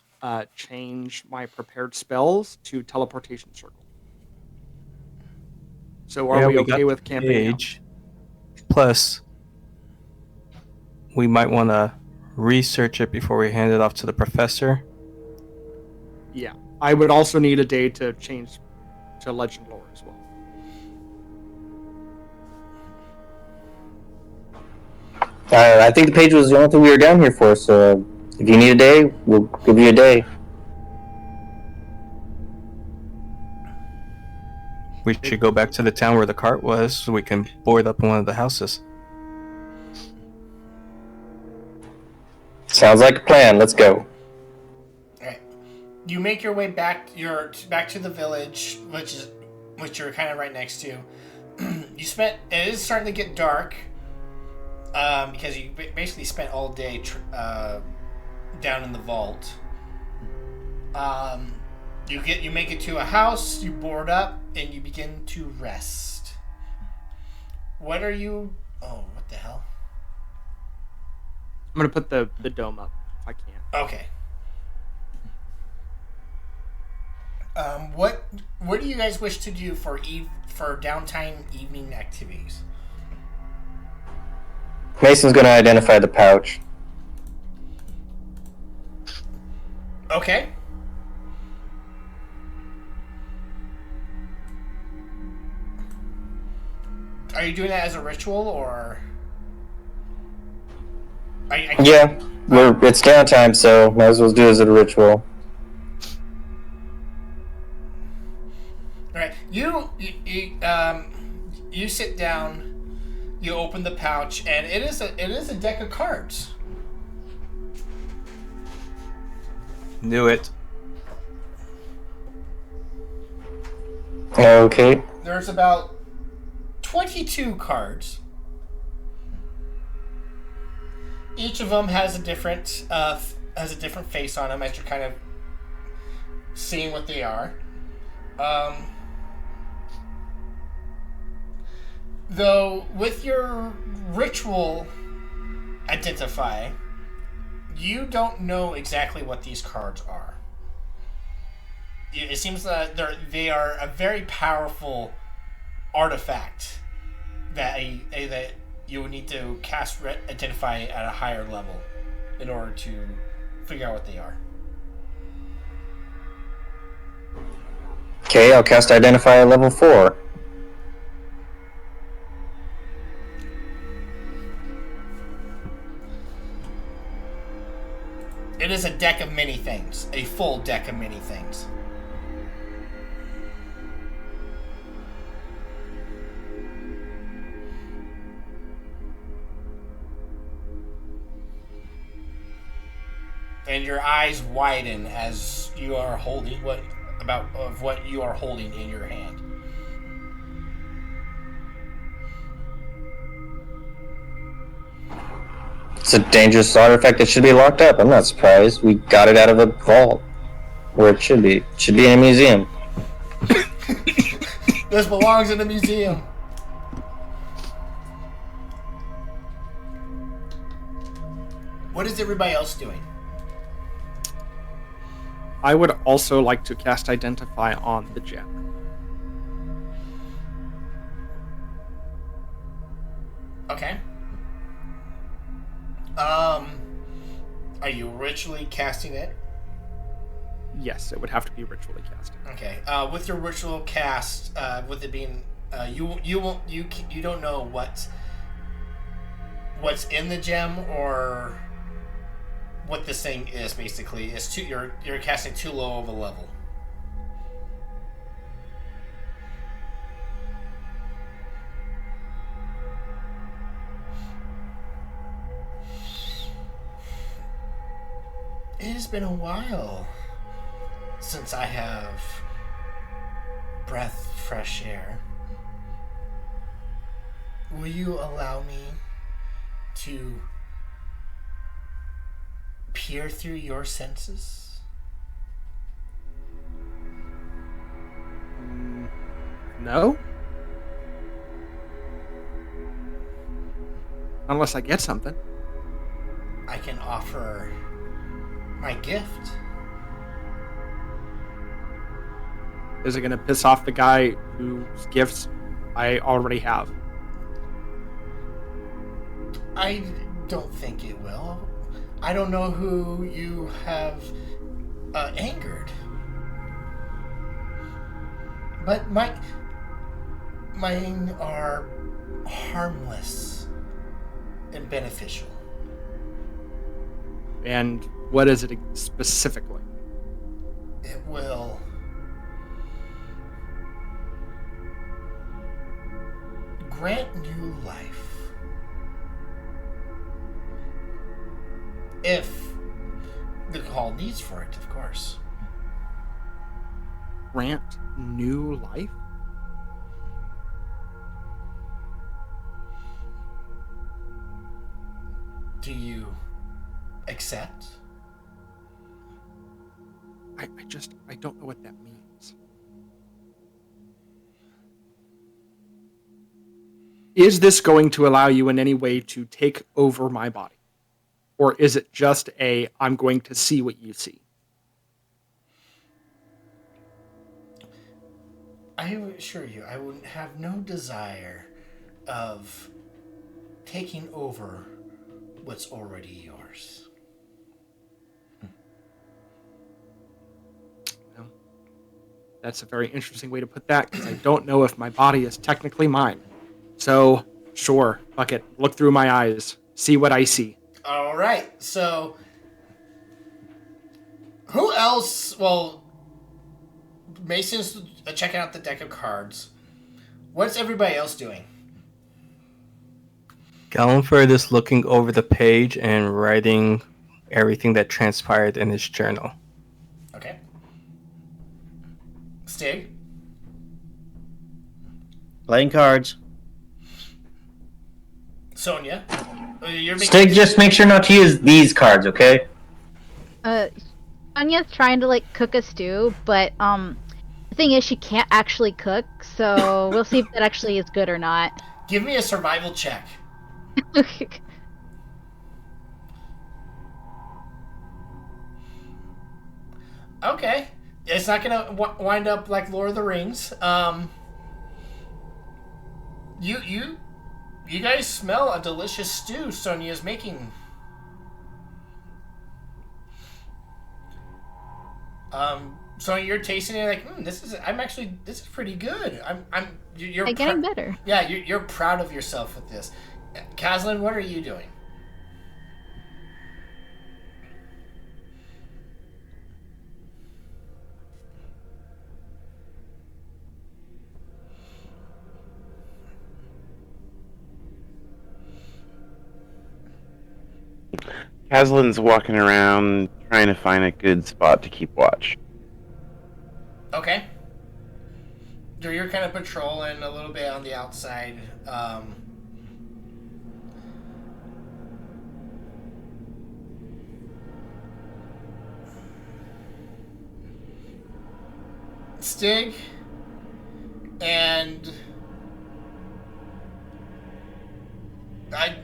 change my prepared spells to teleportation circle. So are we okay with camping now? Age. Plus, we might want to research it before we hand it off to the professor. Yeah. I would also need a day to change to legend lore as well. I think the page was the only thing we were down here for, so if you need a day, we'll give you a day. We should go back to the town where the cart was so we can board up one of the houses. Sounds like a plan. Let's go. Alright. You make your way back back to the village, which you're kind of right next to. It is starting to get dark. Because you basically spent all day down in the vault. You make it to a house, you board up, and you begin to rest. What are you? Oh, what the hell? I'm gonna put the dome up if I can. Okay. What do you guys wish to do for downtime evening activities? Mason's gonna identify the pouch. Okay. Are you doing that as a ritual, or? Yeah, it's downtime, so might as well do it as a ritual. All right. You sit down. You open the pouch, and it is a deck of cards. Knew it. Okay. There's about 22 cards. Each of them has a different face on them as you're kind of seeing what they are. Though with your ritual identify, you don't know exactly what these cards are. It seems that they are a very powerful artifact that that you would need to cast identify at a higher level in order to figure out what they are. Okay, I'll cast identify at level 4. It is a deck of many things. A full deck of many things. and your eyes widen as you are holding what you are holding in your hand. It's a dangerous artifact that should be locked up. I'm not surprised. We got it out of a vault where it should be. It should be in a museum. This belongs in the museum. What is everybody else doing? I would also like to cast Identify on the gem. Okay. Are you ritually casting it? Yes, it would have to be ritually casted. Okay. With your ritual cast, with it being, you don't know what's in the gem or what this thing is. Basically, it's you're casting too low of a level. It has been a while since I have breathed fresh air. Will you allow me to peer through your senses? No? Unless I get something. I can offer my gift. Is it going to piss off the guy whose gifts I already have? I don't think it will. I don't know who you have angered. But mine are harmless and beneficial. And what is it specifically? It will grant new life. If the call needs for it, of course. Grant new life? Do you accept? I don't know what that means. Is this going to allow you in any way to take over my body? Or is it just I'm going to see what you see? I assure you, I would have no desire of taking over what's already yours. Well, that's a very interesting way to put that, because I don't know if my body is technically mine. So, sure, fuck it. Look through my eyes. See what I see. All right, so who else? Well, Mason's checking out the deck of cards. What's everybody else doing? Gallenford is looking over the page and writing everything that transpired in his journal. Okay. Stig? Playing cards. Sonia? You're making... Stig, just make sure not to use these cards, okay? Anya's trying to cook a stew, but the thing is she can't actually cook, so we'll see if that actually is good or not. Give me a survival check. Okay. It's not gonna wind up like Lord of the Rings. You guys smell a delicious stew Sonia's making. So you're tasting it like, this is pretty good. You're getting better. Yeah, you're proud of yourself with this. Kaslin, what are you doing? Kaslin's walking around trying to find a good spot to keep watch. Okay. So you're kind of patrolling a little bit on the outside. Stig and I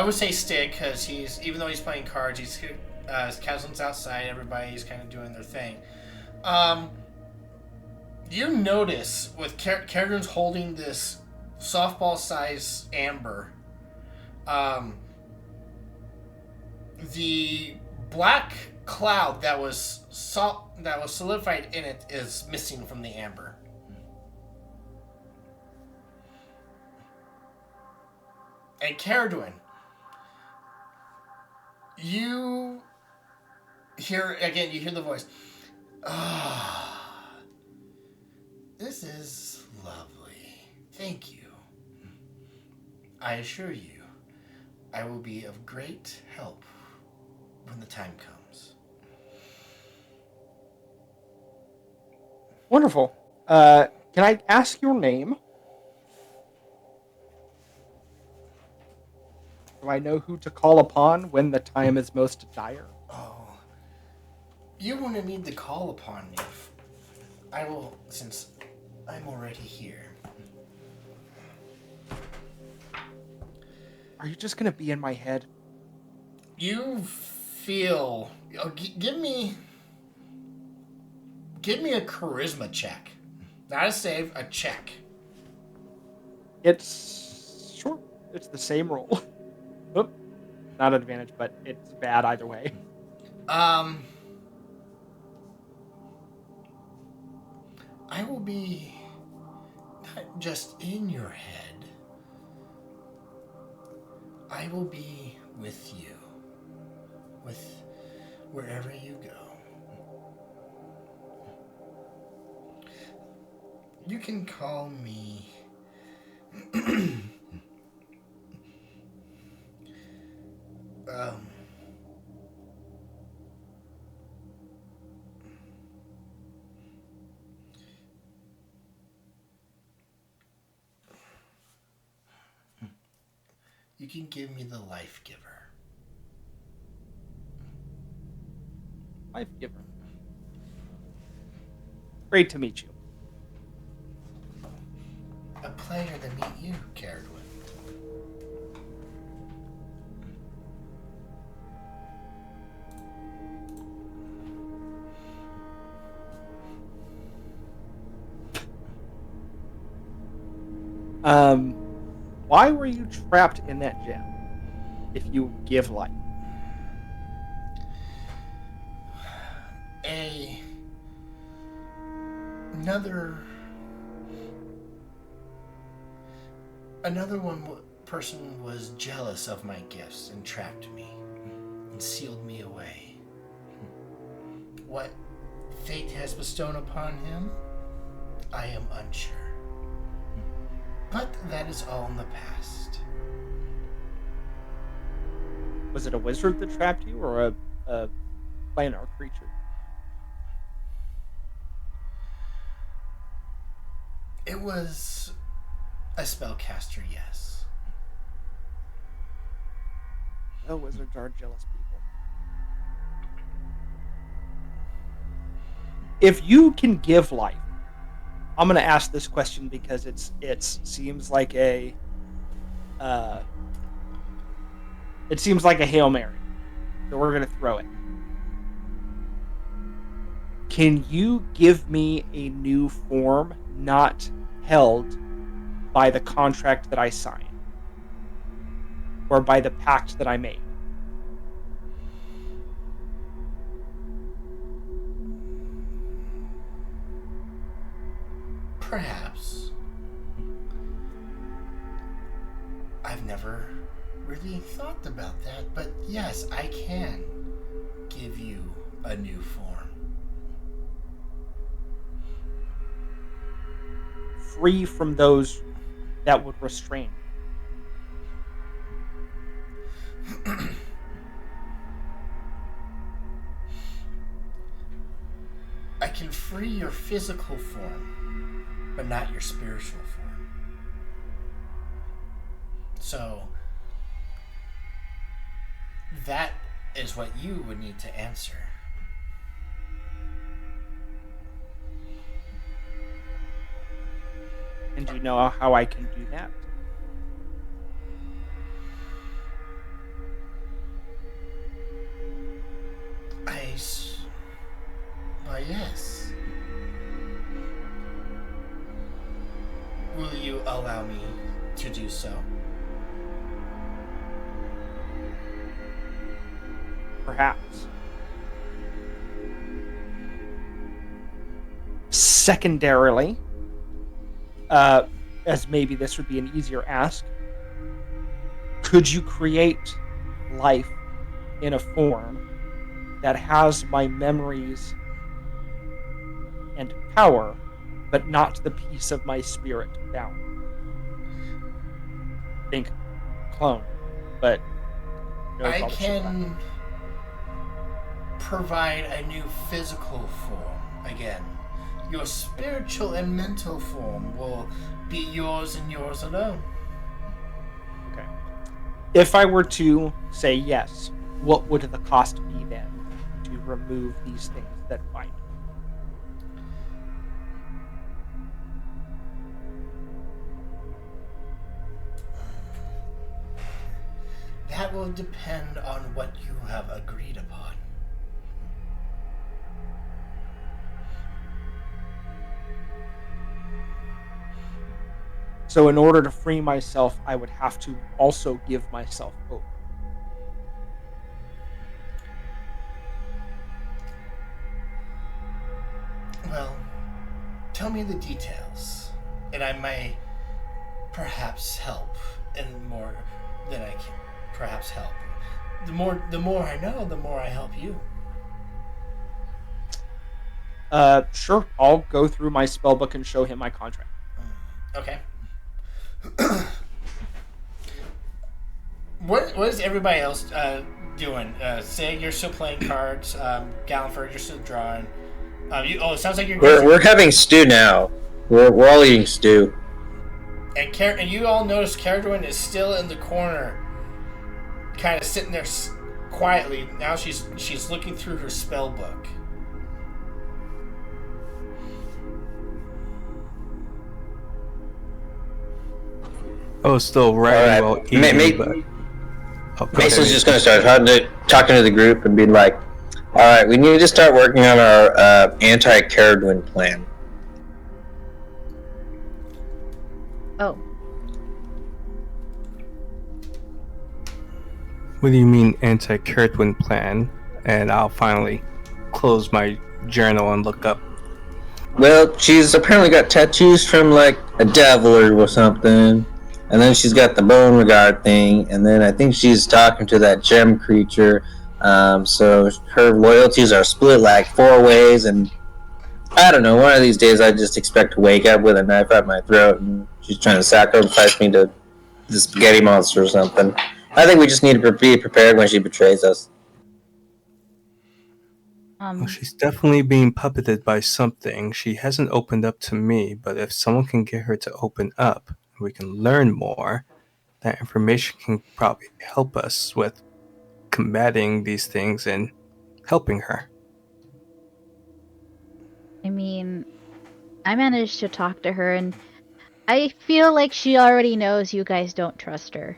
would say Stig because he's, even though he's playing cards, he's Kazlin's outside. Everybody's kind of doing their thing. You notice with Kerrigan's holding this softball-sized amber, the black cloud that was solidified in it is missing from the amber. And Caradwin, you hear the voice. Ah, this is lovely. Thank you. I assure you, I will be of great help when the time comes. Wonderful. Can I ask your name? Do I know who to call upon when the time is most dire? Oh, you wouldn't need to call upon me. I will, since I'm already here. Are you just gonna be in my head? You feel. Give me a charisma check. Not a save, a check. It's the same roll. Oop, not an advantage, but it's bad either way. I will be not just in your head. I will be with you. With wherever you go. You can call me you can give me the life giver. Life giver. Great to meet you. A pleasure to meet you, Caradwin. Why were you trapped in that gem? If you give life. Another person was jealous of my gifts and trapped me and sealed me away. What fate has bestowed upon him, I am unsure. But that is all in the past. Was it a wizard that trapped you, or a planar creature? It was a spellcaster, yes. No, wizards are jealous people. If you can give life, I'm going to ask this question because it seems like a Hail Mary. So we're going to throw it. Can you give me a new form not held by the contract that I signed or by the pact that I made? Perhaps. I've never really thought about that, but yes, I can give you a new form. Free from those that would restrain. can free your physical form, but not your spiritual form. So, that is what you would need to answer. And do you know how I can do that? Why, yes. Will you allow me to do so? Perhaps. Secondarily, as maybe this would be an easier ask, could you create life in a form that has my memories and power, but not the piece of my spirit down? Think clone, but no, I probably can provide a new physical form again. Your spiritual and mental form will be yours and yours alone. okay. If I were to say yes, what would the cost be then to remove these things that bind me? That will depend on what you have agreed upon. So in order to free myself, I would have to also give myself hope. Well, tell me the details, and I may perhaps help in more than I can perhaps help. The more I know, the more I help you. Sure. I'll go through my spellbook and show him my contract. Okay. What is everybody else doing? Sig, you're still playing cards. Gallenford, you're still drawing. It sounds like you're. We're having stew now. We're all eating stew. And you all notice Caradwin is still in the corner, kind of sitting there quietly. Now she's looking through her spell book. I was still writing while eating, but... Mason's just going to start talking to the group and be like, all right, we need to start working on our anti-Caradwin plan. Oh, What do you mean anti-Caradwin plan? And I'll finally close my journal and look up. Well, she's apparently got tattoos from, like, a devil or something. And then she's got the bone regard thing. And then I think she's talking to that gem creature. So her loyalties are split, like, 4 ways. And I don't know, one of these days I just expect to wake up with a knife at my throat. And she's trying to sacrifice me to the spaghetti monster or something. I think we just need to be prepared when she betrays us. Well, she's definitely being puppeted by something. She hasn't opened up to me, but if someone can get her to open up, we can learn more. That information can probably help us with combating these things and helping her. I mean, I managed to talk to her, and I feel like she already knows you guys don't trust her.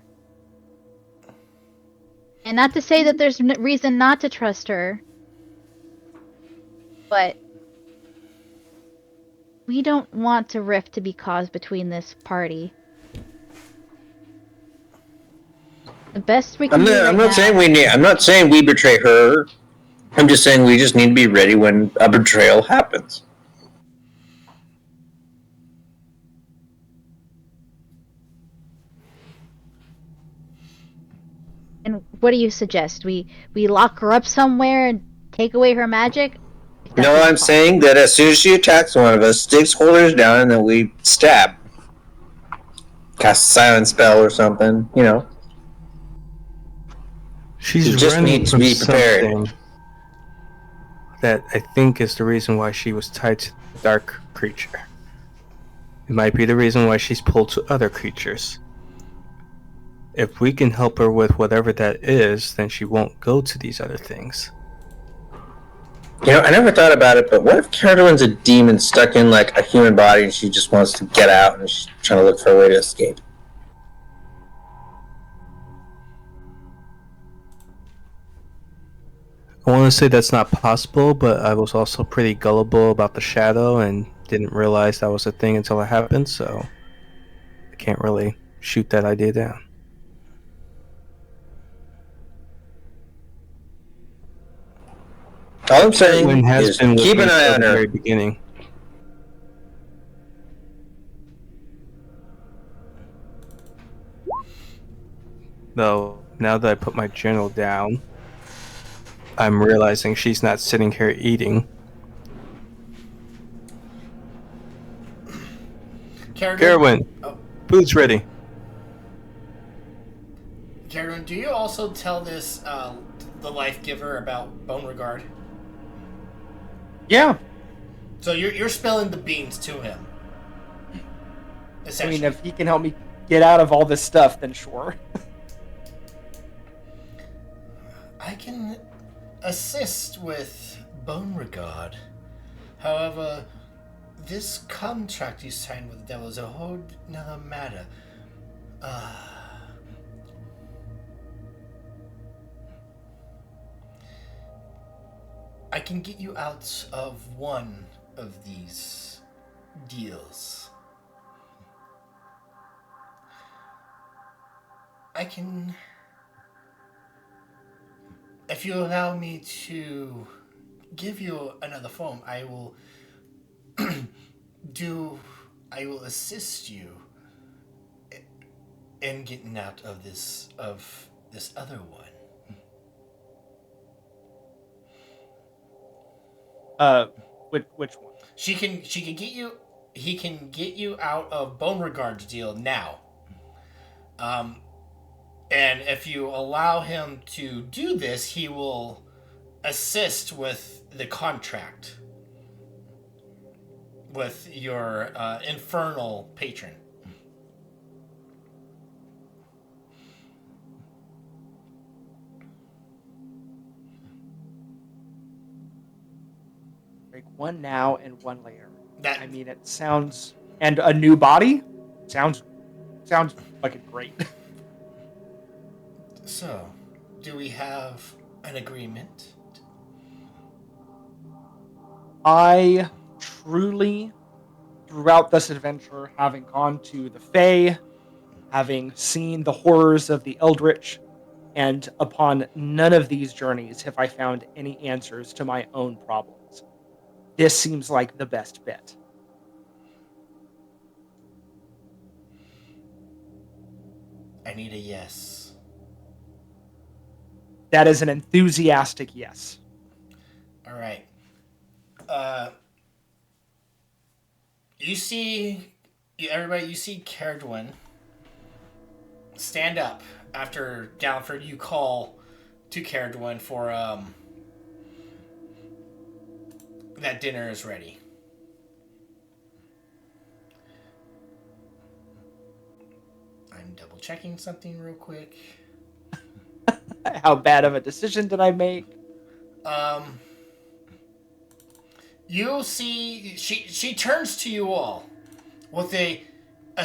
And not to say that there's reason not to trust her, but we don't want a rift to be caused between this party. The best we can do right I'm now, not saying we betray her. I'm just saying we just need to be ready when a betrayal happens. And what do you suggest? We lock her up somewhere and take away her magic? No, I'm saying that as soon as she attacks one of us, Styx holders down and then we stab. Cast a silence spell or something, you know. She's You just running need to from be prepared. something. that I think is the reason why she was tied to the dark creature. It might be the reason why she's pulled to other creatures. If we can help her with whatever that is, then she won't go to these other things. You know, I never thought about it, but what if Carolyn's a demon stuck in like a human body and she just wants to get out and she's trying to look for a way to escape? I want to say that's not possible, but I was also pretty gullible about the shadow and didn't realize that was a thing until it happened, so I can't really shoot that idea down. All I'm saying Lynn has is been with keep me an eye from on the her. very beginning. Though, now that I put my journal down, I'm realizing she's not sitting here eating. Carowin, food's ready. Carowin, do you also tell this the life giver about Beauregard? Yeah. So you're spilling the beans to him. I Essentially. mean, if he can help me get out of all this stuff, then sure. I can assist with Beauregard. However, this contract you signed with the devil is a whole nother matter. I can get you out of one of these deals. I can... If you allow me to give you another phone, I will assist you in getting out of this other one. Which one? He can get you out of Beauregard's deal now. And if you allow him to do this, he will assist with the contract with your infernal patron. Break one now and one later. That I mean, it sounds... And a new body? Sounds fucking great. So, do we have an agreement? I truly, throughout this adventure, having gone to the Fae, having seen the horrors of the Eldritch, and upon none of these journeys have I found any answers to my own problems. This seems like the best bet. I need a yes. That is an enthusiastic yes. All right. You see Caradwin stand up after Galliford. You call to Caradwin for that dinner is ready. I'm double checking something real quick. How bad of a decision did I make? You'll see she turns to you all with a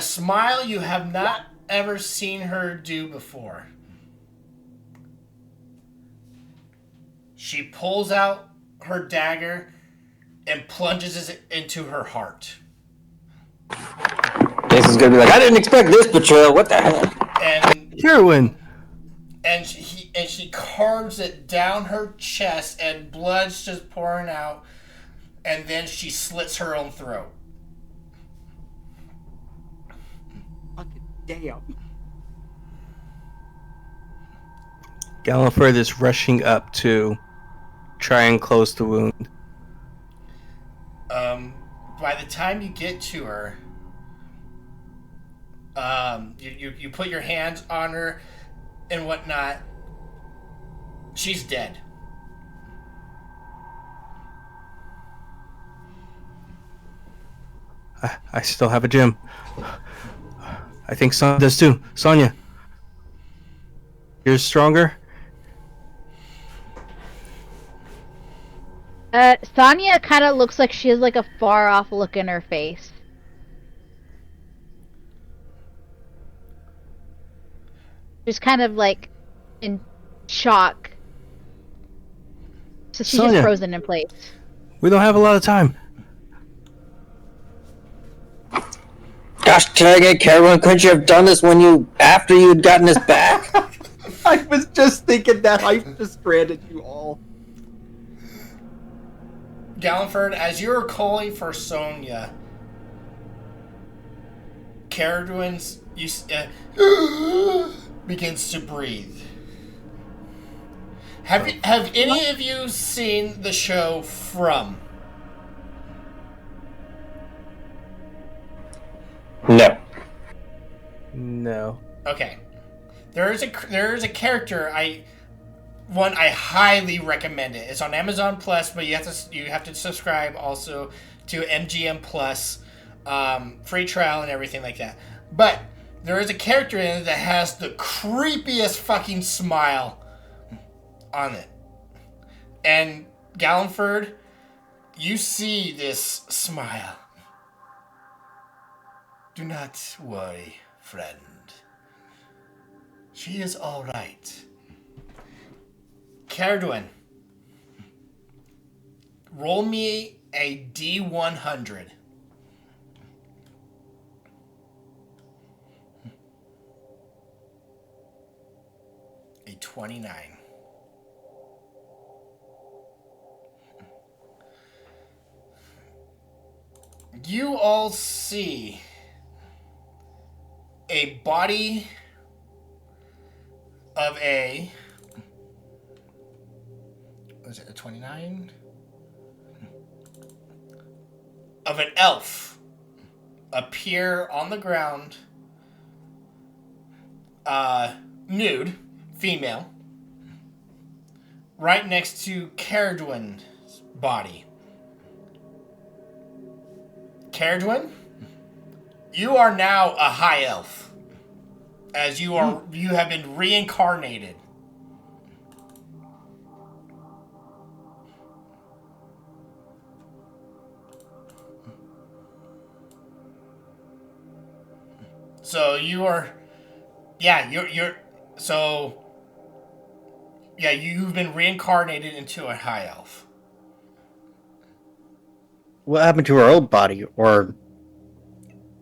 smile you have not ever seen her do before. She pulls out her dagger and plunges it into her heart. Jason's gonna be like, I didn't expect this betrayal. What the hell? And Carowin! and she carves it down her chest and blood's just pouring out, and then she slits her own throat. Fucking damn. Galliford is rushing up to try and close the wound. By the time you get to her, you put your hands on her and whatnot. She's dead. I still have a gym. I think Sonya does too. Sonya, you're stronger? Sonya kind of looks like she has like a far off look in her face. Just kind of like in shock. So she's Sonya. just frozen in place. We don't have a lot of time. Gosh dang it, Carolyn, couldn't you have done this after you had gotten us back? I was just thinking that. I just stranded you all. Galliford, as you're calling for Sonya, Caradwin's begins to breathe. Have any of you seen the show From? No. No. Okay. There is a character I highly recommend it. It's on Amazon Plus, but you have to subscribe also to MGM Plus, free trial and everything like that. But there is a character in it that has the creepiest fucking smile on it. And Galliford, you see this smile. Do not worry, friend. She is all right. Caradwin, roll me a D100. A 29. You all see a body of a... Was it a 29? Of an elf appear on the ground, nude, female, right next to Caradwin's body. Caradwin, you are now a high elf, as you have been reincarnated. So you are, you've been reincarnated into a high elf. What happened to her old body? Or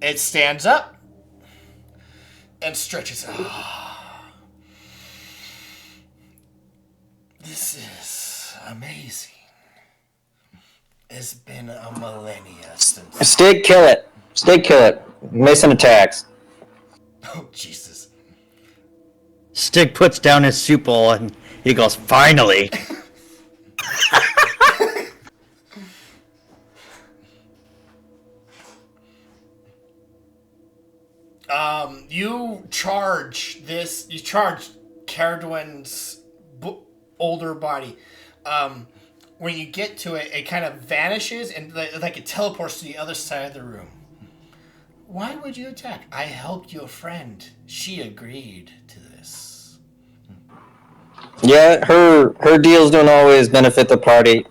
It stands up and stretches out. This is amazing. It's been a millennia since... Stig, kill it. Stig, kill it. Mason attacks. Oh, Jesus. Stig puts down his soup bowl and he goes, "Finally!" You charge Caradwin's older body. When you get to it, it kind of vanishes and like it teleports to the other side of the room. Why would you attack? I helped your friend. She agreed to this. Yeah, her deals don't always benefit the party.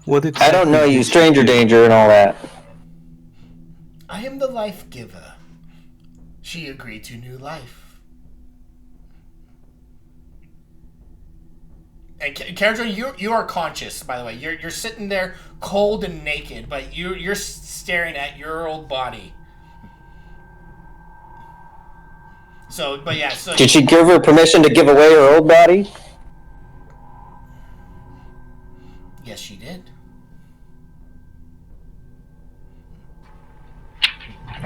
What I don't know you, stranger danger and all that. I am the life giver. She agreed to new life. And Caradwin, you are conscious, by the way. You're sitting there cold and naked, but you're staring at your old body. So Did she give her permission to give away her old body? Yes, she did.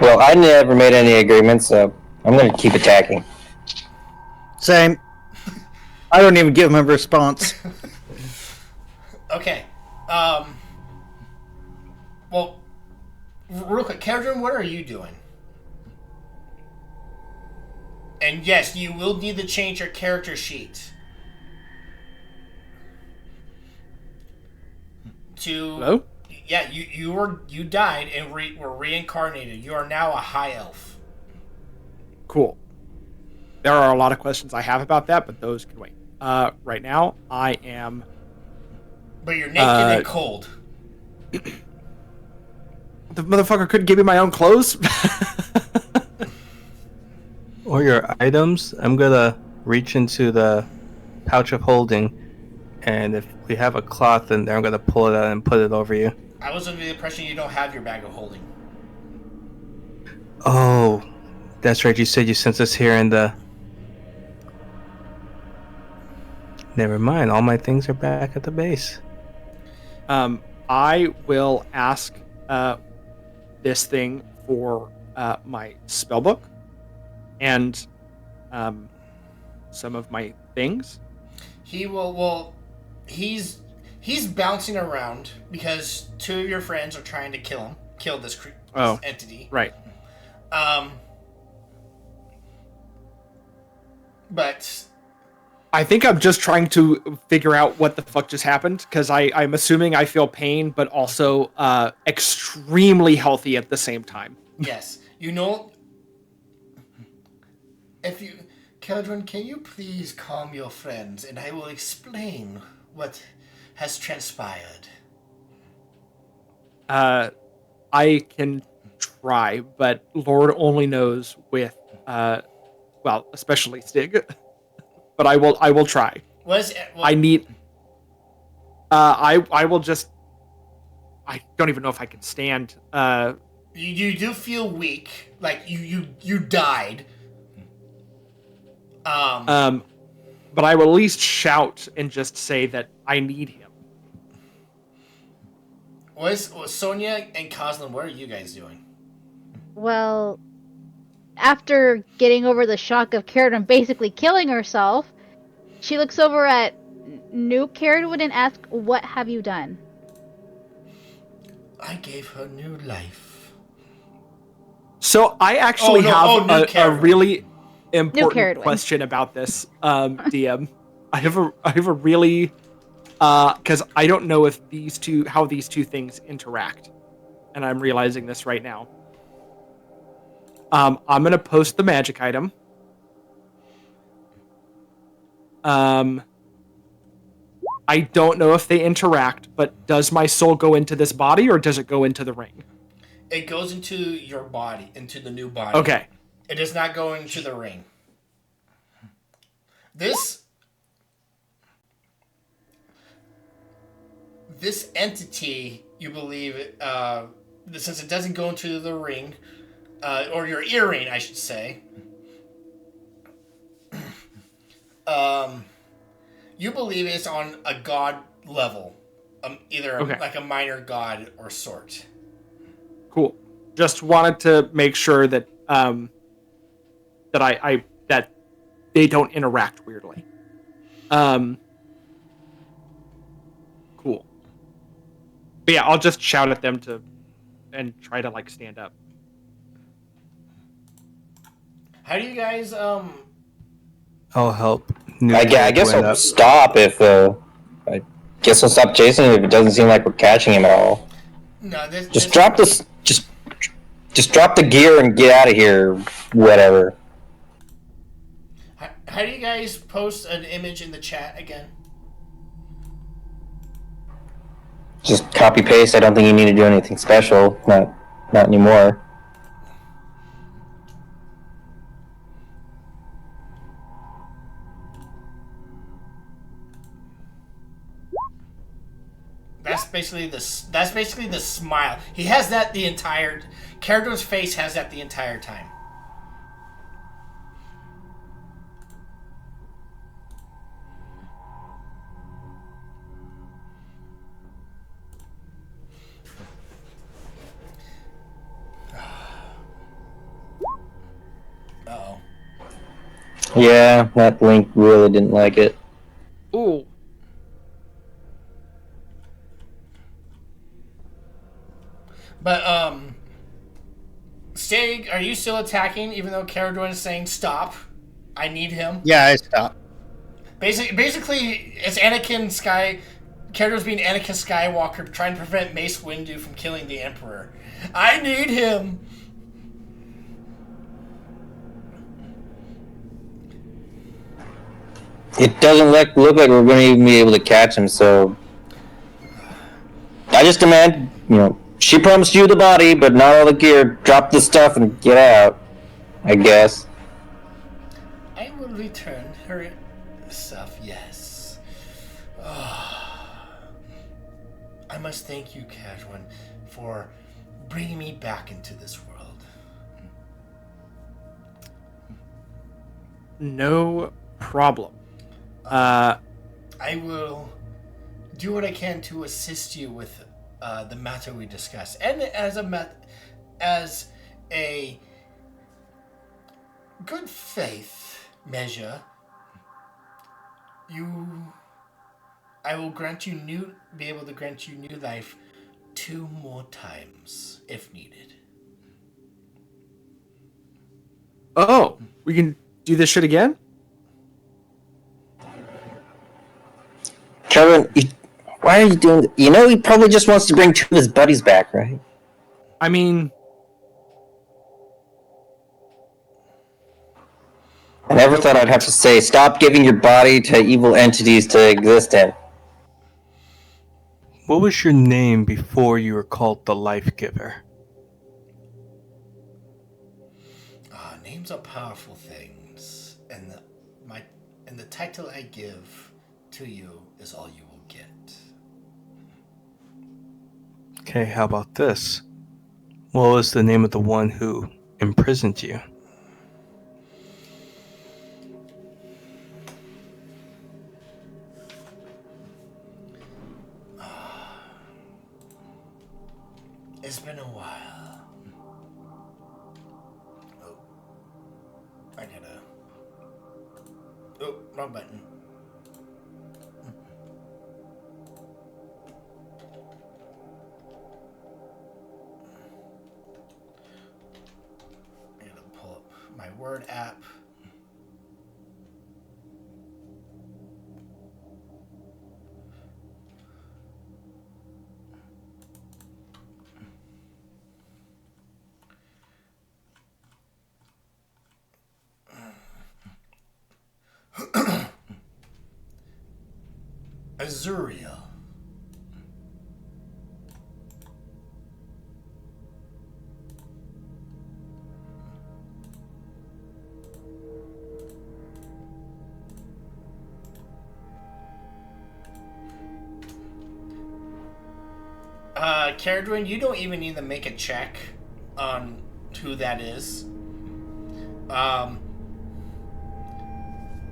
Well, I never made any agreements, so I'm going to keep attacking. Same. I don't even give him a response. Okay. Well, real quick, Caradwin, what are you doing? And yes, you will need to change your character sheet. Hello? Yeah, you died and were reincarnated. You are now a high elf. Cool. There are a lot of questions I have about that, but those can wait. Right now, I am. But you're naked and cold. The motherfucker couldn't give me my own clothes. Or your items. I'm gonna reach into the pouch of holding, and if we have a cloth in there, I'm gonna pull it out and put it over you. I was under the impression you don't have your bag of holding. Oh, that's right. You said you sent us here in the. Never mind. All my things are back at the base. I will ask this thing for my spellbook and some of my things. He will. Well, he's bouncing around because two of your friends are trying to kill this entity. Right. But I think I'm just trying to figure out what the fuck just happened, because I'm assuming I feel pain, but also extremely healthy at the same time. yes, if you, Keldrin, can you please calm your friends, and I will explain what has transpired. I can try, but Lord only knows with, well, especially Stig. But I will try. I need. I will just. I don't even know if I can stand. You do feel weak, like you died. But I will at least shout and just say that I need him. Was Sonia and Coslin? What are you guys doing? Well, after getting over the shock of Carradine basically killing herself, she looks over at new Carradine and asks, "What have you done?" I gave her new life. So I actually have a really important Carradine. question about this, DM. I have a really because I don't know if how these two things interact, and I'm realizing this right now. I'm gonna post the magic item. I don't know if they interact, but does my soul go into this body or does it go into the ring? It goes into your body, into the new body. Okay. It does not go into the ring. This entity, you believe, since it doesn't go into the ring, or your earring, I should say, you believe it's on a god level, either like a minor god or sort. Cool. Just wanted to make sure that that they don't interact weirdly. Cool. But yeah, I'll just shout at them and try to like stand up. How do you guys I'll help. I guess I'll stop if I guess I'll stop chasing him if it doesn't seem like we're catching him at all. No, Drop this. Just drop the gear and get out of here. Whatever. How do you guys post an image in the chat again? Just copy paste. I don't think you need to do anything special. Not anymore. That's basically the smile. He has that the entire. Carradine's face has that the entire time. Uh-oh. Yeah, that Link really didn't like it. Ooh. But Stig, are you still attacking even though Carradine is saying stop? I need him. Yeah, I stopped. Basically, it's Anakin characters being Anakin Skywalker trying to prevent Mace Windu from killing the Emperor. I need him! It doesn't look like we're going to even be able to catch him, so... I just demand, she promised you the body, but not all the gear. Drop the stuff and get out, I guess. I will return her stuff, yes. I must thank you, Cadwin, for bringing me back into this world. No problem. I will do what I can to assist you with the matter we discussed, and as a good faith measure, I will be able to grant you new life 2 more times if needed. Oh, we can do this shit again? Kevin, why are you doing that? He probably just wants to bring 2 of his buddies back, right? I mean, I never thought I'd have to say, stop giving your body to evil entities to exist in. What was your name before you were called the Life Giver? Names are powerful things, and the title I give to you is all you will get. Okay, how about this? What was the name of the one who imprisoned you? It's been a while. Oh. Wrong button. I gotta pull up my Word app. Azuriel. Caradwin, you don't even need to make a check on who that is.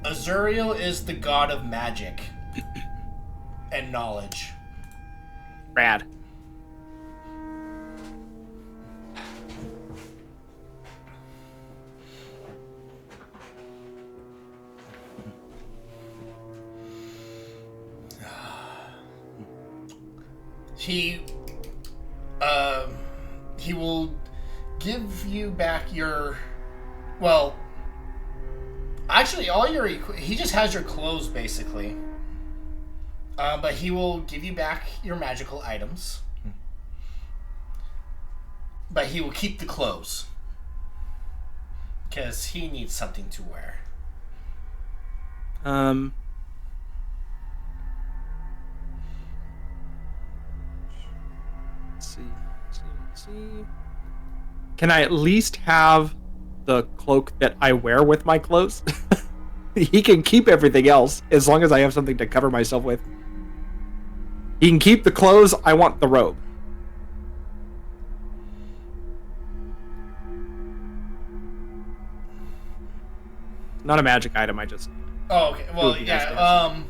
Azuriel is the god of magic and knowledge. rad. He will give you back your, well, actually all your, he just has your clothes basically. But he will give you back your magical items. But he will keep the clothes. Because he needs something to wear. Let's see. Can I at least have the cloak that I wear with my clothes? He can keep everything else as long as I have something to cover myself with. He can keep the clothes. I want the robe. Not a magic item. I just. Oh, okay. Well, Ooh, yeah.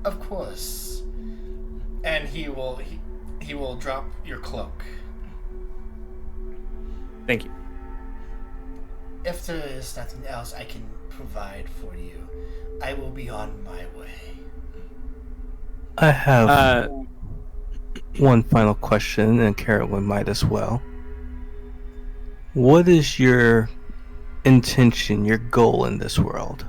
Of course. And he will drop your cloak. Thank you. If there is nothing else I can provide for you, I will be on my way. I have one final question, and Carolyn might as well. What is your intention, your goal in this world?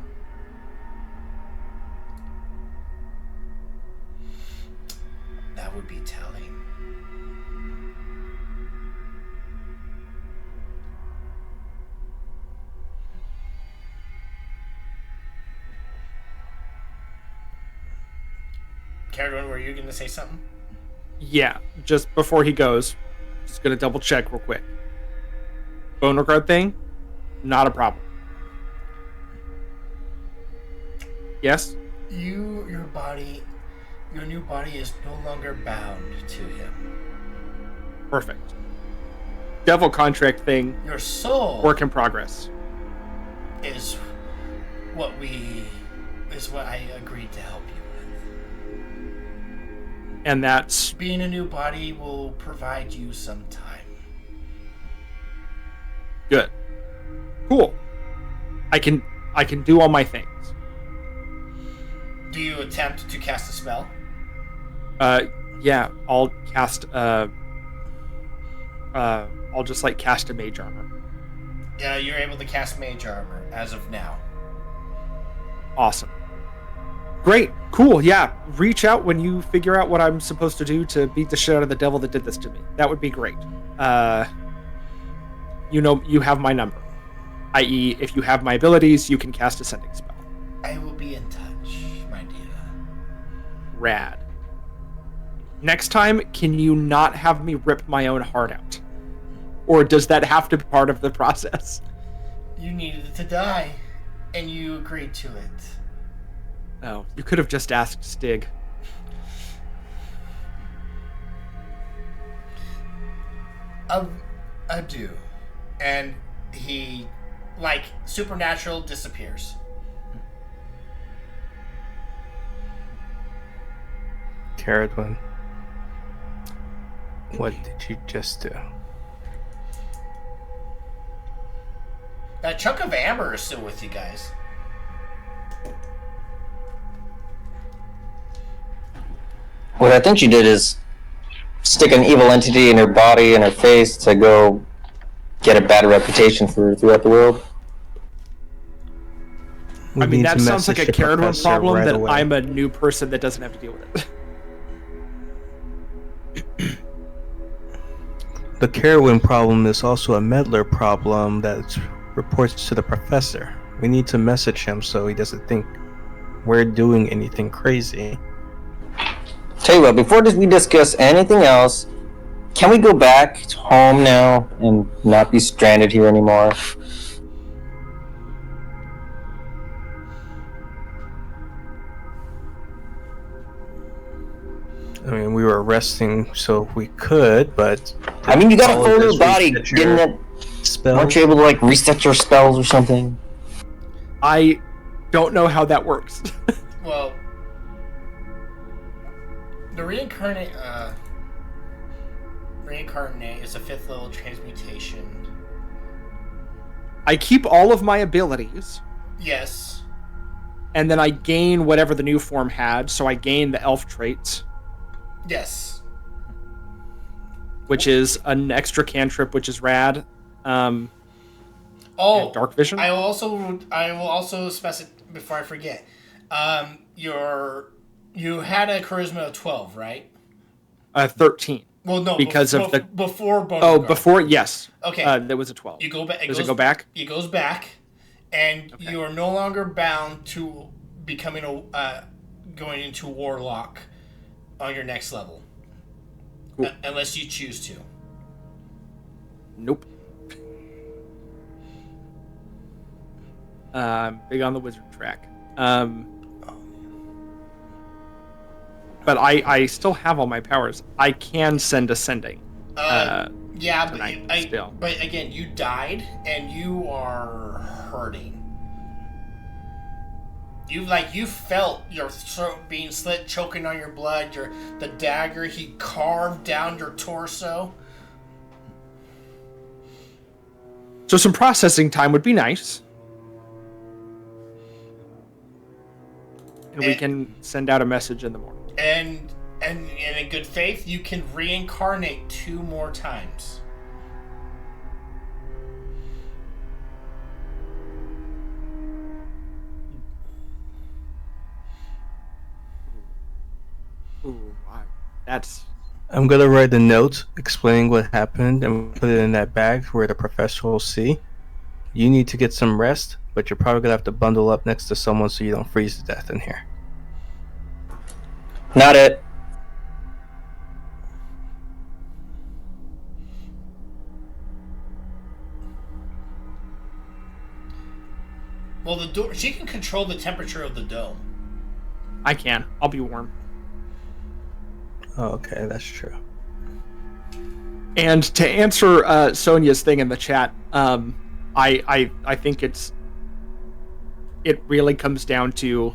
Caradon, were you going to say something? Yeah, just before he goes, just gonna double check real quick. Boner guard thing, not a problem. Yes? Your new body is no longer bound to him. Perfect. Devil contract thing, Your soul work in progress. is what I agreed to help you with. And that's Being a new body will provide you some time. good. Cool. I can do all my things. Do you attempt to cast a spell? Yeah, I'll cast I'll just like cast a mage armor. Yeah, you're able to cast mage armor as of now. Awesome. Great. Cool. Yeah. Reach out when you figure out what I'm supposed to do to beat the shit out of the devil that did this to me. That would be great. You have my number. I.e., if you have my abilities, you can cast a sending spell. I will be in touch, my dear. Rad. Next time, can you not have me rip my own heart out? Or does that have to be part of the process? You needed it to die, and you agreed to it. Oh, you could have just asked Stig. I do. And he, like, supernatural disappears. Caradon, what did you just do? That chunk of amber is still with you guys. What I think she did is stick an evil entity in her body and her face to go get a bad reputation for throughout the world. We I mean, need that to sounds like a message the Caradon professor problem right that away. I'm a new person that doesn't have to deal with it. The Carowin problem is also a Meddler problem that reports to the professor. We need to message him so he doesn't think we're doing anything crazy. Tell you what, before we discuss anything else, can we go back home now and not be stranded here anymore? I mean, we were resting so we could, but I mean, you got a all full of new this body. reset your Didn't it? spells? Aren't you able to, like, reset your spells or something? I don't know how that works. Well, the reincarnate is a 5th level transmutation. I keep all of my abilities, Yes. and then I gain whatever the new form had, so I gain the elf traits, Yes. which is an extra cantrip, which is rad. Oh, And dark vision? I will also specify before I forget. You had a charisma of 12, right? 13. Well, no, Because of the... before bonus. Oh, guard. before, yes. Okay. There was a 12. You go back. Does it go back? It goes back, and Okay. you are no longer bound to becoming going into warlock on your next level, Cool. unless you choose to. Nope. Big on the wizard track. But I still have all my powers. I can send ascending. Yeah, tonight but, still. but again, you died, and you are hurting. You felt your throat being slit, choking on your blood. The dagger he carved down your torso. So some processing time would be nice. And we can send out a message in the morning. And in good faith, you can reincarnate 2 more times. Ooh, that's... I'm gonna write a note explaining what happened and put it in that bag where the professor will see. You need to get some rest, but you're probably gonna have to bundle up next to someone so you don't freeze to death in here. Not it. Well, the door. She can control the temperature of the dome. I can. I'll be warm. Oh, okay, that's true. And to answer Sonia's thing in the chat, I think it really comes down to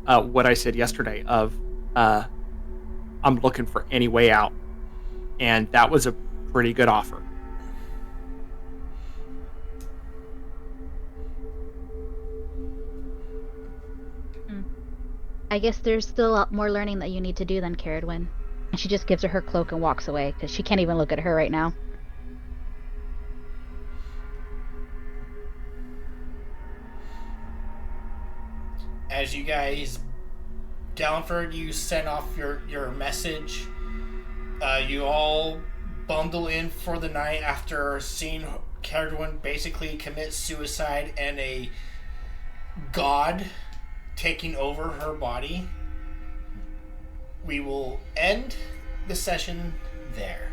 what I said yesterday of I'm looking for any way out, and that was a pretty good offer. I guess there's still a lot more learning that you need to do than Caradwyn. And she just gives her cloak and walks away, because she can't even look at her right now. As you guys, Downford, you send off your message. You all bundle in for the night after seeing Caradwyn basically commit suicide and a god taking over her body. We will end the session there.